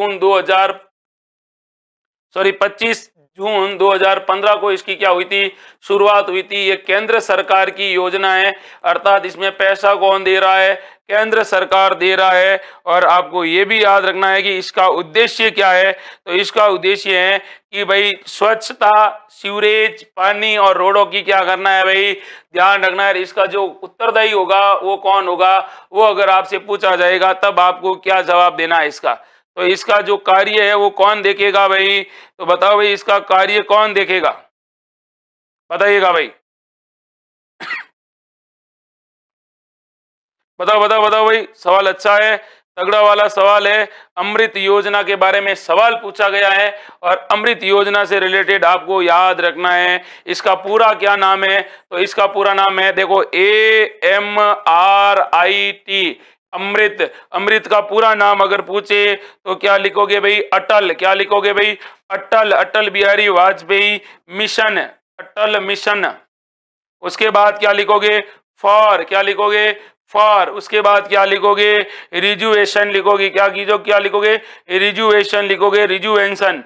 जून 2015 को इसकी क्या हुई थी? शुरुआत हुई थी। ये केंद्र सरकार की योजना है, अर्थात इसमें पैसा कौन दे रहा है? केंद्र सरकार दे रहा है। और आपको ये भी याद रखना है कि इसका उद्देश्य क्या है? तो इसका उद्देश्य है कि भाई स्वच्छता, सीवरेज, पानी और रोडों की क्या करना है भाई? ध्यान रखना है। इसका जो उत्तरदायी होगा वो कौन होगा? वो अगर आपसे पूछा जाएगा तब आपको क्या जवाब देना है इसका? तो इसका जो कार्य है वो कौन देखेगा भाई? तो बताओ भाई, इसका कार्य कौन देखेगा? बताइएगा भाई, बताओ बताओ बताओ भाई। सवाल अच्छा है, तगड़ा वाला सवाल है। अमृत योजना के बारे में सवाल पूछा गया है, और अमृत योजना से रिलेटेड आपको याद रखना है इसका पूरा क्या नाम है? तो इसका पूरा नाम है, देखो, AMRIT, अमृत। अमृत का पूरा नाम अगर पूछे तो क्या लिखोगे भाई? अटल। क्या लिखोगे भाई? अटल, अटल बिहारी वाजपेयी मिशन, अटल मिशन। उसके बाद क्या लिखोगे? फॉर। क्या लिखोगे? फॉर। उसके बाद क्या लिखोगे? रिजुएशन लिखोगे। क्या लिखोगे? रिजुएशन लिखोगे, रिजुएशन।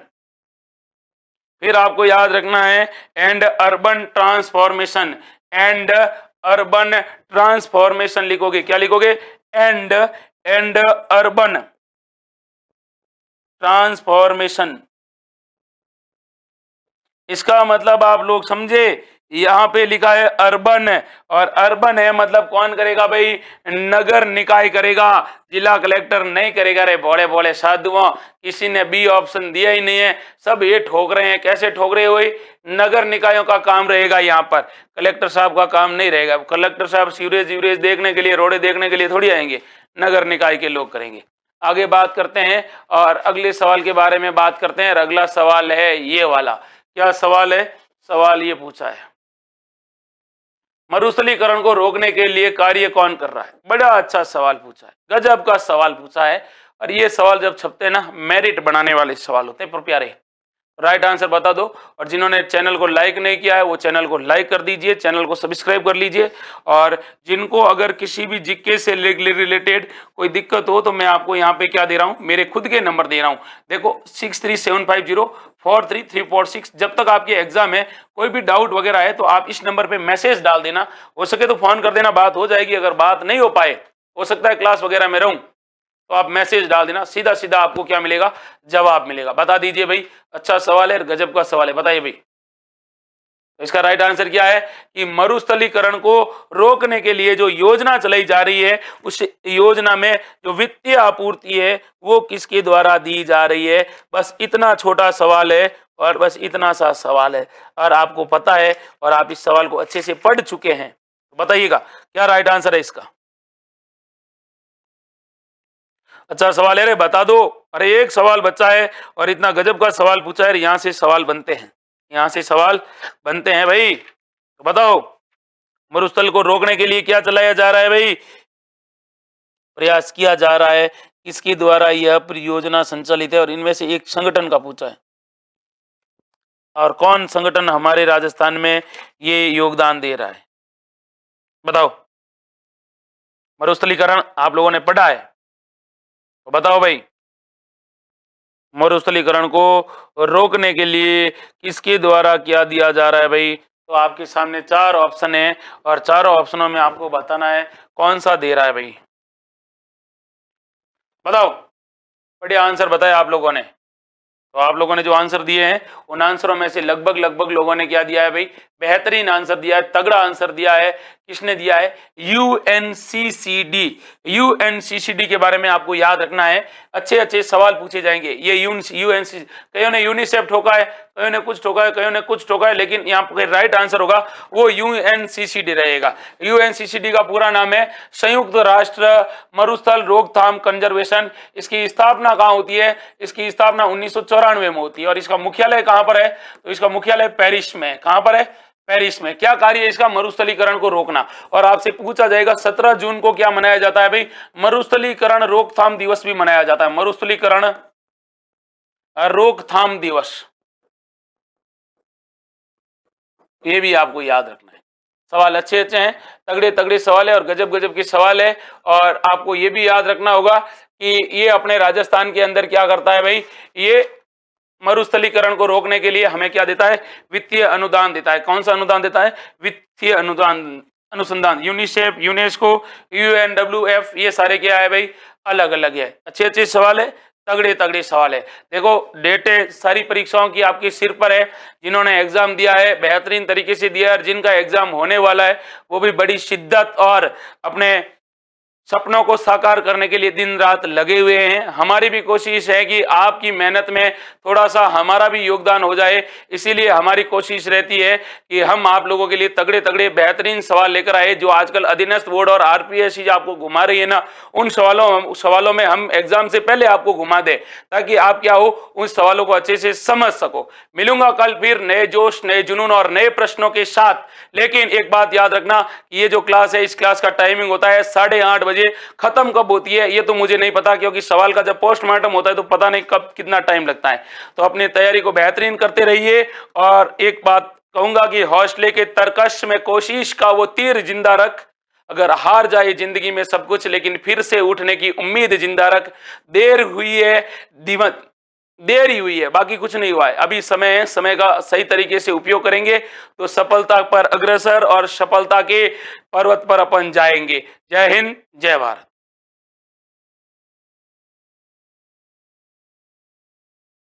फिर आपको याद रखना है and urban transformation, and urban transformation लिखोगे। क्या लिखोगे? And urban transformation. इसका मतलब आप लोग समझे? यहाँ पे लिखा है अर्बन, और अर्बन है मतलब कौन करेगा भाई? नगर निकाय करेगा, जिला कलेक्टर नहीं करेगा। रे भोले भोले साधुओं, किसी ने बी ऑप्शन दिया ही नहीं है, सब ये ठोक रहे हैं। कैसे ठोक रहे हो? नगर निकायों का काम रहेगा यहाँ पर, कलेक्टर साहब का काम नहीं रहेगा। कलेक्टर साहब सीवरेज देखने के लिए, रोडे देखने के लिए थोड़ी आएंगे, नगर निकाय के लोग करेंगे। आगे बात करते हैं और अगले सवाल के बारे में बात करते हैं। अगला सवाल है ये वाला। क्या सवाल है? सवाल ये पूछा है, मरुस्थलीकरण को रोकने के लिए कार्य कौन कर रहा है? बड़ा अच्छा सवाल पूछा है, गजब का सवाल पूछा है। और ये सवाल जब छपते हैं ना, मेरिट बनाने वाले सवाल होते हैं पर प्यारे। राइट आंसर बता दो। और जिन्होंने चैनल को लाइक नहीं किया है वो चैनल को लाइक कर दीजिए, चैनल को सब्सक्राइब कर लीजिए। और जिनको अगर किसी भी जीके से रिलेटेड कोई दिक्कत हो तो मैं आपको यहाँ पे क्या दे रहा हूँ, मेरे खुद के नंबर दे रहा हूँ। देखो 6375043346। जब तक आपके एग्जाम है, कोई भी डाउट वगैरह है तो आप इस नंबर पे मैसेज डाल देना, हो सके तो फोन कर देना, बात हो जाएगी। अगर बात नहीं हो पाए, हो सकता है क्लास वगैरह में रहूं, तो आप मैसेज डाल देना, सीधा सीधा आपको क्या मिलेगा? जवाब मिलेगा। बता दीजिए भाई, अच्छा सवाल है, गजब का सवाल है, बताइए भाई। इसका राइट आंसर क्या है कि मरुस्थलीकरण को रोकने के लिए जो योजना चलाई जा रही है, उस योजना में जो वित्तीय आपूर्ति है वो किसके द्वारा दी जा रही है? बस इतना छोटा सवाल है, और बस इतना सा सवाल है, और आपको पता है और आप इस सवाल को अच्छे से पढ़ चुके हैं। बताइएगा क्या राइट आंसर है इसका? अच्छा सवाल है रे, बता दो। अरे एक सवाल बच्चा है और इतना गजब का सवाल पूछा है, यहाँ से सवाल बनते हैं, यहाँ से सवाल बनते हैं भाई। तो बताओ, मरुस्थल को रोकने के लिए क्या चलाया जा रहा है भाई? प्रयास किया जा रहा है, किसके द्वारा यह परियोजना संचालित है? और इनमें से एक संगठन का पूछा है, और कौन संगठन हमारे राजस्थान में ये योगदान दे रहा है? बताओ। मरुस्थलीकरण आप लोगों ने पढ़ा है तो बताओ भाई, मरुस्थलीकरण को रोकने के लिए किसके द्वारा क्या दिया जा रहा है भाई? तो आपके सामने 4 ऑप्शन है, और चारों ऑप्शनों में आपको बताना है कौन सा दे रहा है भाई। बताओ, बढ़िया आंसर बताया आप लोगों ने। तो आप लोगों ने जो आंसर दिए हैं उन आंसरों में से लगभग लगभग लोगों ने क्या दिया है भाई, बेहतरीन आंसर दिया है, तगड़ा आंसर दिया है। किसने दिया है? यूएनसीसीडी। यूएनसीसीडी के बारे में आपको याद रखना है, अच्छे अच्छे सवाल पूछे जाएंगे। ये यूएनसी, कईयों ने यूनिसेफ ठोका है, कईयों ने कुछ ठोका है, कईयों ने कुछ ठोका है, लेकिन यहाँ पे राइट आंसर होगा वो यूएनसीसीडी रहेगा। यूएनसीसीडी का पूरा नाम है संयुक्त राष्ट्र मरुस्थल रोकथाम कंजर्वेशन। इसकी स्थापना कहाँ होती है? इसकी स्थापना 1994 में होती है। और इसका मुख्यालय कहाँ पर है? तो इसका मुख्यालय पेरिस में। कहाँ पर है? पेरिस में। क्या कार्य है इसका? मरुस्थलीकरण को रोकना। और आपसे पूछा जाएगा 17 जून को क्या मनाया जाता है भाई? मरुस्थलीकरण रोकथाम दिवस भी मनाया जाता है। मरुस्थलीकरण रोकथाम दिवस, ये भी आपको याद रखना है। सवाल अच्छे अच्छे हैं, तगड़े तगड़े सवाल है और गजब गजब के सवाल है। और आपको ये भी याद रखना होगा कि ये अपने राजस्थान के अंदर क्या करता है भाई, ये मरुस्थलीकरण को रोकने के लिए हमें क्या देता है? वित्तीय अनुदान देता है। कौन सा अनुदान देता है? वित्तीय अनुदान, अनुसंधान। यूनिसेफ, यूनेस्को, यूएनडब्ल्यूएफ, ये सारे क्या है भाई? अलग अलग है। अच्छे अच्छे सवाल है, तगड़े तगड़े सवाल है। देखो डेटे सारी परीक्षाओं की आपके सिर पर है। जिन्होंने एग्जाम दिया है बेहतरीन तरीके से दिया है, और जिनका एग्जाम होने वाला है वो भी बड़ी शिद्दत और अपने सपनों को साकार करने के लिए दिन रात लगे हुए हैं। हमारी भी कोशिश है कि आपकी मेहनत में थोड़ा सा हमारा भी योगदान हो जाए। इसीलिए हमारी कोशिश रहती है कि हम आप लोगों के लिए तगड़े तगड़े बेहतरीन सवाल लेकर आए। जो आजकल अधीनस्थ बोर्ड और आरपीएससी आपको घुमा रही है ना, उन सवालों में हम एग्जाम से पहले आपको घुमा दें, ताकि आप क्या हो, उन सवालों को अच्छे से समझ सको। मिलूंगा कल फिर नए जोश, नए जुनून और नए प्रश्नों के साथ। लेकिन एक बात याद रखना, ये जो क्लास है, इस क्लास का टाइमिंग होता है 8:30 बजे। खत्म कब होती है ये तो मुझे नहीं पता, क्योंकि सवाल का जब पोस्टमार्टम होता है तो पता नहीं कब कितना टाइम लगता है। तो अपनी तैयारी को बेहतरीन करते रहिए। और एक बात कहूंगा कि हौसले के तरकश में कोशिश का वो तीर जिंदा रख। अगर हार जाए जिंदगी में सब कुछ, लेकिन फिर से उठने की उम्मीद जिंदा रख। देर हुई है, देरी हुई है, बाकी कुछ नहीं हुआ है। अभी समय है, समय का सही तरीके से उपयोग करेंगे तो सफलता पर अग्रसर और सफलता के पर्वत पर अपन जाएंगे। जय हिंद, जय भारत।